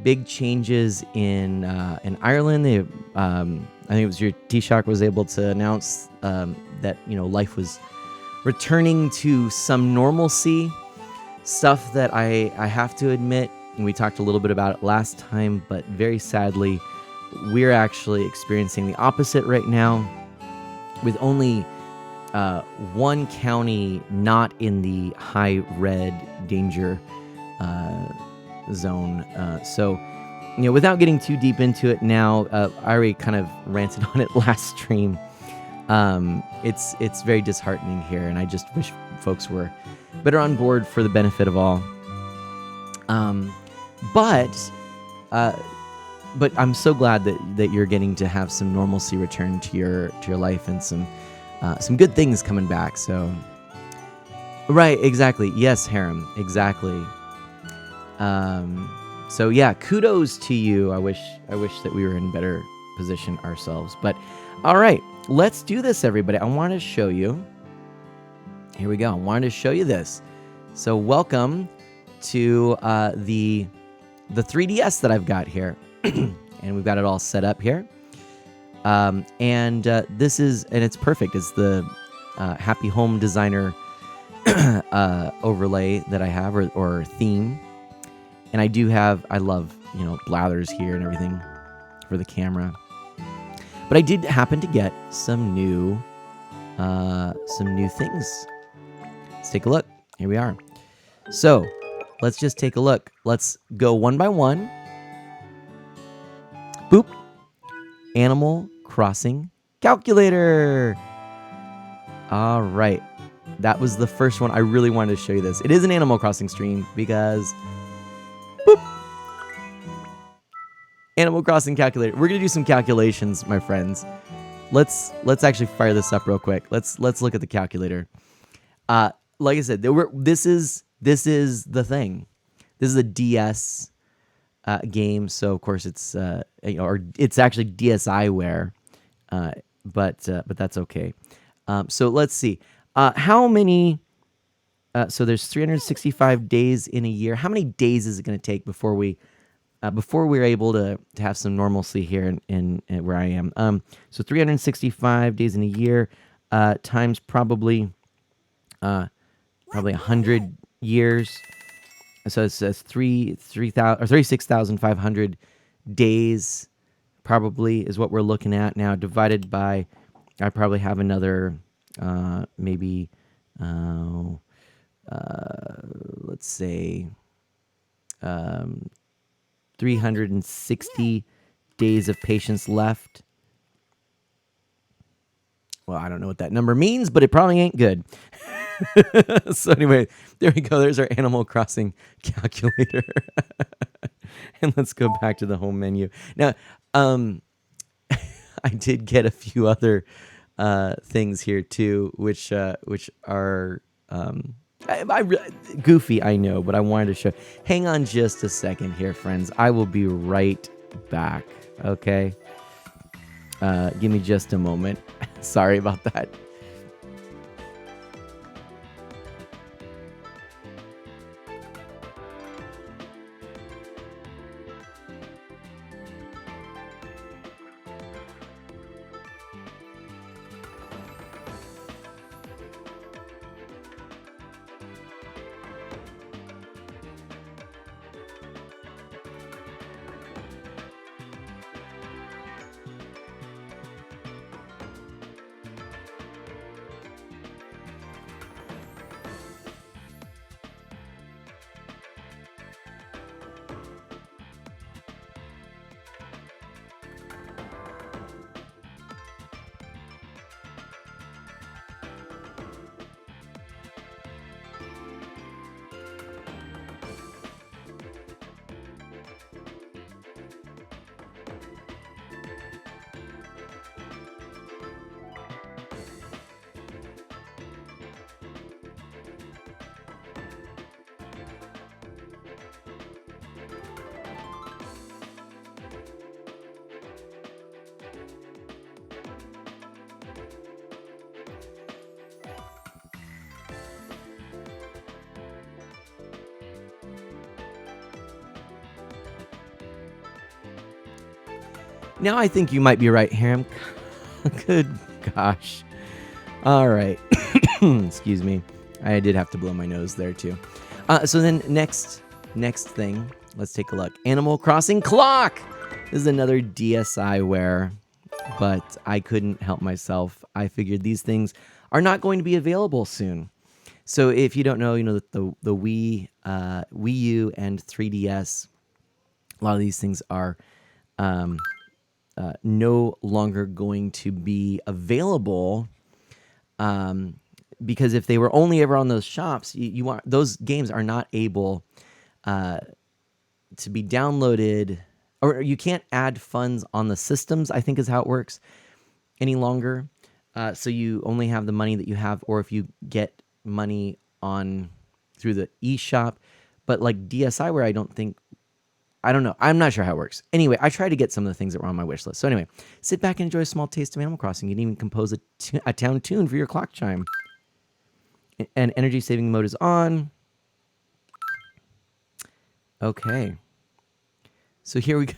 A: big changes in Ireland. I think it was your T-Shock was able to announce that life was returning to some normalcy. Stuff that I have to admit, and we talked a little bit about it last time, but very sadly, we're actually experiencing the opposite right now, with only one county not in the high red danger zone. So, without getting too deep into it now, I already kind of ranted on it last stream. It's very disheartening here, and I just wish folks were better on board for the benefit of all. But I'm so glad that you're getting to have some normalcy return to your life, and some good things coming back. So, right, exactly. Yes, Harem, exactly. So yeah, kudos to you. I wish that we were in better position ourselves. But all right, let's do this, everybody. I want to show you. Here we go. I wanted to show you this. So welcome to the 3DS that I've got here, and we've got it all set up here. And this is, and it's perfect. It's the Happy Home Designer overlay that I have, or theme. And I love, blathers here and everything for the camera. But I did happen to get some new things. Let's take a look. Here we are. So let's just take a look. Let's go one by one. Boop. Animal Crossing calculator. All right. That was the first one. I really wanted to show you this. It is an Animal Crossing stream because boop. Animal Crossing calculator. We're going to do some calculations, my friends. Let's actually fire this up real quick. Let's look at the calculator. Like I said, this is the thing. This is a DS game, so of course it's or it's actually DSiWare, but that's okay. So let's see. How many? So there's 365 days in a year. How many days is it going to take before we're able to have some normalcy here in where I am? So 365 days in a year times probably 100 years. So it says 3,000 or 36,500 days probably is what we're looking at now, divided by, I probably have another maybe let's say 360 days of patience left. Well, I don't know what that number means, but it probably ain't good. So anyway, there we go. There's our Animal Crossing calculator. And let's go back to the home menu. Now, I did get a few other things here too, which are goofy, I know, but I wanted to show. Hang on just a second here, friends. I will be right back. Okay. Give me just a moment. Sorry about that. Now I think you might be right, Ham. Good gosh. All right. Excuse me. I did have to blow my nose there too. So then next thing, let's take a look. Animal Crossing Clock. This is another DSiWare, but I couldn't help myself. I figured these things are not going to be available soon. So if you don't know, you know that the Wii U and 3DS, a lot of these things are no longer going to be available. Because if they were only ever on those shops, those games are not able to be downloaded, or you can't add funds on the systems, I think is how it works, any longer. So you only have the money that you have, or if you get money through the eShop. But like DSiWare, I don't know. I'm not sure how it works. Anyway, I tried to get some of the things that were on my wish list. So anyway, sit back and enjoy a small taste of Animal Crossing. You can even compose a town tune for your clock chime. And energy saving mode is on. Okay. So here we go.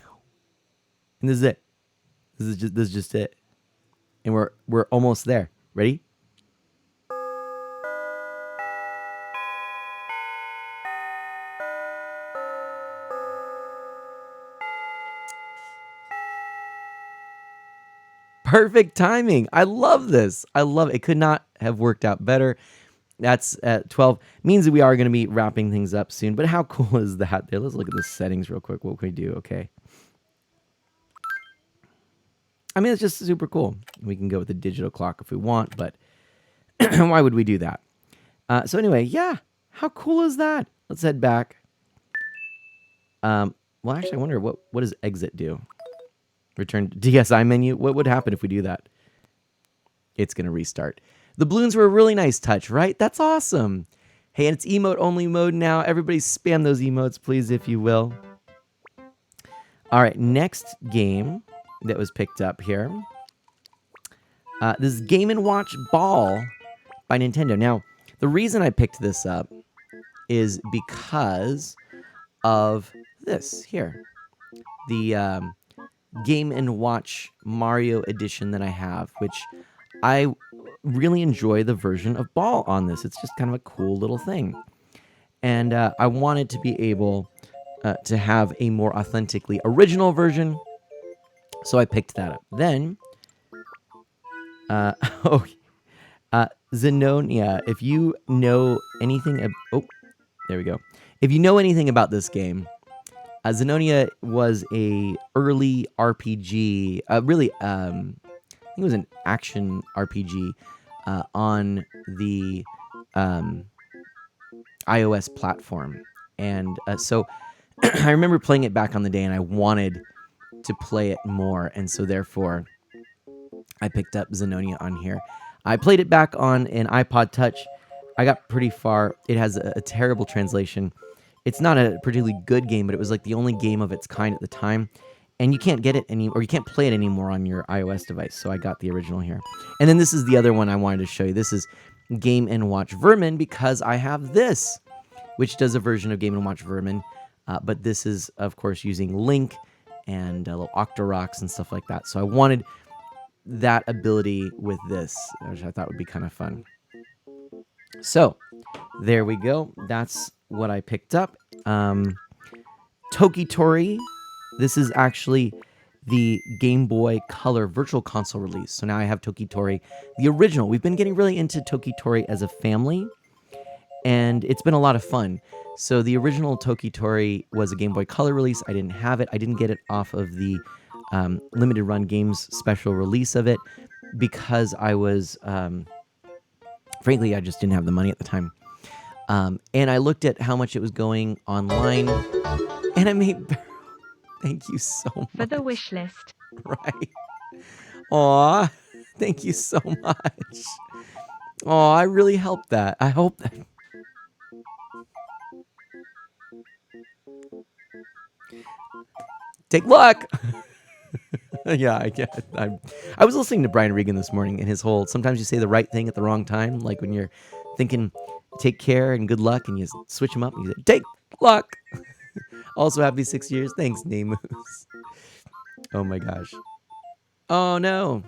A: And this is it. This is just it. And we're almost there. Ready? Perfect timing. I love this. I love it. It could not have worked out better. That's at 12. Means that we are going to be wrapping things up soon. But how cool is that there? Let's look at the settings real quick. What can we do? Okay. I mean, it's just super cool. We can go with the digital clock if we want, but why would we do that? So anyway, yeah. How cool is that? Let's head back. Well, actually, I wonder what does exit do? Return to DSi menu. What would happen if we do that? It's going to restart. The balloons were a really nice touch, right? That's awesome. Hey, and it's emote only mode now. Everybody spam those emotes, please, if you will. All right, next game that was picked up here. This is Game & Watch Ball by Nintendo. Now, the reason I picked this up is because of this here. The Game & Watch Mario edition that I have, which I really enjoy the version of Ball on this. It's just kind of a cool little thing. And I wanted to be able to have a more authentically original version, so I picked that up. Then, Zenonia, if you know anything... there we go. If you know anything about this game, Zenonia was a early RPG, I think it was an action RPG on the iOS platform. And so I remember playing it back on the day, and I wanted to play it more. And so therefore, I picked up Zenonia on here. I played it back on an iPod Touch. I got pretty far. It has a terrible translation. It's not a particularly good game, but it was like the only game of its kind at the time. And you can't get it or you can't play it anymore on your iOS device. So I got the original here. And then this is the other one I wanted to show you. This is Game & Watch Vermin, because I have this, which does a version of Game & Watch Vermin. But this is, of course, using Link and little Octoroks and stuff like that. So I wanted that ability with this, which I thought would be kind of fun. So there we go. That's what I picked up. Tokitori. This is actually the Game Boy Color Virtual Console release. So now I have Tokitori, the original. We've been getting really into Tokitori as a family, and it's been a lot of fun. So the original Tokitori was a Game Boy Color release. I didn't have it. I didn't get it off of the limited run games special release of it because I was, frankly, I just didn't have the money at the time. And I looked at how much it was going online, and I made... Thank you so much.
C: For the wish list.
A: Right. Aw, thank you so much. Aw, I really helped that. I hope that... Take luck! Yeah, I get it. I was listening to Brian Regan this morning, and his whole, sometimes you say the right thing at the wrong time, like when you're thinking, take care and good luck, and you switch them up, and you say, take luck! Also, happy 6 years. Thanks, Namus. Oh my gosh. Oh no.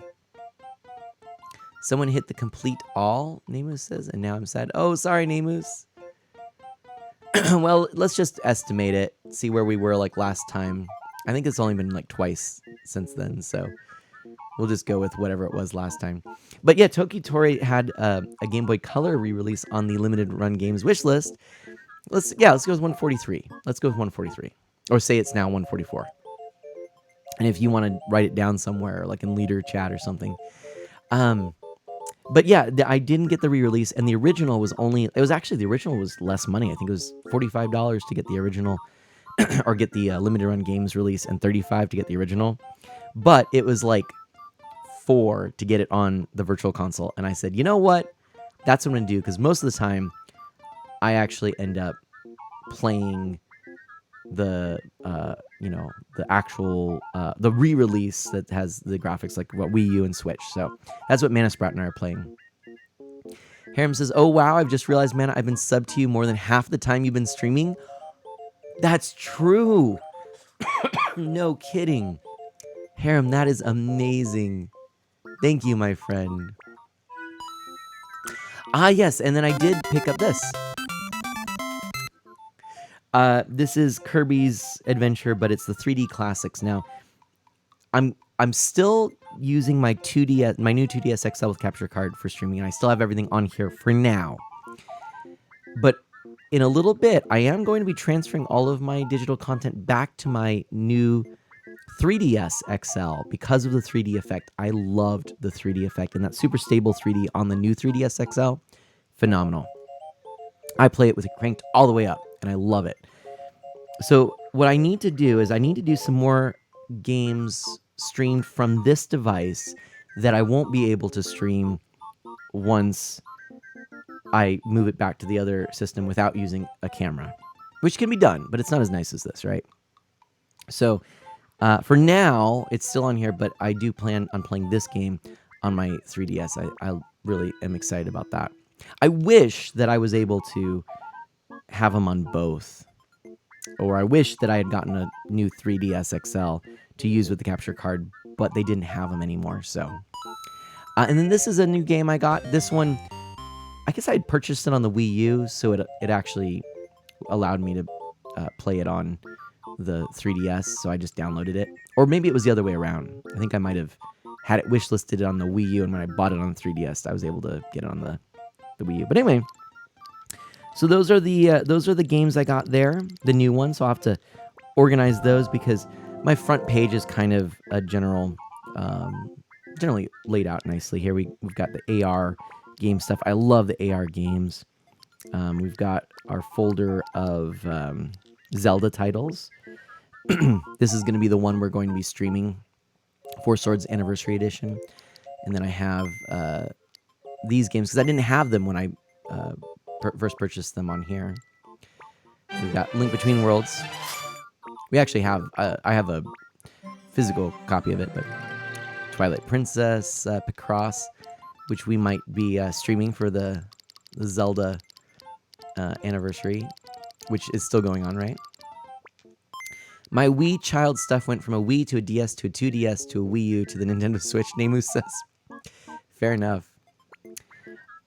A: Someone hit the complete all, Namus says, and now I'm sad. Oh, sorry, Namus. Well, let's just estimate it, see where we were like last time. I think it's only been like twice since then, so we'll just go with whatever it was last time. But yeah, Toki Tori had a Game Boy Color re-release on the limited run games wish list. Let's go with 143. Let's go with 143, or say it's now 144. And if you want to write it down somewhere, like in leader chat or something. But yeah, I didn't get the re-release, and the original was the original was less money. I think it was $45 to get the original, or get the limited run games release, and $35 to get the original. But it was like $4 to get it on the virtual console, and I said, you know what? That's what I'm gonna do, because most of the time, I actually end up playing the the actual the re-release that has the graphics like what Wii U and Switch. So that's what Mana Sprout and I are playing. Harem says, oh wow, I've just realized, Mana, I've been subbed to you more than half the time you've been streaming. That's true. No kidding. Harem, that is amazing. Thank you, my friend. Ah yes, and then I did pick up this. This is Kirby's Adventure, but it's the 3D classics. Now, I'm still using my new 2DS XL with capture card for streaming, and I still have everything on here for now. But in a little bit, I am going to be transferring all of my digital content back to my new 3DS XL because of the 3D effect. I loved the 3D effect, and that super stable 3D on the new 3DS XL, phenomenal. I play it with it cranked all the way up, and I love it. So what I need to do is I need to do some more games streamed from this device that I won't be able to stream once I move it back to the other system without using a camera, which can be done, but it's not as nice as this, right? So for now, it's still on here, but I do plan on playing this game on my 3DS. I really am excited about that. I wish that I was able to have them on both. Or I wish that I had gotten a new 3DS XL to use with the capture card, but they didn't have them anymore, so. And then this is a new game I got. This one, I guess I had purchased it on the Wii U, so it actually allowed me to play it on the 3DS, so I just downloaded it. Or maybe it was the other way around. I think I might have had it wishlisted on the Wii U, and when I bought it on the 3DS, I was able to get it on the Wii U. But anyway, so those are the games I got there, the new ones. So I'll have to organize those because my front page is kind of a generally laid out nicely. Here we've got the AR game stuff. I love the AR games. We've got our folder of Zelda titles. This is going to be the one we're going to be streaming, Four Swords Anniversary Edition. And then I have these games because I didn't have them when I first purchased them on here. We've got Link Between Worlds. We actually have, I have a physical copy of it, but Twilight Princess, Picross, which we might be streaming for the Zelda anniversary, which is still going on, right? My Wii child stuff went from a Wii to a DS to a 2DS to a Wii U to the Nintendo Switch, Nemu says. Fair enough.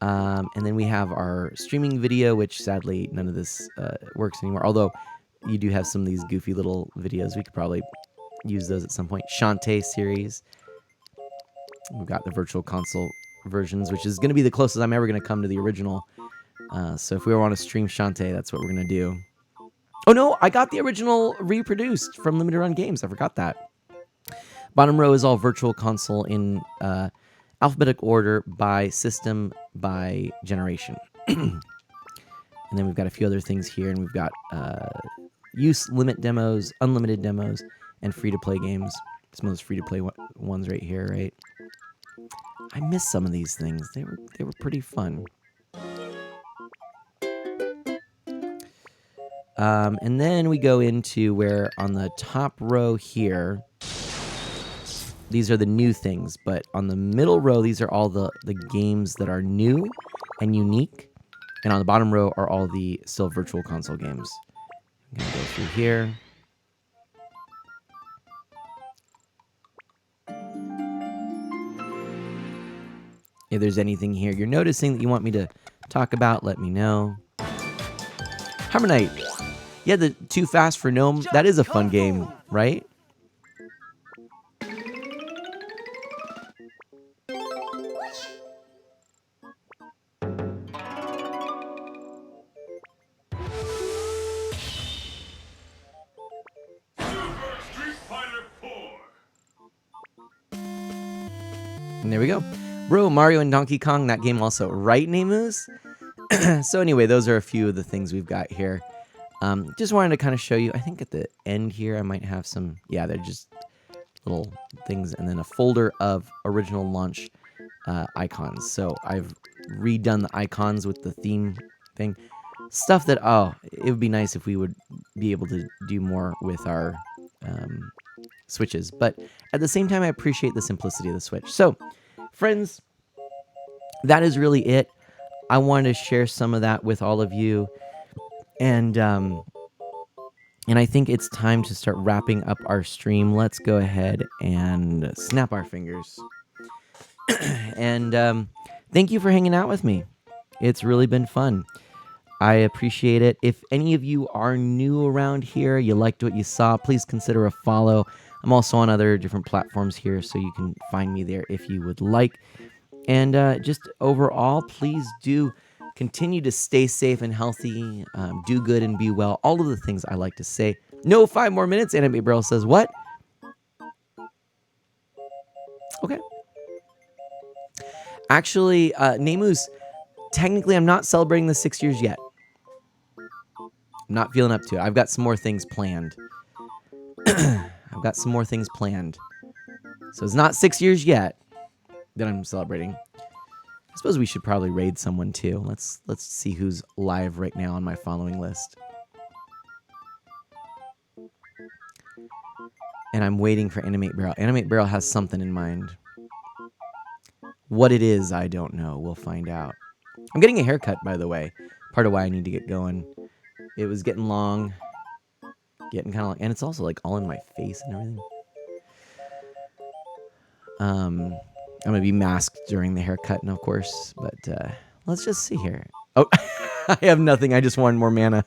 A: And then we have our streaming video, which sadly none of this works anymore. Although you do have some of these goofy little videos. We could probably use those at some point. Shantae series. We've got the virtual console versions, which is going to be the closest I'm ever going to come to the original. So if we want to stream Shantae, that's what we're going to do. Oh no, I got the original reproduced from Limited Run Games. I forgot that. Bottom row is all virtual console in alphabetic order by system, by generation. And then we've got a few other things here, and we've got use limit demos, unlimited demos, and free-to-play games. Some of those free-to-play ones right here, right? I miss some of these things. They were pretty fun. And then we go into where on the top row here, these are the new things, but on the middle row, these are all the games that are new and unique. And on the bottom row are all the still virtual console games. I'm going to go through here. If there's anything here you're noticing that you want me to talk about, let me know. Harmonite. Yeah, the Too Fast for Gnome. That is a fun game, right? And there we go. Bro, Mario and Donkey Kong, that game also. Right, Namus? So anyway, those are a few of the things we've got here. Just wanted to kind of show you. I think at the end here, I might have some... Yeah, they're just little things. And then a folder of original launch icons. So I've redone the icons with the theme thing. Stuff that, it would be nice if we would be able to do more with our Switches. But at the same time, I appreciate the simplicity of the Switch. So, friends, that is really it. I wanted to share some of that with all of you. And I think it's time to start wrapping up our stream. Let's go ahead and snap our fingers. And thank you for hanging out with me. It's really been fun. I appreciate it. If any of you are new around here, you liked what you saw, please consider a follow. I'm also on other different platforms here, so you can find me there if you would like. And just overall, please do continue to stay safe and healthy, do good and be well. All of the things I like to say. No, 5 more minutes. Anime Barrel says, what? Okay. Actually, Nemus, technically I'm not celebrating the 6 years yet. I'm not feeling up to it. I've got some more things planned. I've got some more things planned. So it's not 6 years yet that I'm celebrating. I suppose we should probably raid someone too. Let's see who's live right now on my following list. And I'm waiting for Animate Barrel. Animate Barrel has something in mind. What it is, I don't know. We'll find out. I'm getting a haircut, by the way. Part of why I need to get going. It was getting long. Getting kind of long. And it's also like all in my face and everything. I'm going to be masked during the haircut, and of course. But let's just see here. Oh, I have nothing. I just wanted more mana.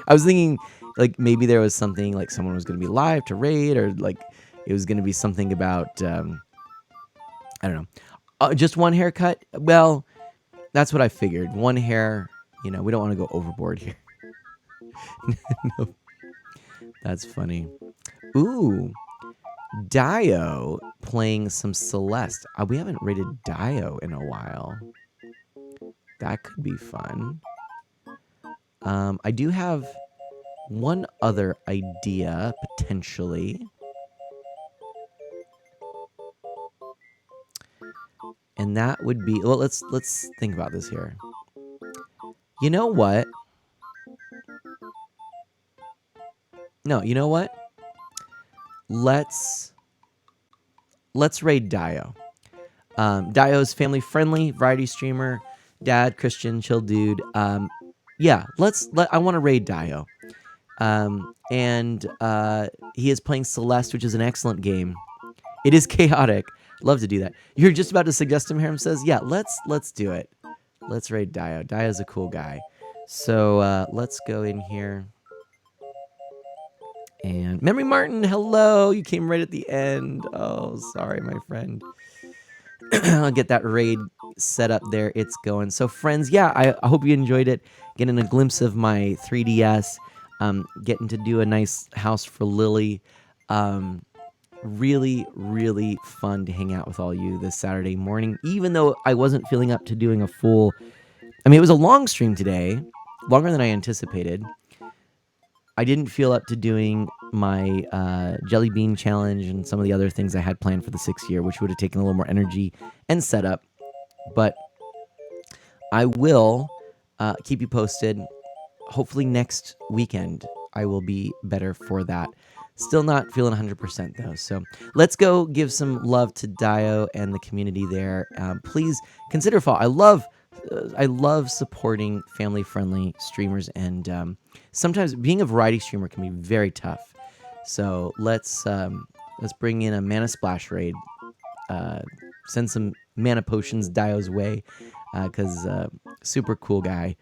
A: I was thinking like maybe there was something like someone was going to be live to raid, or like it was going to be something about, I don't know. Just one haircut? Well, that's what I figured. One hair, we don't want to go overboard here. No. That's funny. Ooh. Dio playing some Celeste. We haven't rated Dio in a while. That could be fun. I do have one other idea, potentially. And that would be... Well, let's think about this here. You know what? No, you know what? Let's raid Dio. Dio's family friendly, variety streamer, dad, Christian, chill dude. Yeah, I want to raid Dio. And he is playing Celeste, which is an excellent game. It is chaotic. Love to do that. You're just about to suggest him, Harem says. Yeah, let's do it. Let's raid Dio. Dio's a cool guy. So let's go in here. And Memory Martin, hello. You came right at the end. Oh, sorry, my friend. I'll get that raid set up there. It's going. So, friends, yeah, I hope you enjoyed it. Getting a glimpse of my 3DS. Getting to do a nice house for Lily. Really, really fun to hang out with all you this Saturday morning. Even though I wasn't feeling up to doing a full... I mean, it was a long stream today. Longer than I anticipated. I didn't feel up to doing my Jelly Bean Challenge and some of the other things I had planned for the 6th year, which would have taken a little more energy and setup. But I will keep you posted. Hopefully next weekend I will be better for that. Still not feeling 100% though. So let's go give some love to Dio and the community there. Please consider follow. I love supporting family-friendly streamers, and sometimes being a variety streamer can be very tough. So let's bring in a Mana Splash raid send some mana potions Dio's way, because super cool guy,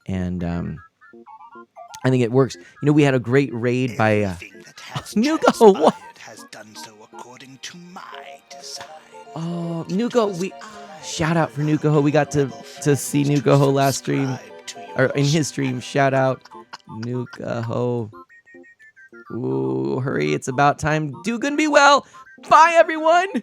A: and I think it works. We had a great raid by
B: Everything that has
A: Nuko. What?
B: transpired has done so according to my design.
A: Oh,
B: It
A: Nuko,
B: was
A: we
B: I
A: shout out for
B: who allowed
A: Nuko. We
B: your
A: got to
B: rebel
A: see
B: friends
A: Nuko last stream,
B: subscribe to
A: or
B: your
A: in his stream.
B: channel.
A: Shout out, Nuko. Ooh, hurry! It's about time. Do good and be well. Bye, everyone.